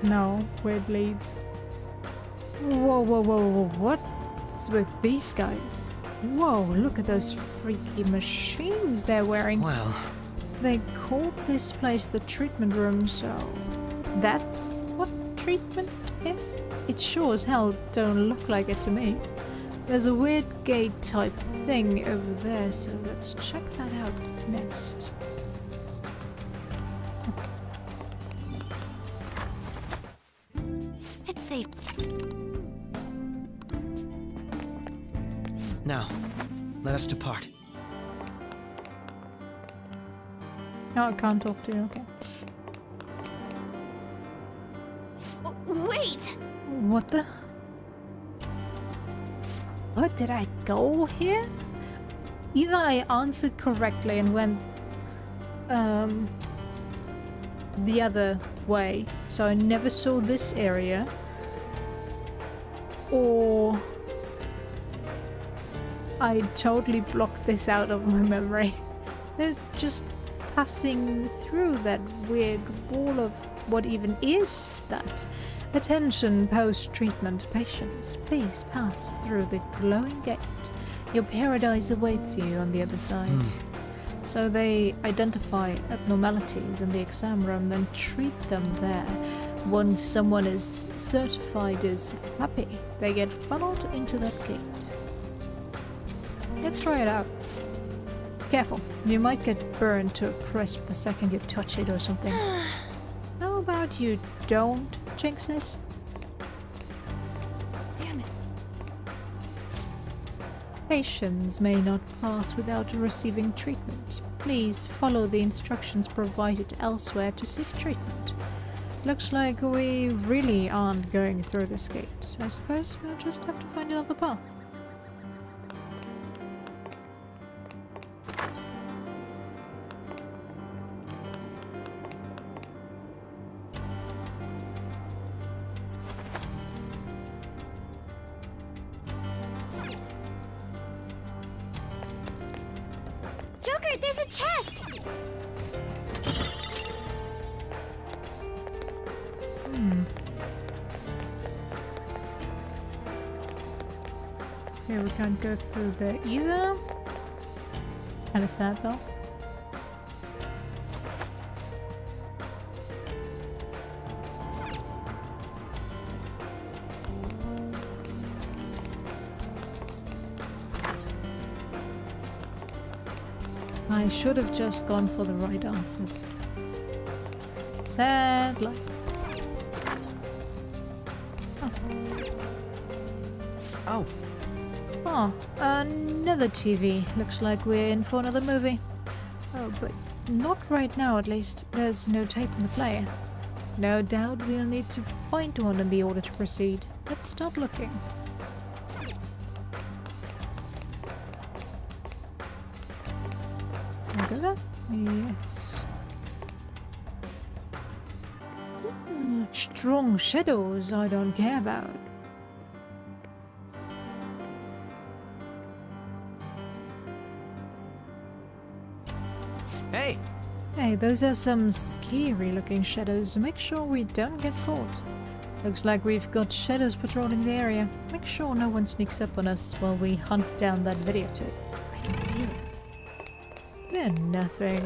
now where it leads. Whoa, whoa, whoa, whoa! What's with these guys? Whoa! Look at those freaky machines they're wearing. Well, they called this place the treatment room, so that's what treatment is? It sure as hell don't look like it to me. There's a weird gate type thing over there, so let's check that out next. It's safe. now, let us depart. No, I can't talk to you, okay. Wait! What the? Oh, did I go here? Either I answered correctly and went the other way, so I never saw this area, or I totally blocked this out of my memory. They're just passing through that weird wall of what even is that? Attention post-treatment patients, please pass through the glowing gate. Your paradise awaits you on the other side. So they identify abnormalities in the exam room, then treat them there. Once someone is certified as happy, they get funneled into that gate. Let's try it out. Careful, you might get burned to a crisp the second you touch it or something. How about you don't jinx this? Damn it. Patients may not pass without receiving treatment. Please follow the instructions provided elsewhere to seek treatment. Looks like we really aren't going through this gate. I suppose we'll just have to find another path. Joker, there's a chest! Here we can't go through there either. Kinda sad though. I should have just gone for the right answers. Sad life. Oh. Oh, another TV. Looks like we're in for another movie. Oh, but not right now at least. There's no tape in the player. No doubt we'll need to find one in the order to proceed. Let's start looking. Can I go there? Yes. Strong shadows I don't care about. Hey! Hey, those are some scary looking shadows. Make sure we don't get caught. Looks like we've got shadows patrolling the area. Make sure no one sneaks up on us while we hunt down that videotape. I can feel it. They're nothing.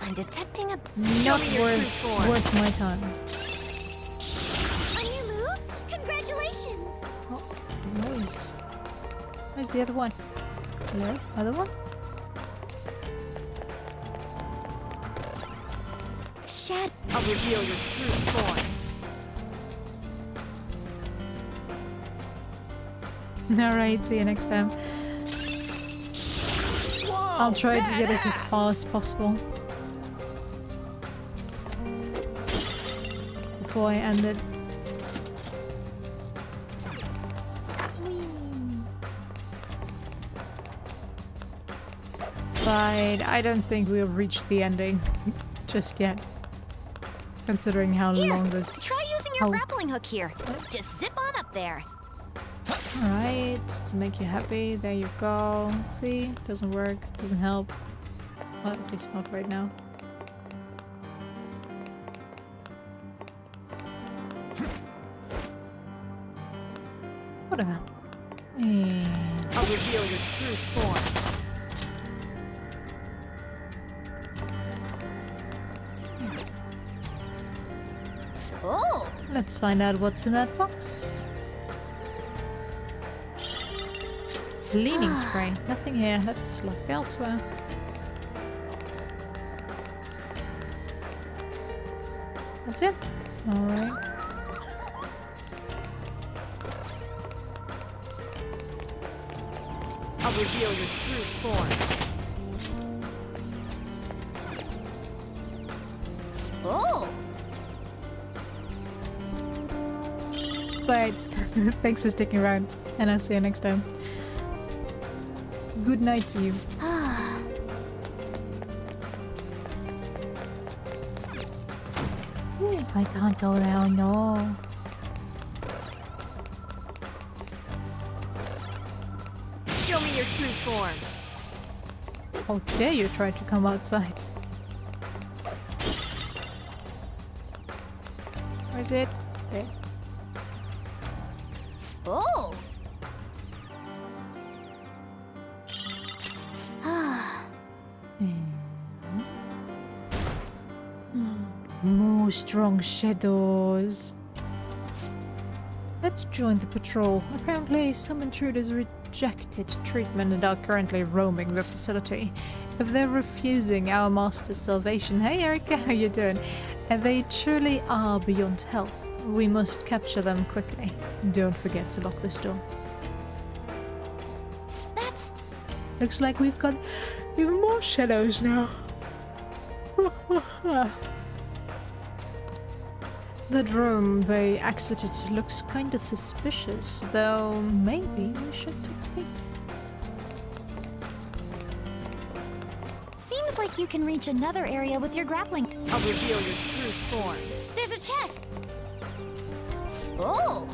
I'm detecting a... Not worth my time. A new move? Congratulations! Oh, where's the other one? Hello? Other one? Shad... I'll reveal your true form. Alright, see you next time. I'll try to get us as far as possible before I end it. But I don't think we'll reach the ending just yet, considering how long this... Try using your grappling hook here. Just zip on up there. Alright, to make you happy, there you go. See, doesn't work, doesn't help. Well, at least not right now. Whatever. And... I'll reveal your true form. Oh! Let's find out what's in that box. Cleaning spray. Nothing here. Let's look elsewhere. That's it. Alright. I'll reveal your true form. Oh! But thanks for sticking around, and I'll see you next time. Good night to you. I can't go down, no. Show me your true form. How dare you try to come outside? Where is it? There. Oh! More strong shadows. Let's join the patrol. Apparently, some intruders rejected treatment and are currently roaming the facility. If they're refusing our master's salvation, hey Erica, how you doing? And they truly are beyond help. We must capture them quickly. Don't forget to lock this door. That's... Looks like we've got even more shadows now. That room they exited looks kinda suspicious, though maybe we should take a peek. Seems like you can reach another area with your grappling. I'll reveal your true form. There's a chest! Oh!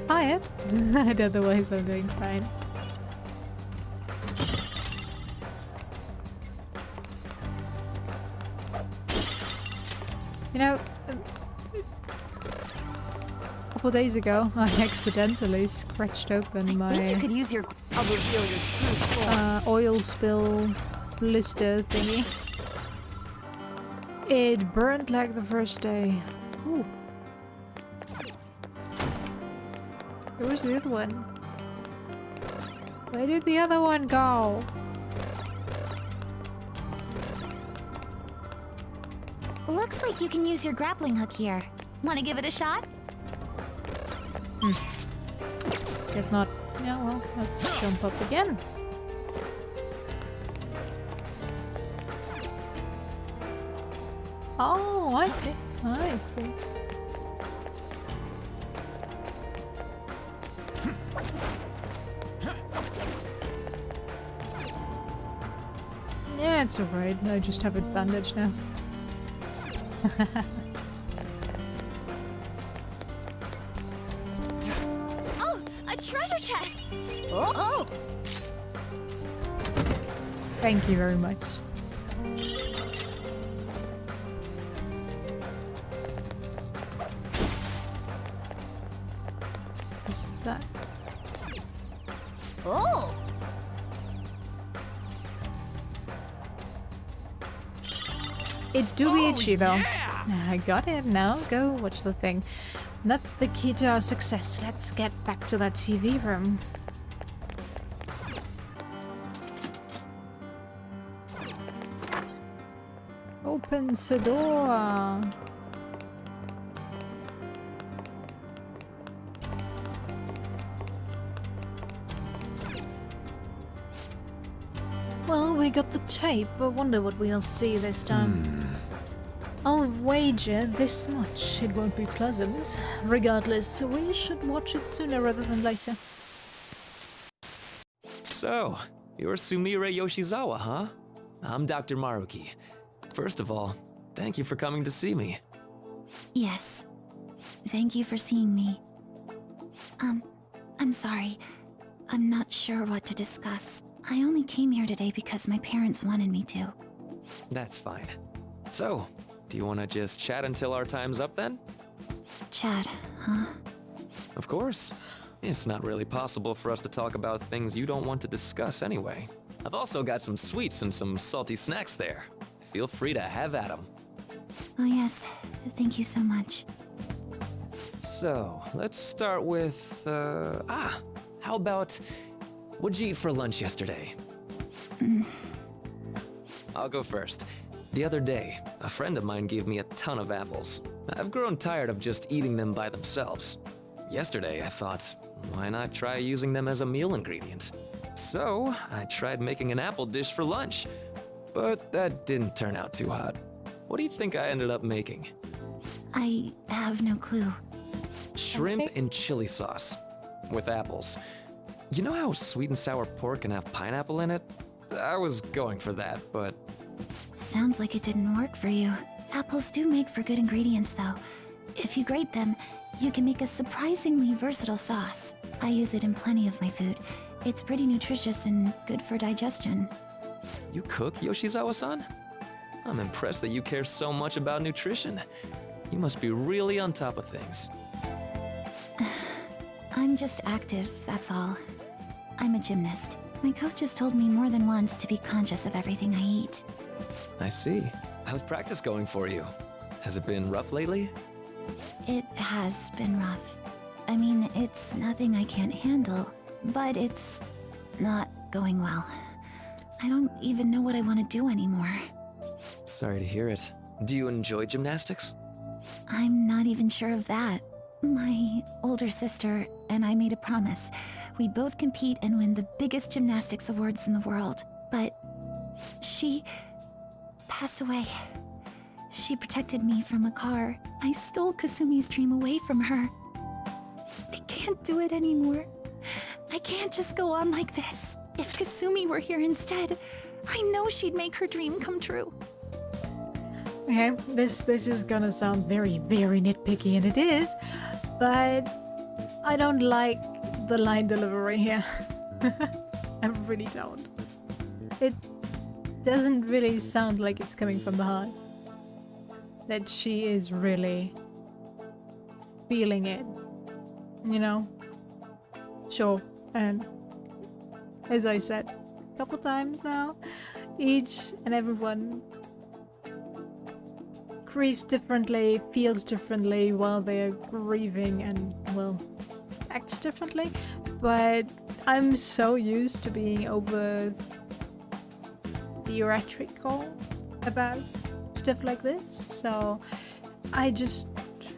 Tired? But otherwise I'm doing fine. You know, a couple days ago, I accidentally scratched open my I'll reveal your true form. oil spill blister thingy. It burned like the first day. Ooh. Where was the other one? Where did the other one go? Looks like you can use your grappling hook here. Want to give it a shot? Guess not. Yeah, well, let's jump up again. Oh, I see. I see. Yeah, it's alright. I just have it bandaged now. Oh, a treasure chest! Oh! Thank you very much. What's that? Oh! It do be itchy though. I got it. Now go watch the thing. That's the key to our success. Let's get back to that TV room. Open the door. Well, we got the tape. I wonder what we'll see this time. I'll wager this much. It won't be pleasant. Regardless, we should watch it sooner rather than later. So, you're Sumire Yoshizawa, huh? I'm Dr. Maruki. First of all, thank you for coming to see me. Yes. Thank you for seeing me. I'm sorry. I'm not sure what to discuss. I only came here today because my parents wanted me to. That's fine. So, do you want to just chat until our time's up then? Chat, huh? Of course. It's not really possible for us to talk about things you don't want to discuss anyway. I've also got some sweets and some salty snacks there. Feel free to have at them. Oh yes, thank you so much. So, let's start with, how about, what'd you eat for lunch yesterday? I'll go first. The other day, a friend of mine gave me a ton of apples. I've grown tired of just eating them by themselves. Yesterday, I thought, why not try using them as a meal ingredient? So, I tried making an apple dish for lunch. But that didn't turn out too hot. What do you think I ended up making? I have no clue. Shrimp and chili sauce. with apples. You know how sweet and sour pork can have pineapple in it? I was going for that, but... Sounds like it didn't work for you. Apples do make for good ingredients, though. If you grate them, you can make a surprisingly versatile sauce. I use it in plenty of my food. It's pretty nutritious and good for digestion. You cook, Yoshizawa-san? I'm impressed that you care so much about nutrition. You must be really on top of things. I'm just active, that's all. I'm a gymnast. My coach has told me more than once to be conscious of everything I eat. I see. How's practice going for you? Has it been rough lately? It has been rough. I mean, it's nothing I can't handle, but it's not going well. I don't even know what I want to do anymore. Sorry to hear it. Do you enjoy gymnastics? I'm not even sure of that. My older sister and I made a promise. We'd both compete and win the biggest gymnastics awards in the world. But she passed away. She protected me from a car. I stole Kasumi's dream away from her. I can't do it anymore. I can't just go on like this. If Kasumi were here instead, I know she'd make her dream come true. Okay, this is gonna sound very, very nitpicky, and it is, but I don't like the line delivery here. I really don't. It doesn't really sound like it's coming from the heart. That she is really feeling it, you know? Sure, and as I said a couple times now, each and everyone grieves differently, feels differently while they're grieving, and, well, acts differently. But I'm so used to being over theoretical about stuff like this, so I just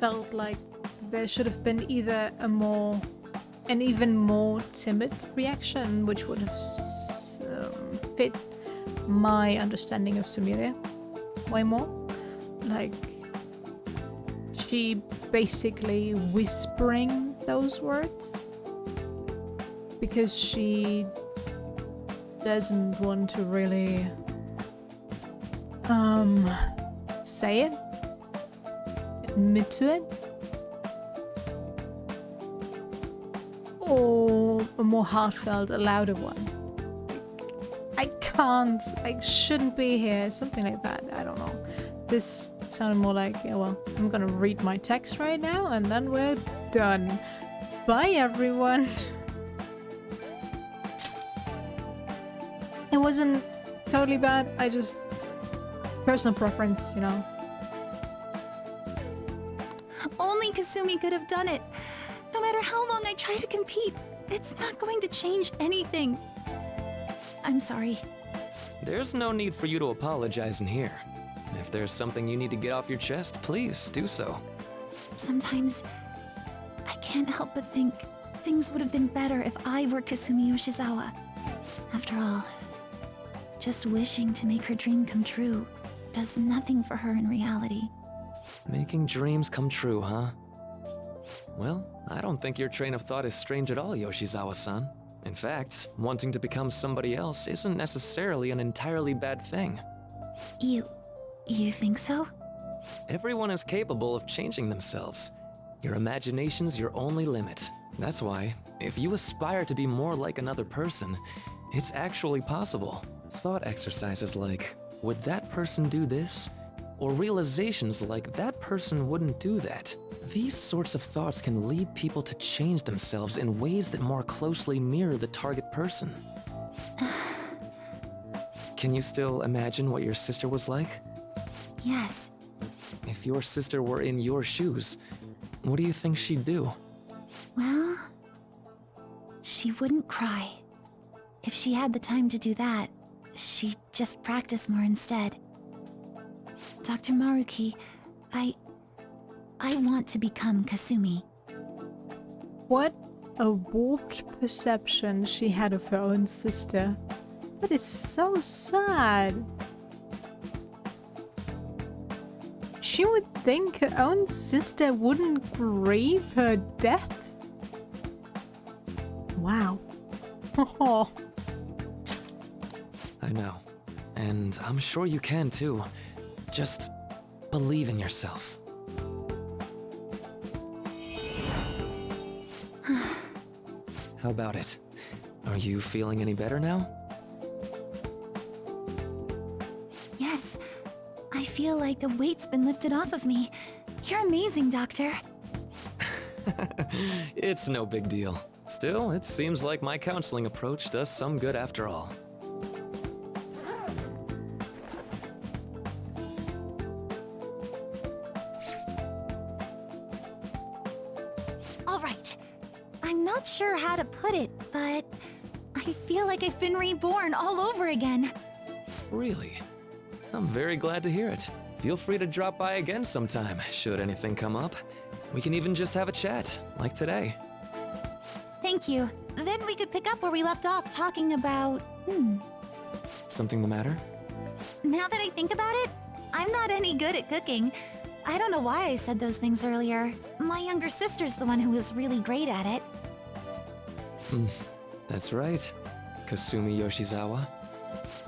felt like there should have been either an even more timid reaction, which would have fit my understanding of Sumire way more. Like, she basically whispering those words because she doesn't want to really say it, admit to it, or a more heartfelt, a louder one. I shouldn't be here, something like that. I don't know. This sounded more like, yeah, well, I'm gonna read my text right now and then we're done. Bye, everyone. It wasn't totally bad. I just... personal preference, you know. Only Kasumi could have done it. No matter how long I try to compete, it's not going to change anything. I'm sorry. There's no need for you to apologize in here. If there's something you need to get off your chest, please do so. Sometimes I can't help but think things would have been better if I were Kasumi Yoshizawa. After all, just wishing to make her dream come true does nothing for her in reality. Making dreams come true, huh? Well, I don't think your train of thought is strange at all, Yoshizawa-san. In fact, wanting to become somebody else isn't necessarily an entirely bad thing. You think so? Everyone is capable of changing themselves. Your imagination's your only limit. That's why, if you aspire to be more like another person, it's actually possible. Thought exercises like, would that person do this? Or realizations like, that person wouldn't do that. These sorts of thoughts can lead people to change themselves in ways that more closely mirror the target person. Can you still imagine what your sister was like? Yes. If your sister were in your shoes, what do you think she'd do? Well, she wouldn't cry. If she had the time to do that, she'd just practice more instead. Dr. Maruki, I want to become Kasumi. What a warped perception she had of her own sister. That is so sad. She would think her own sister wouldn't grieve her death? wow. Oh. I know. And I'm sure you can too. Just believe in yourself. How about it? Are you feeling any better now? Yes. I feel like a weight's been lifted off of me. You're amazing, Doctor. It's no big deal. Still, it seems like my counseling approach does some good after all. All right. I'm not sure how to put it, but I feel like I've been reborn all over again. Really? I'm very glad to hear it. Feel free to drop by again sometime, should anything come up. We can even just have a chat, like today. Thank you. Then we could pick up where we left off talking about... Something the matter? Now that I think about it, I'm not any good at cooking. I don't know why I said those things earlier. My younger sister's the one who was really great at it. That's right. Kasumi Yoshizawa?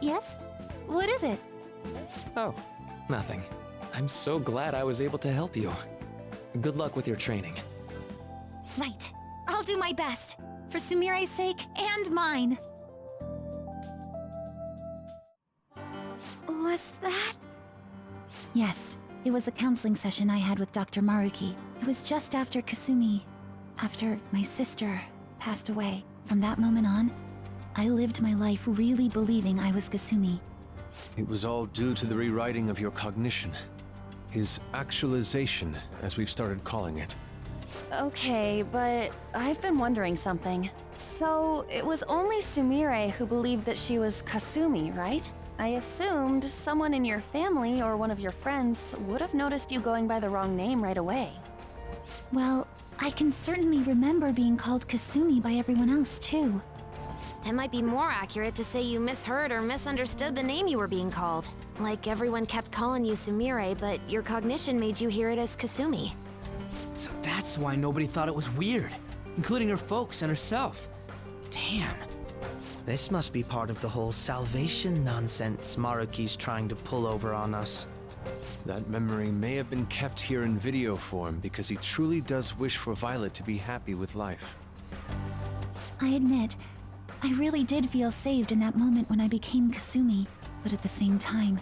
Yes? What is it? Oh, nothing. I'm so glad I was able to help you. Good luck with your training. Right. I'll do my best. For Sumire's sake and mine. Was that? Yes. It was a counseling session I had with Dr. Maruki. It was just after Kasumi... after my sister passed away. From that moment on, I lived my life really believing I was Kasumi. It was all due to the rewriting of your cognition. His actualization, as we've started calling it. Okay, but I've been wondering something. So, it was only Sumire who believed that she was Kasumi, right? I assumed someone in your family or one of your friends would have noticed you going by the wrong name right away. Well, I can certainly remember being called Kasumi by everyone else, too. It might be more accurate to say you misheard or misunderstood the name you were being called. Like everyone kept calling you Sumire, but your cognition made you hear it as Kasumi. So that's why nobody thought it was weird, including her folks and herself. Damn. This must be part of the whole salvation nonsense Maruki's trying to pull over on us. That memory may have been kept here in video form because he truly does wish for Violet to be happy with life. I admit, I really did feel saved in that moment when I became Kasumi, but at the same time,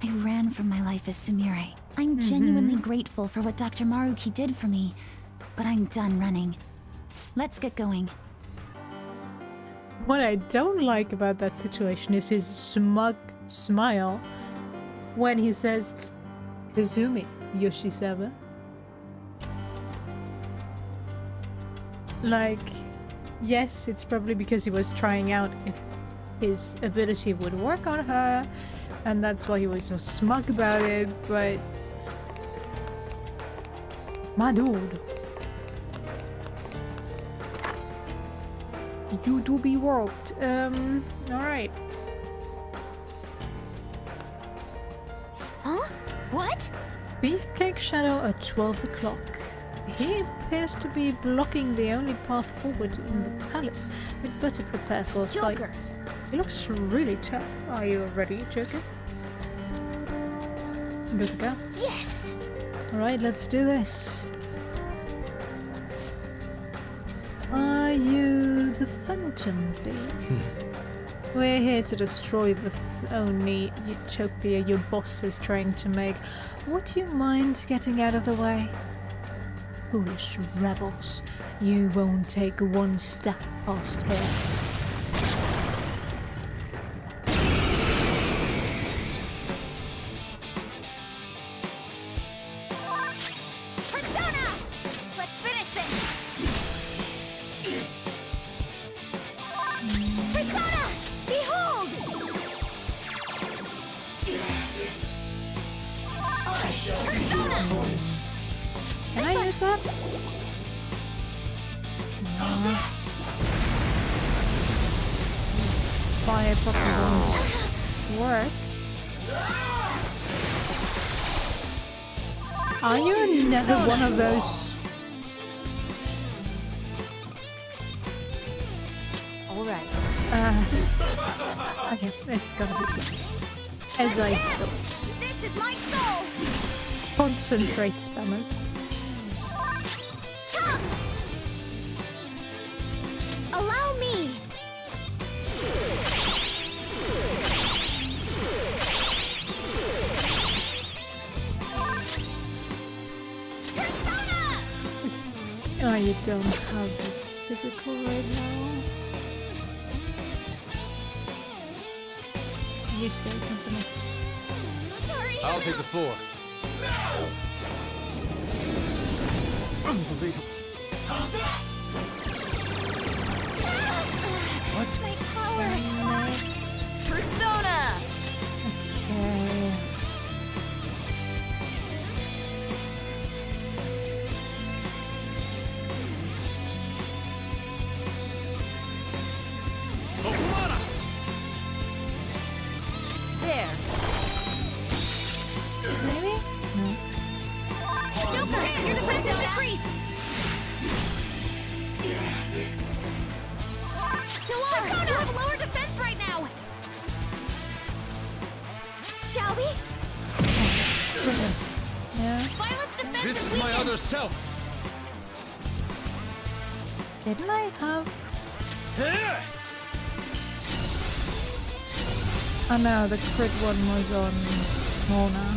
I ran from my life as Sumire. I'm genuinely grateful for what Dr. Maruki did for me, but I'm done running. Let's get going. What I don't like about that situation is his smug smile when he says, Kasumi Yoshizawa. Like, yes, it's probably because he was trying out if his ability would work on her, and that's why he was so smug about it, but... my dude. You do be warped. Alright. Huh? What? Beefcake Shadow at 12 o'clock. He appears to be blocking the only path forward in the palace. We'd better prepare for a fight. He looks really tough. Are you ready, Joker? Good to go? Yes! Alright, let's do this. Are you the Phantom Thieves? We're here to destroy the only utopia your boss is trying to make. Would you mind getting out of the way? Foolish rebels. You won't take one step past here. Can I use that? No. Fire probably won't work. Are you another one of those? Alright. Okay, it's gonna be good. As I thought. This is my soul! Concentrate, spammers. Come! Allow me! Oh, you don't have the physical right now. You stay, come to me. Sorry! I'll take the floor. Unbelievable. What's my power? Persona! Okay. There. Maybe? No. Joker, you're the Persona Priest! Noir, you have lower defense right now! Shall we? Yeah. Violence defense This is my other self. Didn't I have? Oh no, the crit one was on Mona.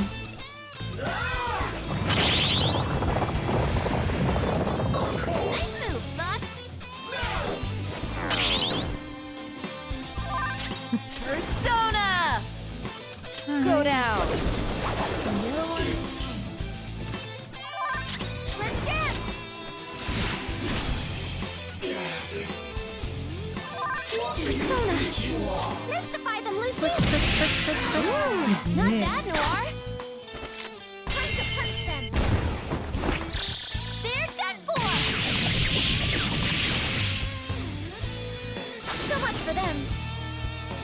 Nice moves, Fox! Persona! Go down. The other ones. Let's dance! Persona! Mystify them, Lucy! Not bad, Noir! Time to punch them! They're done for! So much for them!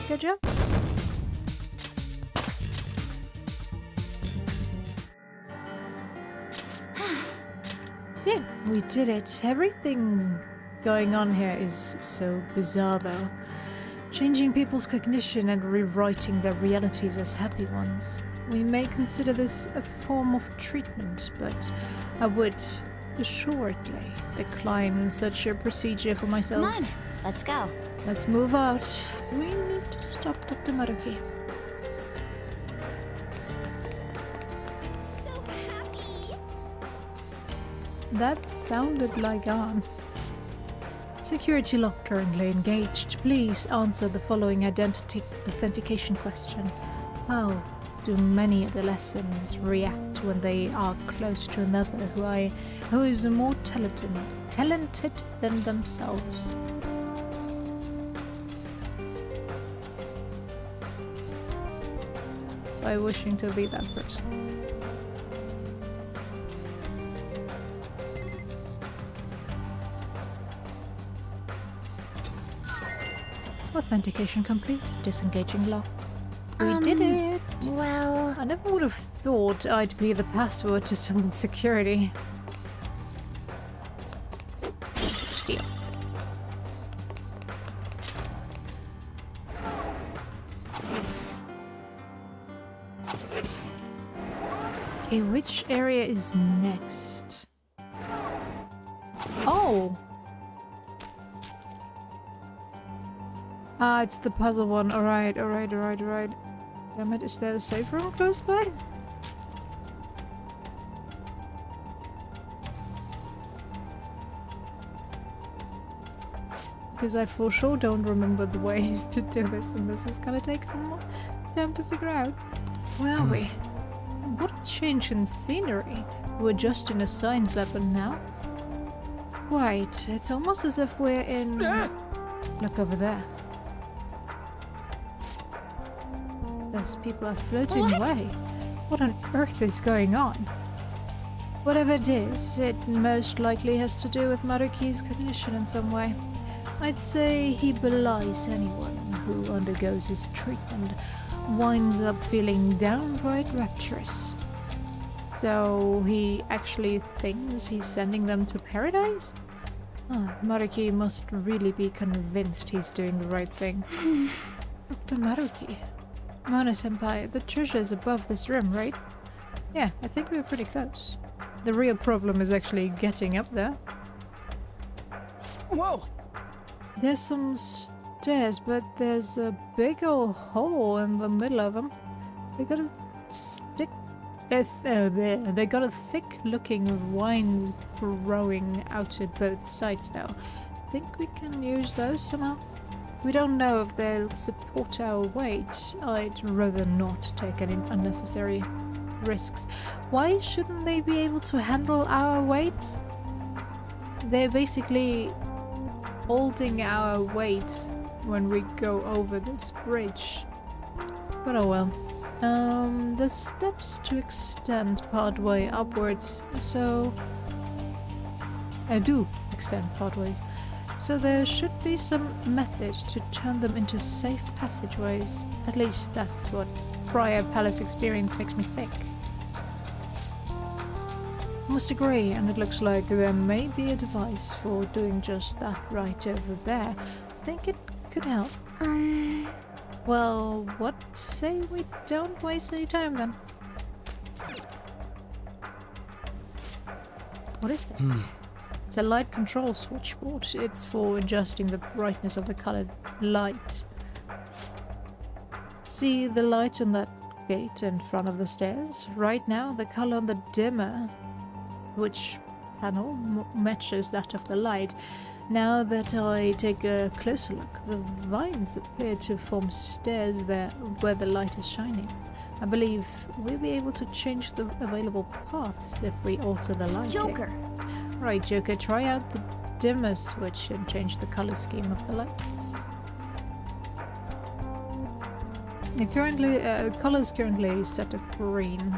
Good job. Yeah, we did it. Everything going on here is so bizarre though. Changing people's cognition and rewriting their realities as happy ones. We may consider this a form of treatment, but I would assuredly decline such a procedure for myself. Come on, let's go. Let's move out. We need to stop Dr. Maruki. So happy! That sounded like on. Security lock currently engaged. Please answer the following identity authentication question. How do many adolescents react when they are close to another who is more talented than themselves? By wishing to be that person. Authentication complete. Disengaging lock. We did it! Well... I never would have thought I'd be the password to someone's security. Steal. Okay, which area is next? Oh! Ah, it's the puzzle one. Alright. Damn it, is there a safe room close by? Because I for sure don't remember the ways to do this, and this is gonna take some more time to figure out. Where are we? What a change in scenery. We're just in a science lab now. Wait, it's almost as if we're in... Look over there. Those people are floating away. What on earth is going on? Whatever it is, it most likely has to do with Maruki's cognition in some way. I'd say he belies anyone who undergoes his treatment, winds up feeling downright rapturous. So he actually thinks he's sending them to paradise? Maruki must really be convinced he's doing the right thing. Dr. Maruki. Mona-senpai, the treasure is above this room, right? Yeah, I think we're pretty close. The real problem is actually getting up there. Whoa! There's some stairs, but there's a big old hole in the middle of them. They got a stick. They got a thick-looking vines growing out at both sides now. Think we can use those somehow? We don't know if they'll support our weight. I'd rather not take any unnecessary risks. Why shouldn't they be able to handle our weight? They're basically holding our weight when we go over this bridge. But oh well. The steps to extend partway upwards, so I do extend partways. So there should be some method to turn them into safe passageways. At least that's what prior palace experience makes me think. I must agree, and it looks like there may be a device for doing just that right over there. I think it could help. Well, what say we don't waste any time then? What is this? It's a light control switchboard. It's for adjusting the brightness of the colored light. See the light on that gate in front of the stairs? Right now, the color on the dimmer switch panel matches that of the light. Now that I take a closer look, the vines appear to form stairs there where the light is shining. I believe we'll be able to change the available paths if we alter the lighting. Joker! Right, Joker, try out the dimmer switch and change the color scheme of the lights. Color is currently set to green.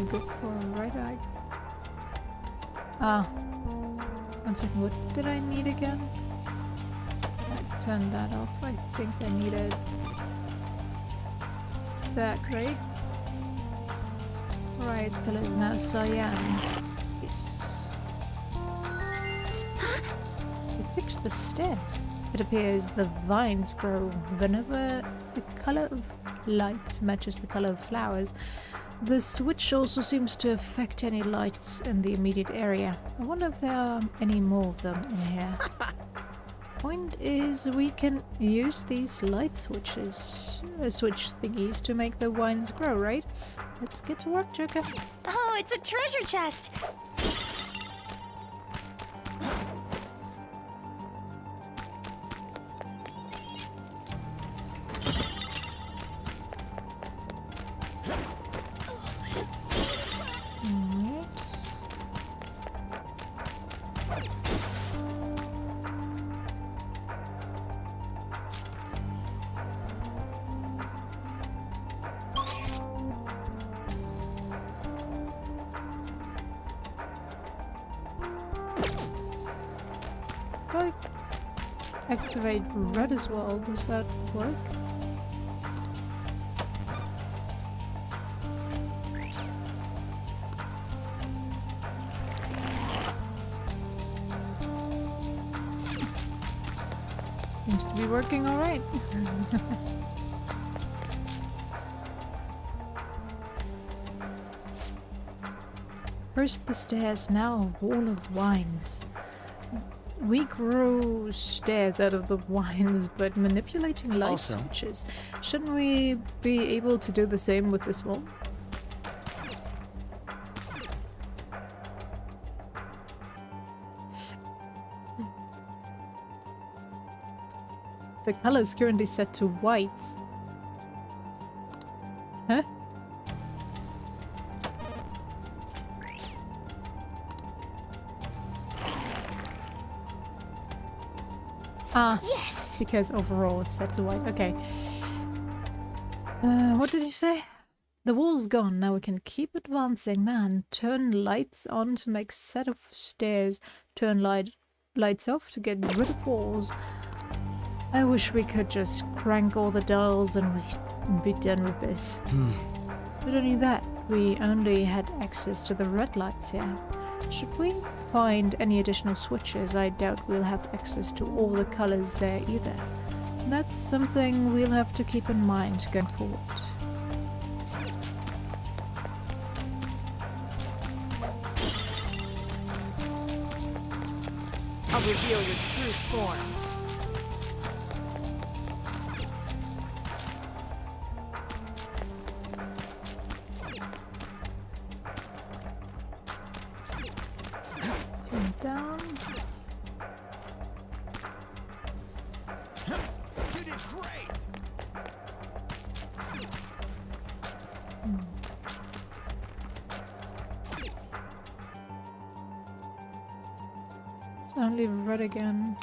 Go for right eye. One second, what did I need again? I turned that off. I think I needed that, right? Right, color is now cyan. Yes. We fixed the stairs. It appears the vines grow whenever the color of light matches the color of flowers. The switch also seems to affect any lights in the immediate area. I wonder if there are any more of them in here. Point is, we can use these light switches, switch thingies to make the vines grow, right? Let's get to work, Joker. Oh, it's a treasure chest! I activate red as well. Does that work? Seems to be working all right. First the stairs, now a wall of vines. We grow stairs out of the vines, but manipulating light switches. Shouldn't we be able to do the same with this wall? The color is currently set to white. Huh? Yes! Because overall it's set to white. Okay. What did you say? The wall's gone. Now we can keep advancing. Man, turn lights on to make set of stairs. Turn lights off to get rid of walls. I wish we could just crank all the dials and we'd be done with this. But only that, we only had access to the red lights here. Should we find any additional switches? I doubt we'll have access to all the colors there either. That's something we'll have to keep in mind going forward. I'll reveal your true form. Down. You did great. It's only red again.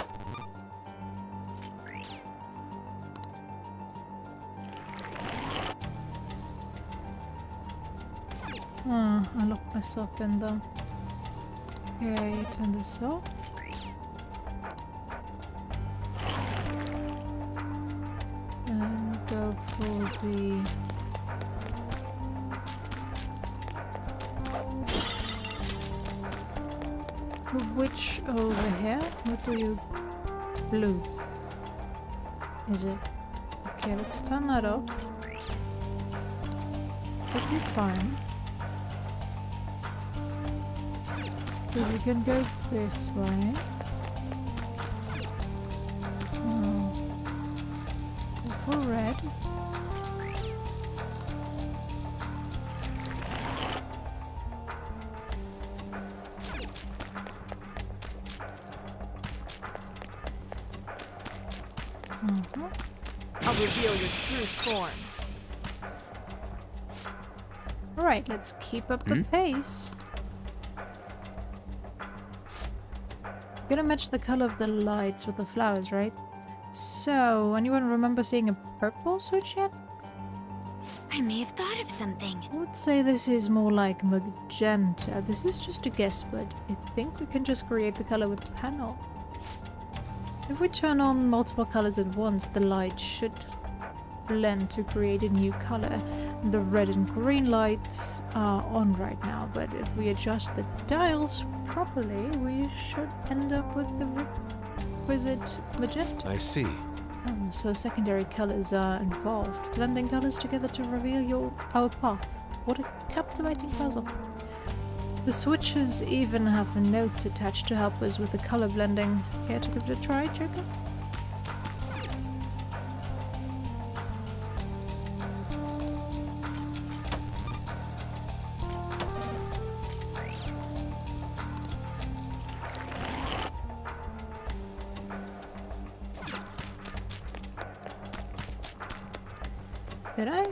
I locked myself in though. Okay, turn this off. And go for the... Which over here? What do you... Blue. Is it? Okay, let's turn that off. Should be fine. So we can go this way. Go for red. I'll reveal your true form. Alright, let's keep up the pace. Gonna match the color of the lights with the flowers, right? So, anyone remember seeing a purple switch yet? I may have thought of something. I would say this is more like magenta. This is just a guess, but I think we can just create the color with the panel. If we turn on multiple colors at once, the light should blend to create a new color. The red and green lights are on right now, but if we adjust the dials properly, we should end up with the requisite magenta. I see. So secondary colors are involved, blending colors together to reveal our path. What a captivating puzzle. The switches even have notes attached to help us with the color blending. Care to give it a try, Joker? Did I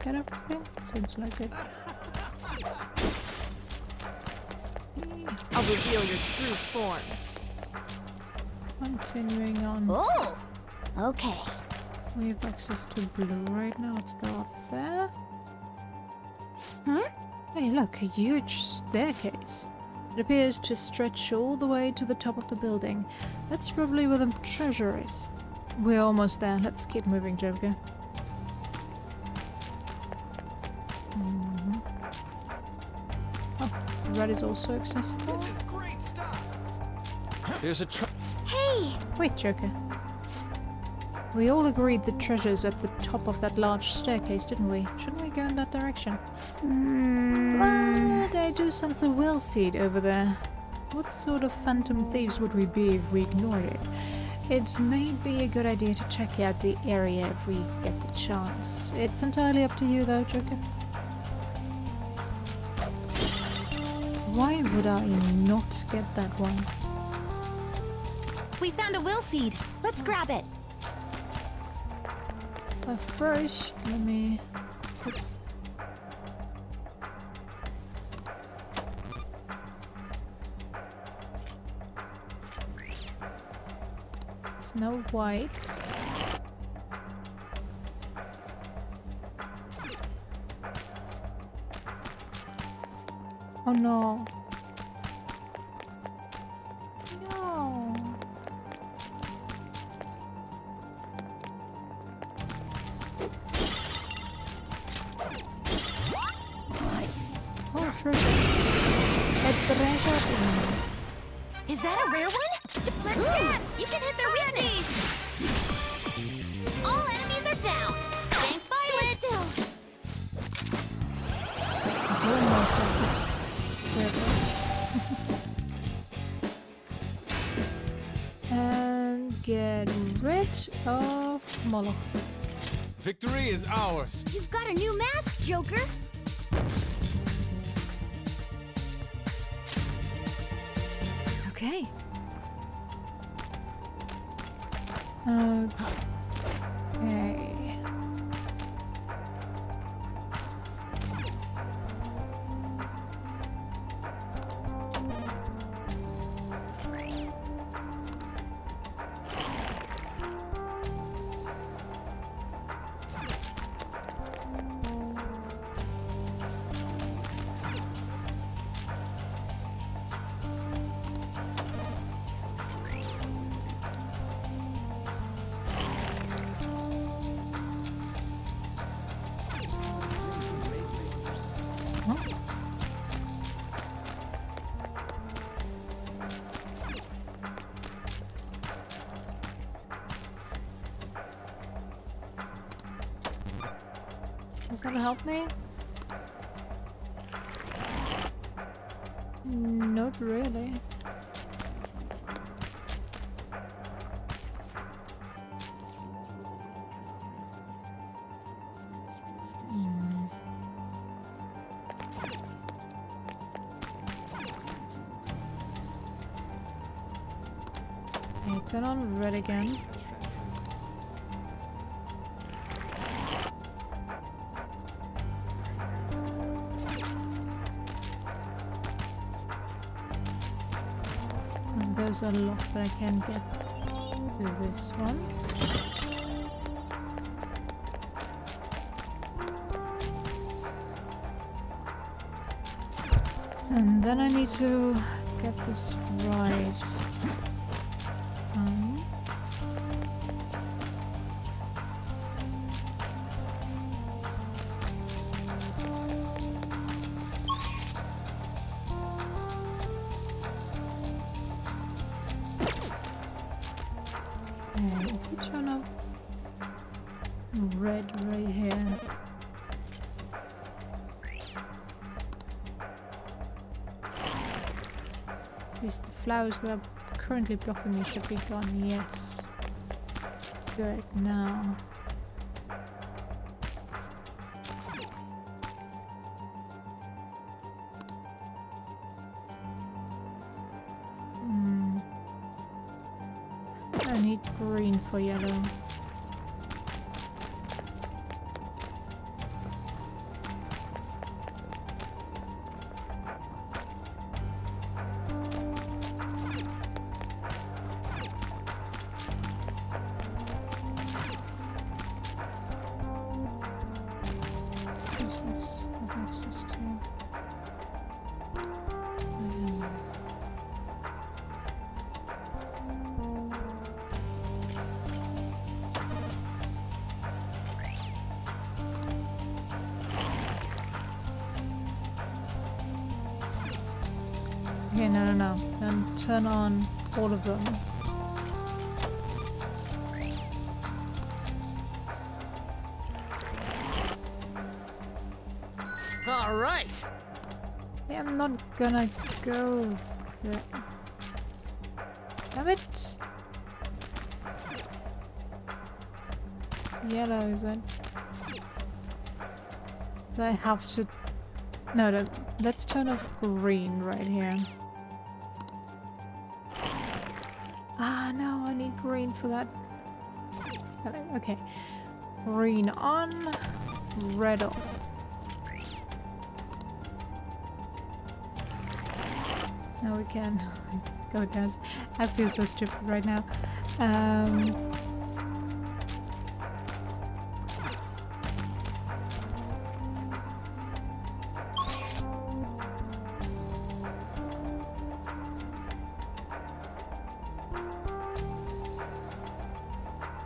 get everything? Seems like it. I'll reveal your true form. Continuing on. Oh! Okay. We have access to blue right now. Let's go up there. Huh? Hey, look, a huge staircase. It appears to stretch all the way to the top of the building. That's probably where the treasure is. We're almost there. Let's keep moving, Joker. Oh, red is also accessible. This is great stuff. There's a Hey! Wait, Joker. We all agreed the treasure's at the top of that large staircase, didn't we? Shouldn't we go in that direction? But I do sense a will seed over there. What sort of phantom thieves would we be if we ignored it? It may be a good idea to check out the area if we get the chance. It's entirely up to you though, Joker. Why would I not get that one? We found a will seed. Let's grab it. But first, let me... Snow White. Oh no. No. Oh, treasure. A treasure in that a rare one? Let's dance! You can hit their weakness! All enemies are down! Thank Violet! Still! And get rid of Moloch. Victory is ours. You've got a new mask, Joker! Okay. Okay. Does that help me? Not really. Okay, turn on red again. There's a lock that I can get to this one. And then I need to get this right. If we turn off red right here. These the flowers that are currently blocking me should be gone, yes. Good, now. I need green for yellow. What's this? What makes this too? Okay, no. Then turn on all of them. All right. Yeah, I'm not gonna go there. Damn it! Yellow, is it? So I have to... No, let's turn off green right here. Ah, no, I need green for that. Okay. Green on, red off. Now we can go down. I feel so stupid right now.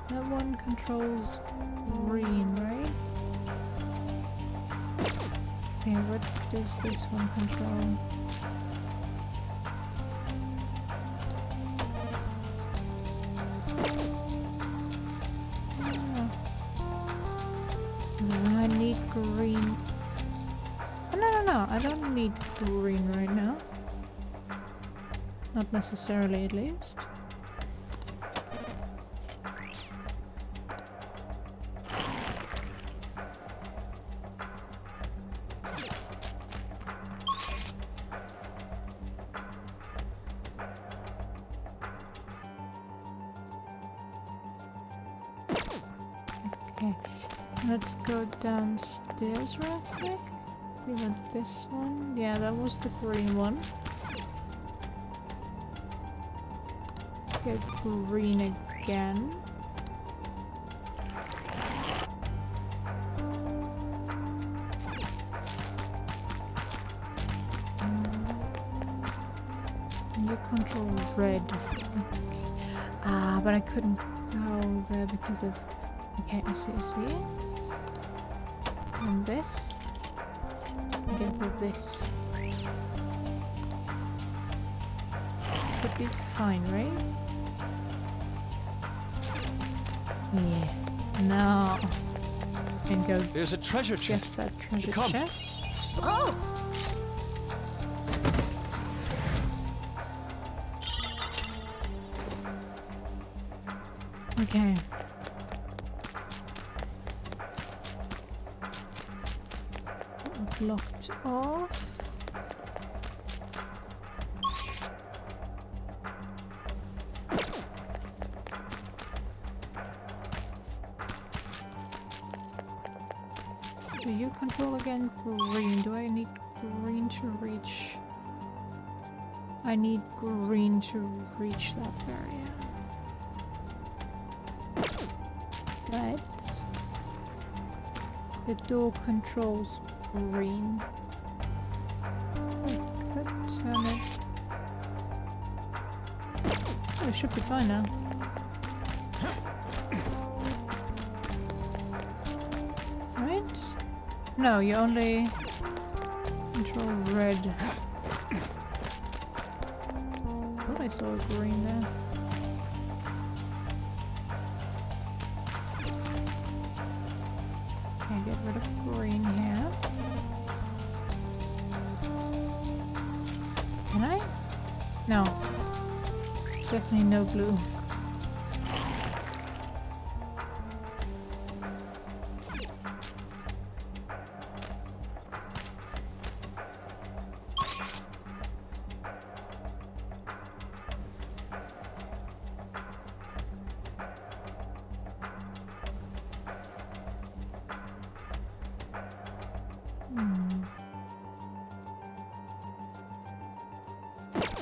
That one controls green, right? Okay, what does this one control? need green right now. Not necessarily, at least. Okay, let's go downstairs real quick. See what this one. Yeah, that was the green one. Get green again. And you control red. Okay. Ah, but I couldn't go there because of... Okay, I see. And this. Again for this. Could be fine, right? Yeah. No. Can go. There's a treasure chest. Just that treasure Come. chest. Oh! Okay. Blocked off. Do you control again green? Do I need green to reach? I need green to reach that area. Right. The door controls green. I could turn it. Oh, it should be fine now. Right? No, you only control red. I thought I saw a green there. Okay, get rid of green here. Can I? No. Definitely no blue.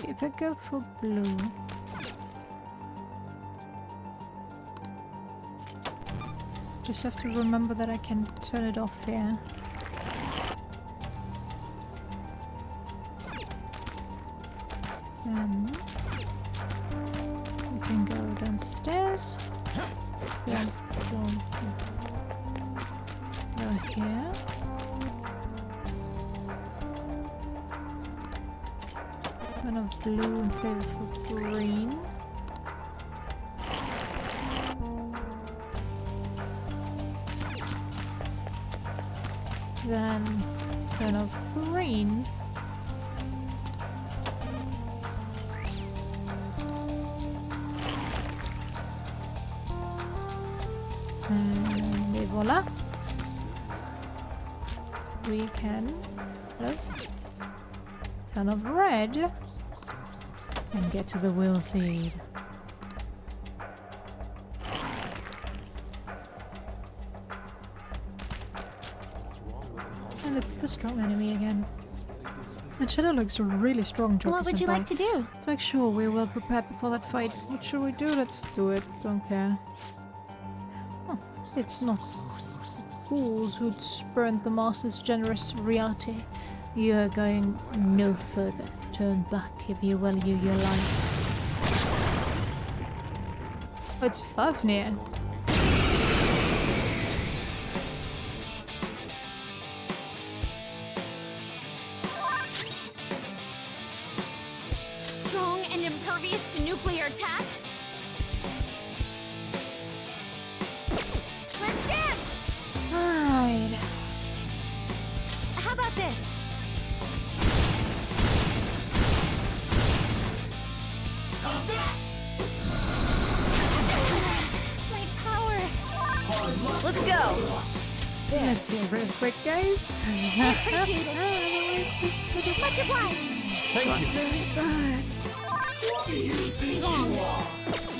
If I go for blue, just have to remember that I can turn it off here. Then we can go downstairs. Then go here. Kind of blue in favor for green. Then turn off green. And voila. We can turn off red and get to the will seed. And it's the strong enemy again. The shadow looks really strong, Joker. What would you like to do? Let's make sure we're well prepared before that fight. What should we do? Let's do it. Don't care. Oh, it's not fools who'd spurned the Master's generous reality. You are going no further. Turn back if you value your life. Oh, it's Fafnir. Strong and impervious to nuclear attacks? Let's dance! Alright. How about this? Let's go! Let's see real quick, guys. Appreciate it. Much obliged. Thank you.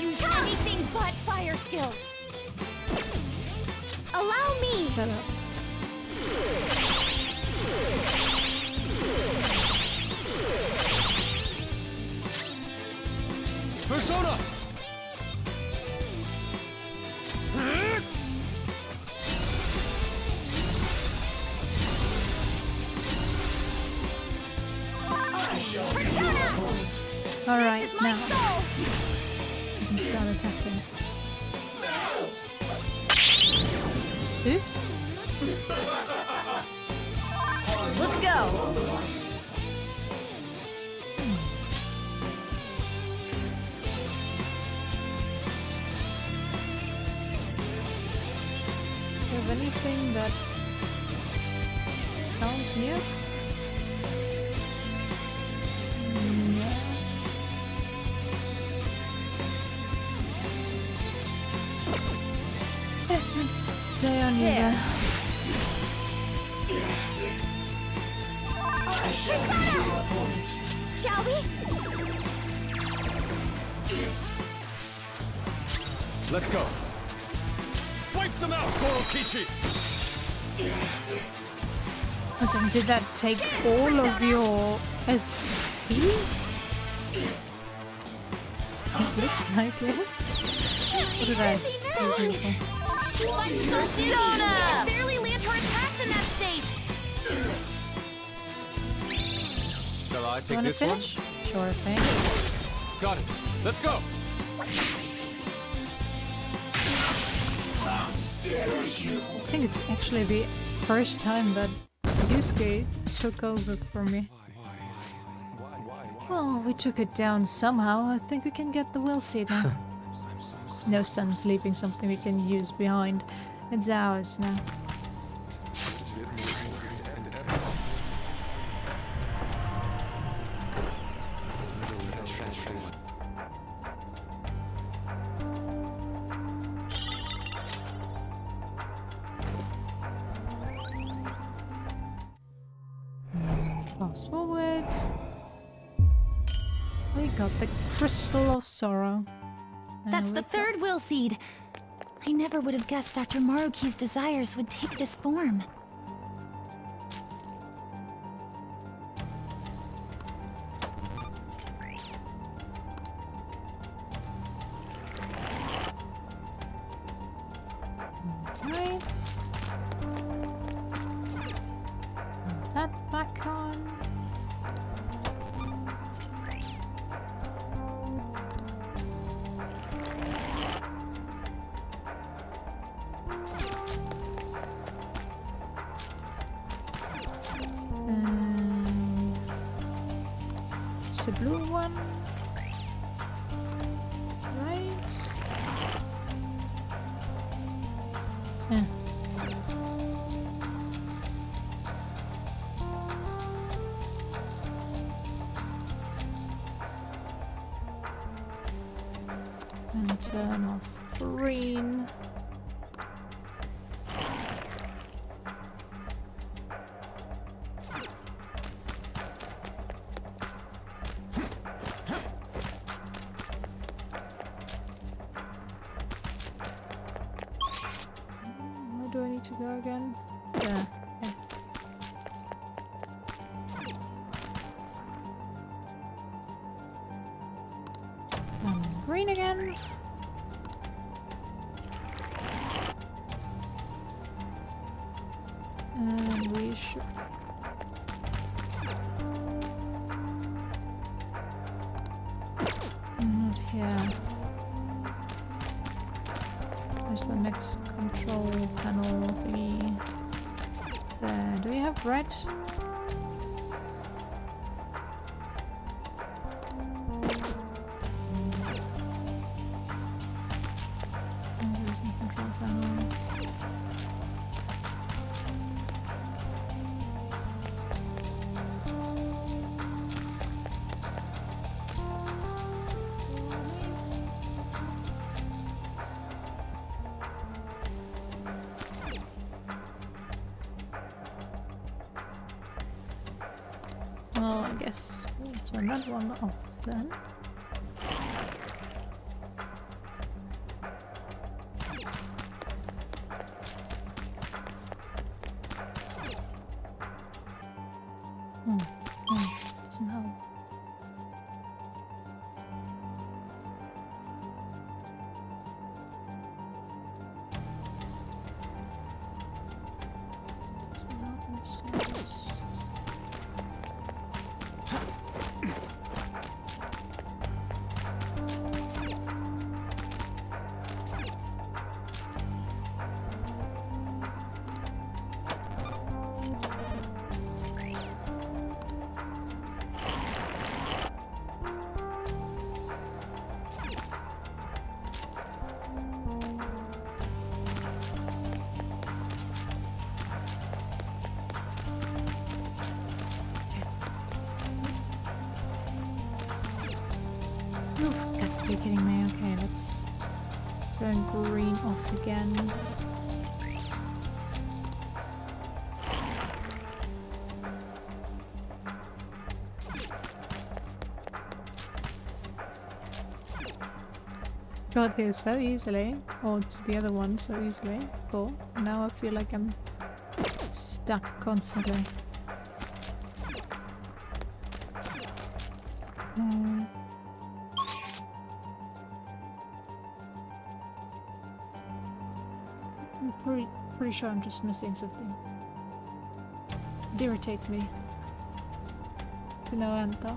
Use anything but fire skills. Allow me. Shut up. Persona! Alright, now. You can start attacking. Ooh. Let's go! Do you have anything that counts here? Yeah. Let's stay on you then. Shall we? Let's go. Wipe them out, Gorokichi! So did that take all of your SP? It looks like it. What did I use it for? Persona! Barely land her attacks in that state. Shall I You take wanna this finish? Sure thing. one? Got it. Let's go! I think it's actually the first time that Yusuke took over from me. Well, we took it down somehow. I think we can get the will seed now. No sense leaving something we can use behind. It's ours now. Fast forward. We got the Crystal of Sorrow. That's the third will seed. I never would have guessed Dr. Maruki's desires would take this form. Right. That back on. It's the blue one. Right. Yeah. And turn off green. Where do I need to go again? Yeah. Okay. Green again. And we should. Not here. Where's the next control panel? Be there. Do we have red? There's no control panel. guess we'll turn that one off then. Doesn't help. Doesn't help in the slightest. You've got to be kidding me. Okay, let's turn green off again. Got here so easily, or to the other one so easily. Cool. Now I feel like I'm stuck constantly. I'm pretty sure I'm just missing something. It irritates me. No enter.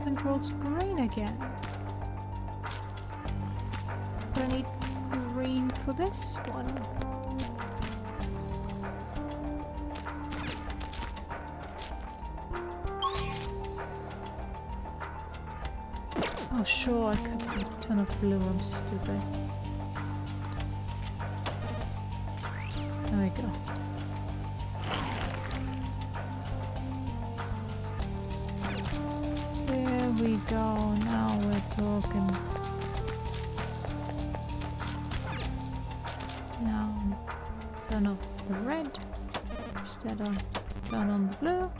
Controls green again. Do I need green for this one? Oh sure, I could turn off blue, I'm stupid. There we go. There we go, now we're talking. Now turn off the red instead of turn on the blue.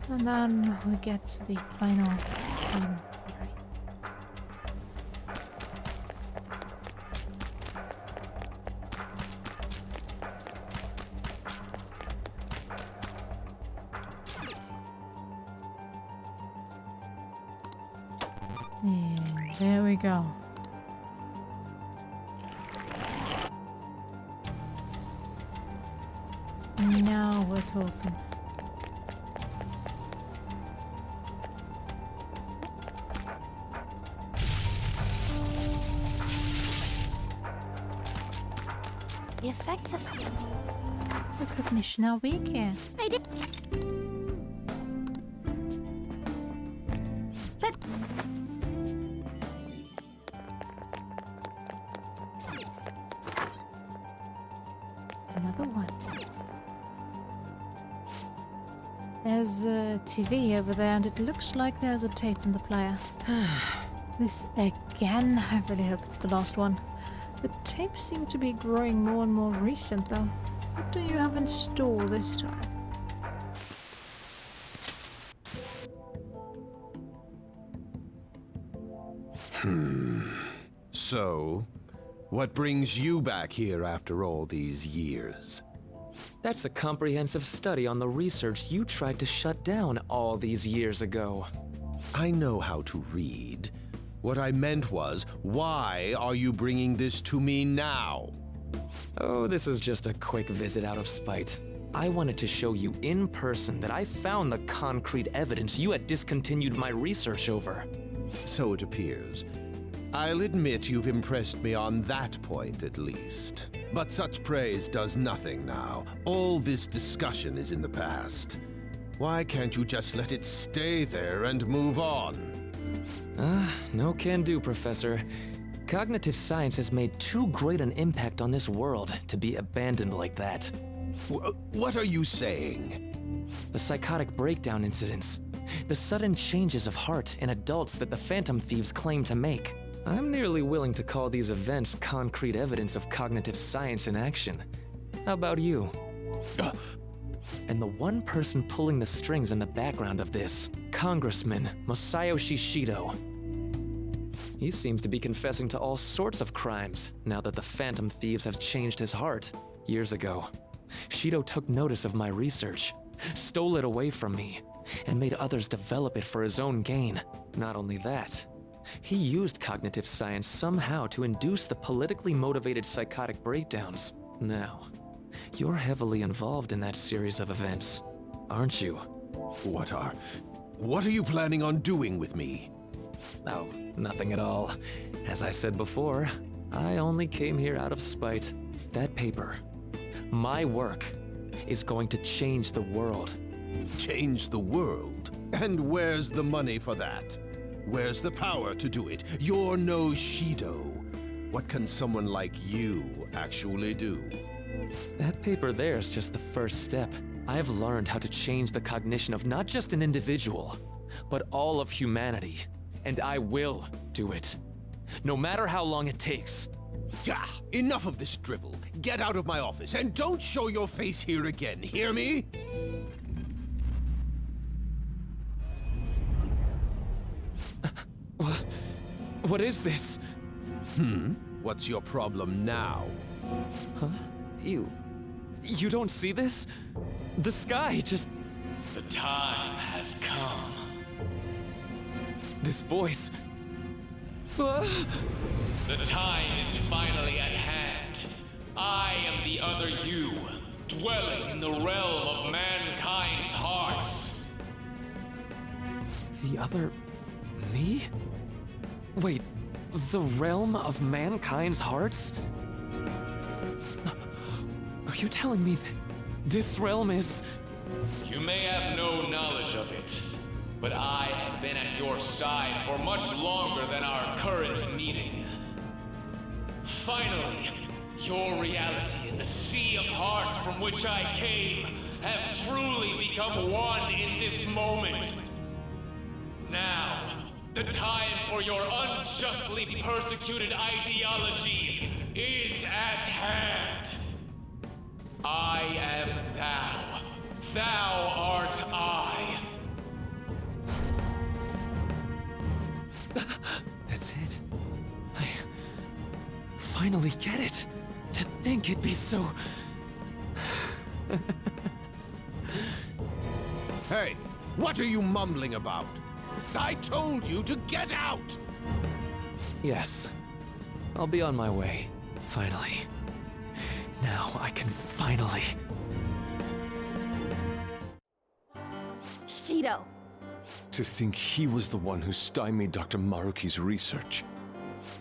And then we get to the final area. And there we go. Now we're talking. The effects of recognition are weak here. I did. Another one. There's a TV over there, and it looks like there's a tape in the player. This again? I really hope it's the last one. The tapes seem to be growing more and more recent though. What do you have in store this time? So, what brings you back here after all these years? That's a comprehensive study on the research you tried to shut down all these years ago. I know how to read. What I meant was, why are you bringing this to me now? Oh, this is just a quick visit out of spite. I wanted to show you in person that I found the concrete evidence you had discontinued my research over. So it appears. I'll admit you've impressed me on that point at least. But such praise does nothing now. All this discussion is in the past. Why can't you just let it stay there and move on? No can do, Professor. Cognitive science has made too great an impact on this world to be abandoned like that. What are you saying? The psychotic breakdown incidents. The sudden changes of heart in adults that the Phantom Thieves claim to make. I'm nearly willing to call these events concrete evidence of cognitive science in action. How about you? And the one person pulling the strings in the background of this, Congressman Masayoshi Shido. He seems to be confessing to all sorts of crimes now that the Phantom Thieves have changed his heart. Years ago, Shido took notice of my research, stole it away from me, and made others develop it for his own gain. Not only that, he used cognitive science somehow to induce the politically motivated psychotic breakdowns. Now, you're heavily involved in that series of events, aren't you? What are you planning on doing with me? Oh, nothing at all. As I said before, I only came here out of spite. That paper, my work, is going to change the world. Change the world? And where's the money for that? Where's the power to do it? You're no Shido. What can someone like you actually do? That paper there is just the first step. I've learned how to change the cognition of not just an individual, but all of humanity. And I will do it. No matter how long it takes. Gah! Enough of this drivel. Get out of my office and don't show your face here again, hear me? What is this? What's your problem now? Huh? You don't see this? The sky just... The time has come. This voice... The time is finally at hand. I am the other you, dwelling in the realm of mankind's hearts. The other... me? Wait, the realm of mankind's hearts? Are you telling me that this realm is... You may have no knowledge of it, but I have been at your side for much longer than our current meeting. Finally, your reality and the sea of hearts from which I came have truly become one in this moment. Now, the time for your unjustly persecuted ideology is at hand. I am thou. Thou art I. That's it. I finally get it. To think it'd be so... Hey, what are you mumbling about? I told you to get out! Yes. I'll be on my way. Finally. Now I can finally... Shido. To think he was the one who stymied Dr. Maruki's research.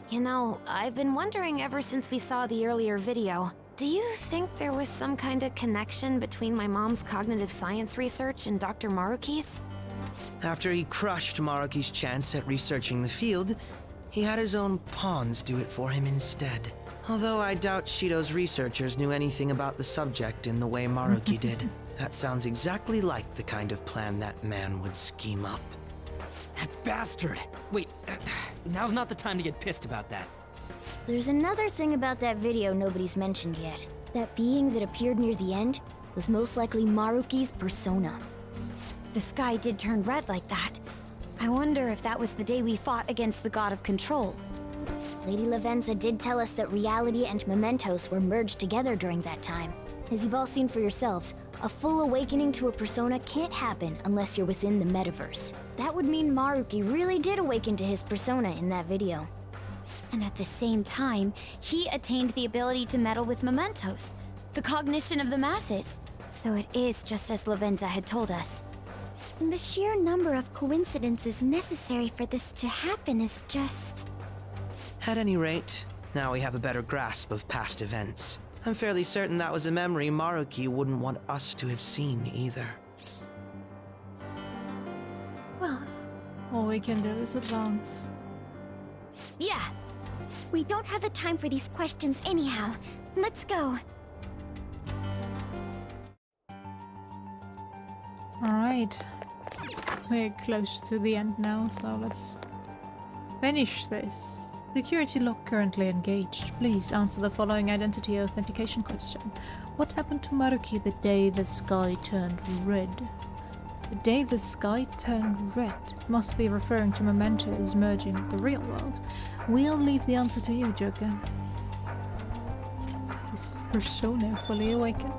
You know, I've been wondering ever since we saw the earlier video. Do you think there was some kind of connection between my mom's cognitive science research and Dr. Maruki's? After he crushed Maruki's chance at researching the field, he had his own pawns do it for him instead. Although I doubt Shido's researchers knew anything about the subject in the way Maruki did. That sounds exactly like the kind of plan that man would scheme up. That bastard! Wait, now's not the time to get pissed about that. There's another thing about that video nobody's mentioned yet. That being that appeared near the end was most likely Maruki's persona. The sky did turn red like that. I wonder if that was the day we fought against the god of control. Lady Lavenza did tell us that reality and Mementos were merged together during that time. As you've all seen for yourselves, a full awakening to a persona can't happen unless you're within the metaverse. That would mean Maruki really did awaken to his persona in that video. And at the same time, he attained the ability to meddle with Mementos, the cognition of the masses. So it is just as Lavenza had told us. The sheer number of coincidences necessary for this to happen is just... At any rate, now we have a better grasp of past events. I'm fairly certain that was a memory Maruki wouldn't want us to have seen either. Well, all we can do is advance. Yeah. We don't have the time for these questions anyhow. Let's go. Alright. We're close to the end now, so let's finish this. Security lock currently engaged. Please answer the following identity authentication question. What happened to Maruki the day the sky turned red? The day the sky turned red must be referring to Mementos merging with the real world. We'll leave the answer to you, Joker. His persona fully awakened.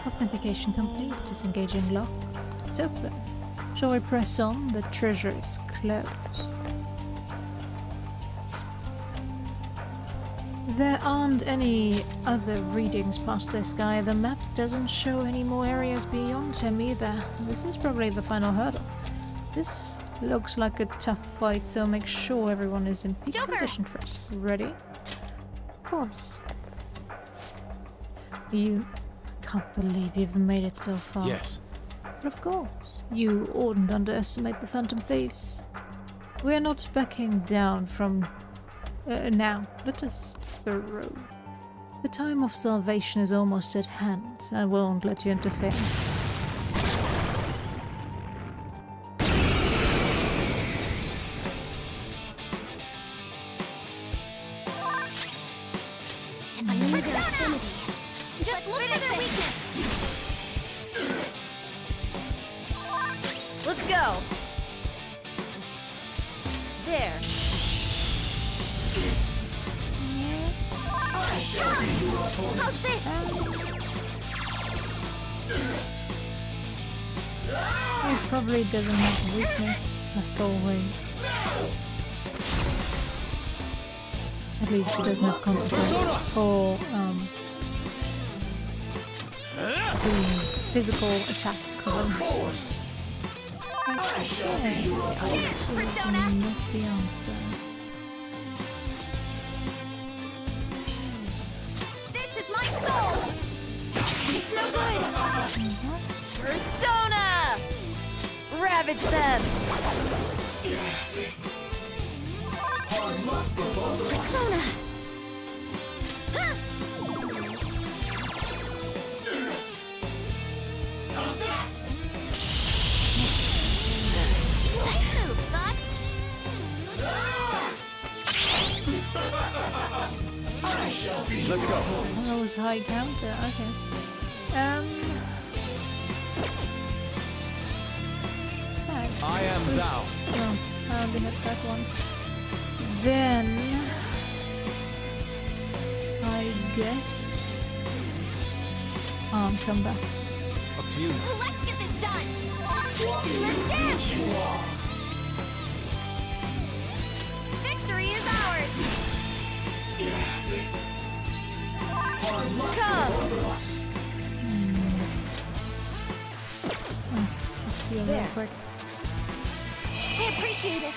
Authentication complete. Disengaging lock. It's open. Shall we press on? The treasure is closed. There aren't any other readings past this guy. The map doesn't show any more areas beyond him either. This is probably the final hurdle. This looks like a tough fight, so make sure everyone is in peak condition first. Ready? Of course. You can't believe you've made it so far. Yes. But of course, you oughtn't underestimate the Phantom Thieves. We're not backing down from... now, let us throw. The time of salvation is almost at hand. I won't let you interfere. If I knew their affinity. Just look for their weakness. Let's go! There. How's this? He probably doesn't have weakness, like always. At least he doesn't have consequence or the physical attack codes. Okay, ice is not the answer. This is my soul! It's no good! Persona! Ravage them! Persona! Huh. Nice moves, Fox! Let's go. Oh, that was high counter, okay. I am thou. No, I only hit that one. Then... I guess... come back. Up to you. Let's get this done! Let's dance! Victory is ours! Come! Let's see real quick. I appreciate it!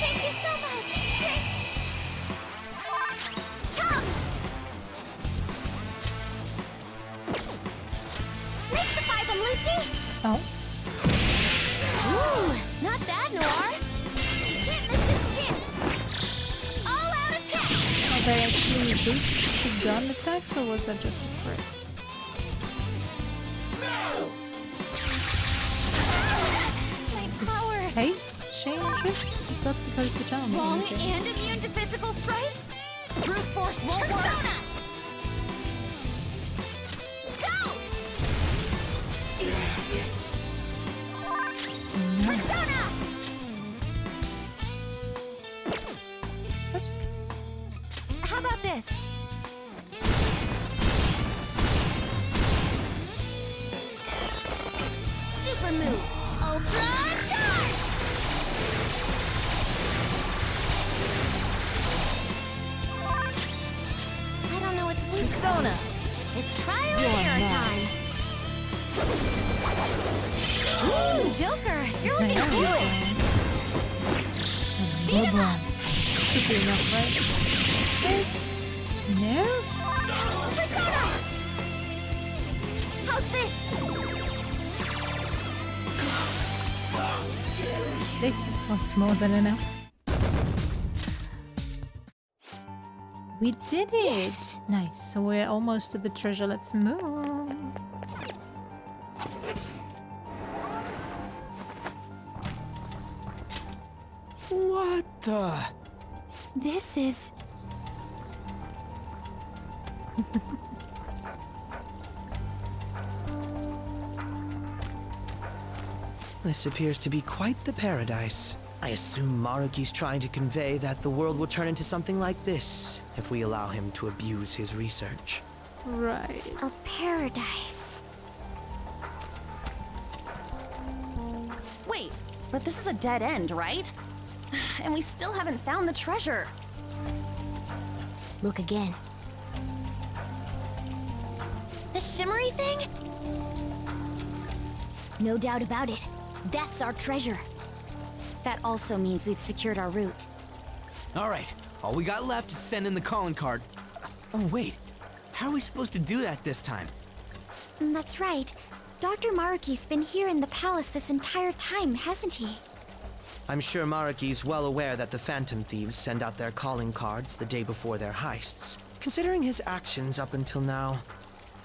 Thank you so much! Come! Mystify them, Lucy! Oh. Ooh, not bad, Noir! You can't miss this chance! All-out attack! Are they actually boost to gun attacks, or was that just a trick? pace changes? Is that supposed to tell me Strong anything? and immune to physical strikes? Brute force won't work! Go! Persona! How about this? Super move! Ultra charge! I don't know what's weak. Persona! It's trial and error time! Ooh, Joker! You're looking good! Beat him up! Should be enough, right? No? Persona! How's this? This was more than enough. We did it! Yes. Nice, so we're almost to the treasure. Let's move. What the? This is... This appears to be quite the paradise. I assume Maruki's trying to convey that the world will turn into something like this if we allow him to abuse his research. Right. A paradise. Wait, but this is a dead end, right? And we still haven't found the treasure. Look again. The shimmery thing? No doubt about it. That's our treasure. That also means we've secured our route. Alright, all we got left is send in the calling card. Oh wait, how are we supposed to do that this time? That's right. Dr. Maruki's been here in the palace this entire time, hasn't he? I'm sure Maruki's well aware that the Phantom Thieves send out their calling cards the day before their heists. Considering his actions up until now,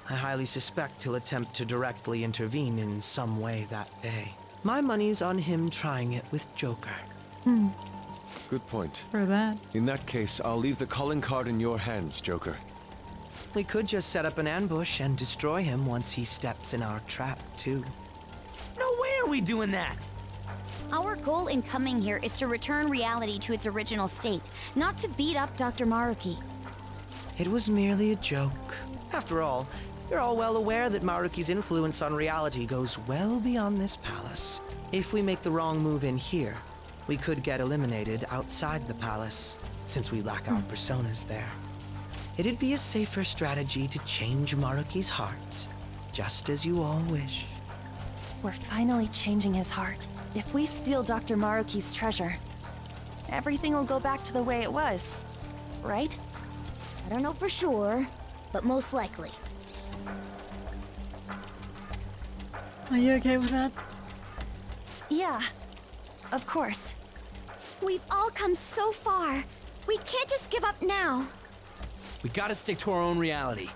I highly suspect he'll attempt to directly intervene in some way that day. My money's on him trying it with Joker. Good point. For that. In that case, I'll leave the calling card in your hands, Joker. We could just set up an ambush and destroy him once he steps in our trap, too. No way are we doing that! Our goal in coming here is to return reality to its original state, not to beat up Dr. Maruki. It was merely a joke. After all, you're all well aware that Maruki's influence on reality goes well beyond this palace. If we make the wrong move in here, we could get eliminated outside the palace, since we lack our personas there. It'd be a safer strategy to change Maruki's heart, just as you all wish. We're finally changing his heart. If we steal Dr. Maruki's treasure, everything will go back to the way it was, right? I don't know for sure, but most likely. Are you okay with that? Yeah, of course. We've all come so far. We can't just give up now. We gotta stick to our own reality.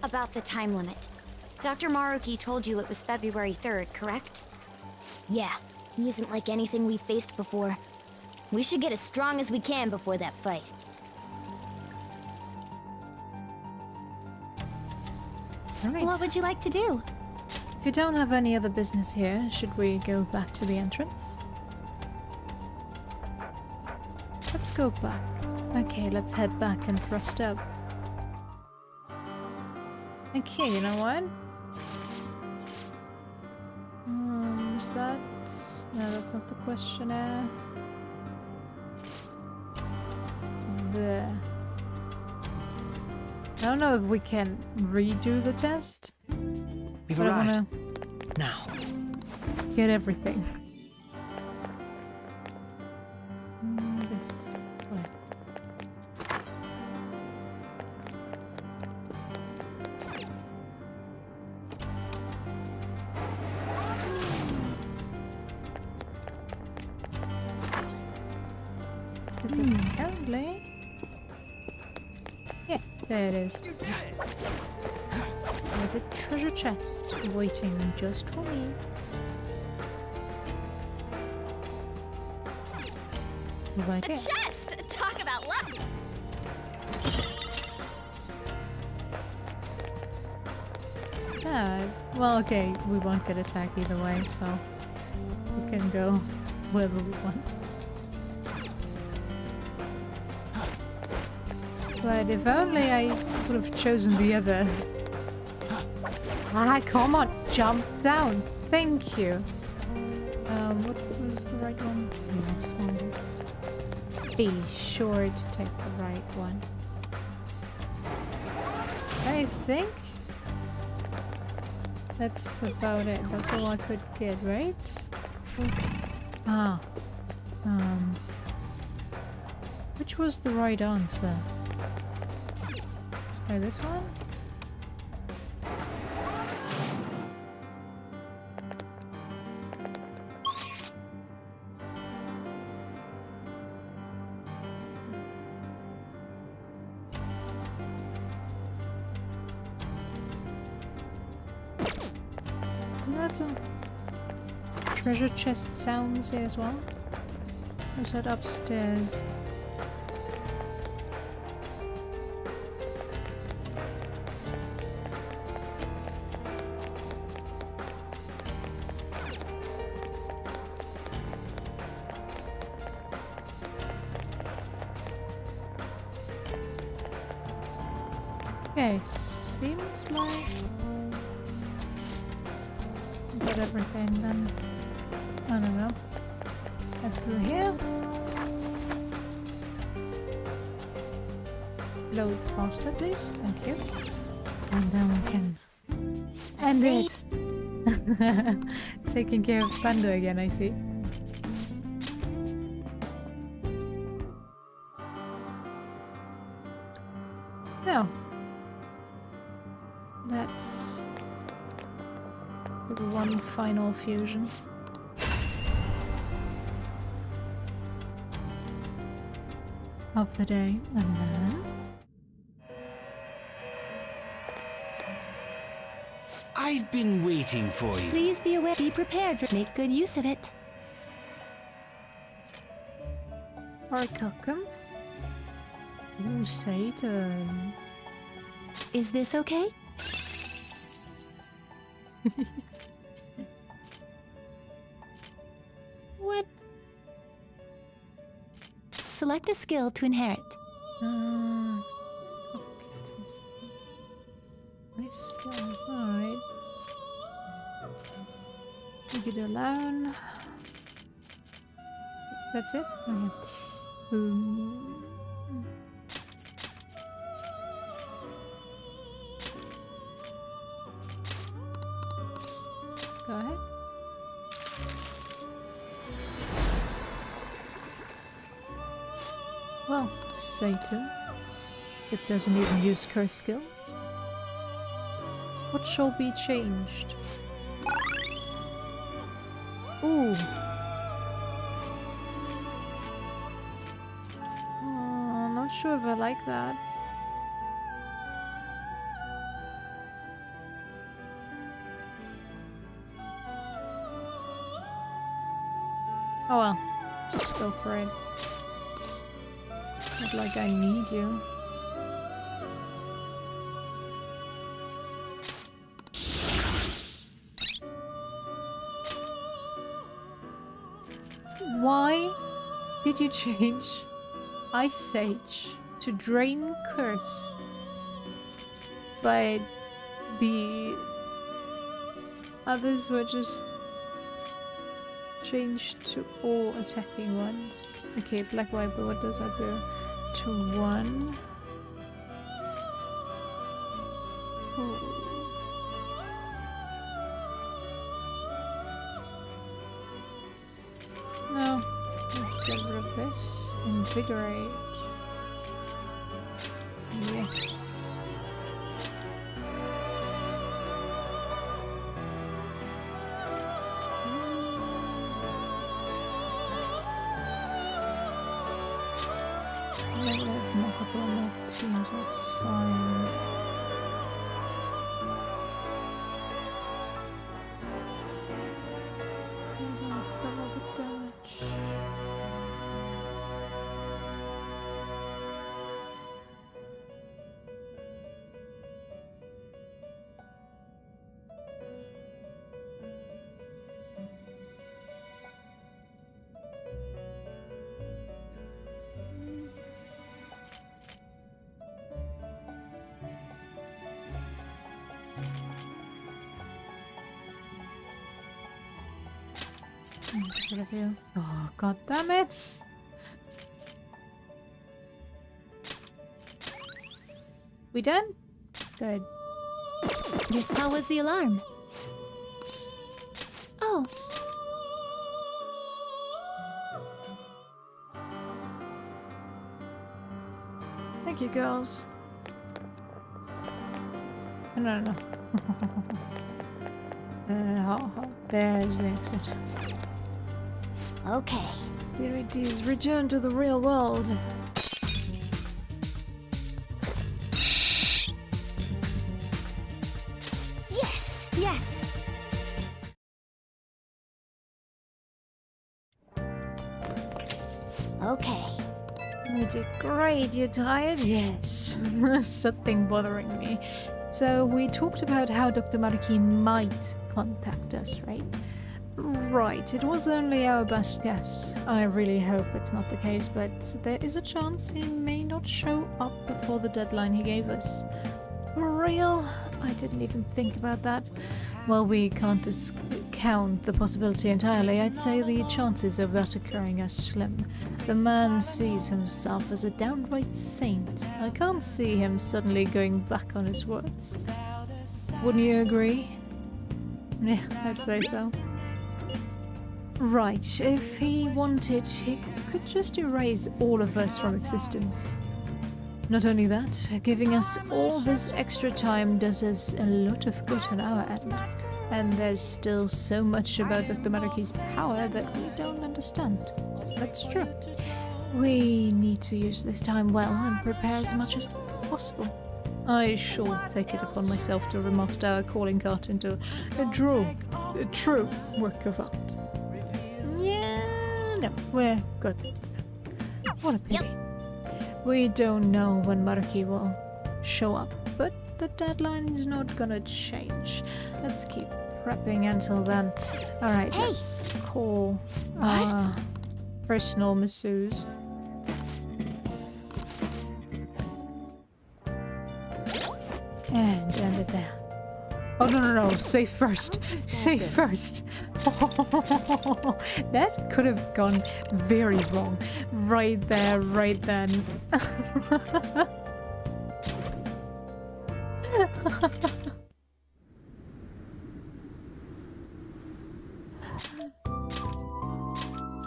About the time limit. Dr. Maruki told you it was February 3rd, correct? Yeah, he isn't like anything we've faced before. We should get as strong as we can before that fight. Right. What would you like to do? If you don't have any other business here, should we go back to the entrance? Let's go back. Okay, let's head back and thrust up. Okay, you know what? Is that... No, that's not the questionnaire. There. I don't know if we can redo the test. We've but arrived. I wanna Now. get everything. This way. Is it apparently? Yeah, there it is. There's a treasure chest waiting just for me. Right A here. chest! Talk about luck! Well, okay, we won't get attacked either way, so we can go wherever we want. But if only I would have chosen the other. Ah, come on, jump down. Thank you. What was the right one? This one. Be sure to take the right one. I think that's about it. That's all I could get, right? Focus. Ah. Which was the right answer? Try this one? That's some treasure chest sounds here as well. Or is that upstairs? Okay, seems like got everything then. I don't know. Head through here. Load faster, please. Thank you. And then we can end this. Taking care of Panda again, I see. Now, let's do one final fusion. Of the day, and then I've been waiting for you. Please be aware. Be prepared. Make good use of it. Arcacum. Ooh, Satan. Is this okay? What? Select a skill to inherit. Oh, goodness. Nice spells, alright. Leave it alone. That's it? Okay. Boom. Go ahead. Well, Satan. It doesn't even use curse skills. What shall be changed? Ooh. Oh, not sure if I like that. Oh well, just go for it. Not like I need you. Why did you change Ice Sage to Drain Curse? But the others were just changed to all attacking ones. Okay, Black Viper, what does that do? To 1. Ooh. No, let's get rid of this. Invigorate. Yes. Let's knock up on that teams, that's fine. Here's our double the damage. get rid of you. Oh, god damn it! We done? Good. Your spell was the alarm. Oh, Thank you, girls. No. There's the exit. Okay. Here it is. Return to the real world. yes, yes. Okay. You did great. You tired? Yes. Something bothering me. So we talked about how Dr. Maruki might contact us, right? Right. It was only our best guess. I really hope it's not the case, but there is a chance he may not show up before the deadline he gave us. For real? I didn't even think about that. Well, we can't discount the possibility entirely. I'd say the chances of that occurring are slim. The man sees himself as a downright saint. I can't see him suddenly going back on his words. Wouldn't you agree? Yeah, I'd say so. Right, if he wanted, he could just erase all of us from existence. Not only that, giving us all this extra time does us a lot of good on our end. And there's still so much about Dr. Maruki's power that we don't understand. That's true. We need to use this time well and prepare as much as possible. I shall take it upon myself to remaster our calling card into a true work of art. Yeah, no, we're good. What a pity. Yep. We don't know when Maruki will show up, but the deadline's not gonna change. Let's keep prepping until then. Alright, Hey! let's call personal masseuse. And end it there. Oh, no. Save first. Save first. That could have gone very wrong. Right there, right then.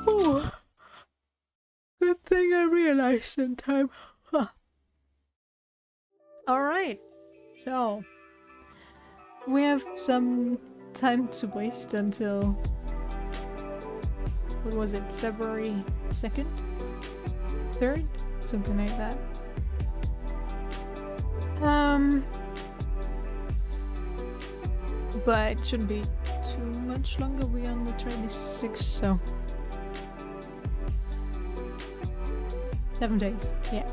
Ooh. Good thing I realized in time. Alright. So, we have some time to waste until, what was it, February 2nd? 3rd? Something like that. But it shouldn't be too much longer. We're on the 26th, so 7 days, yeah.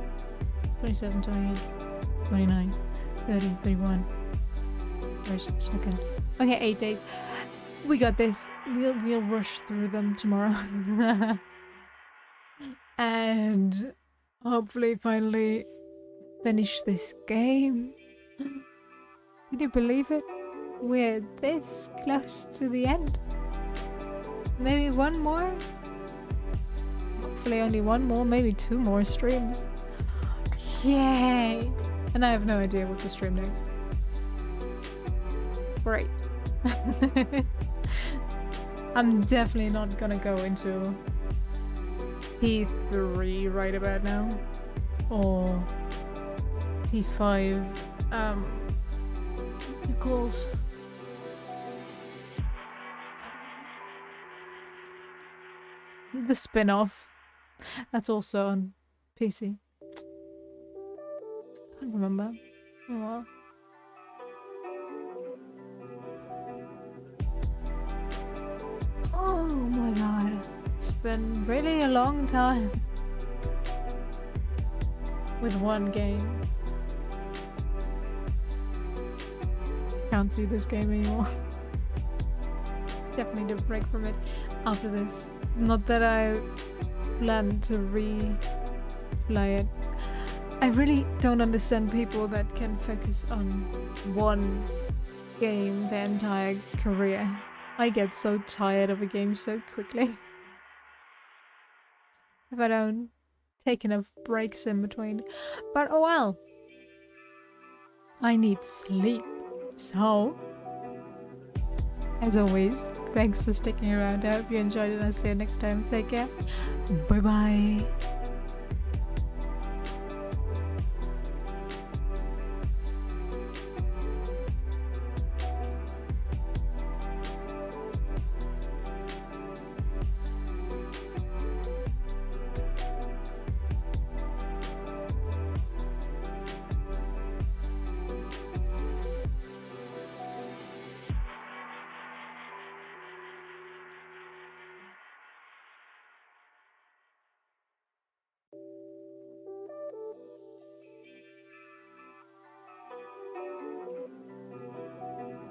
27, 28, 29, 30, 31. First, second. Okay, 8 days. We got this. We'll rush through them tomorrow. And hopefully finally finish this game. Can you believe it? We're this close to the end. Maybe one more? Hopefully only one more, maybe 2 more streams. Yay! And I have no idea what to stream next. Great. I'm definitely not gonna go into P3 right about now. Or P5. What's it called? The spin-off. That's also on PC. Can't remember. Oh well. Oh my god. It's been really a long time. With one game. Can't see this game anymore. Definitely need a break from it after this. Not that I plan to replay it. I really don't understand people that can focus on one game their entire career. I get so tired of a game so quickly. If I don't take enough breaks in between. But oh well. I need sleep. So, as always, thanks for sticking around. I hope you enjoyed it. I'll see you next time. Take care. Bye bye.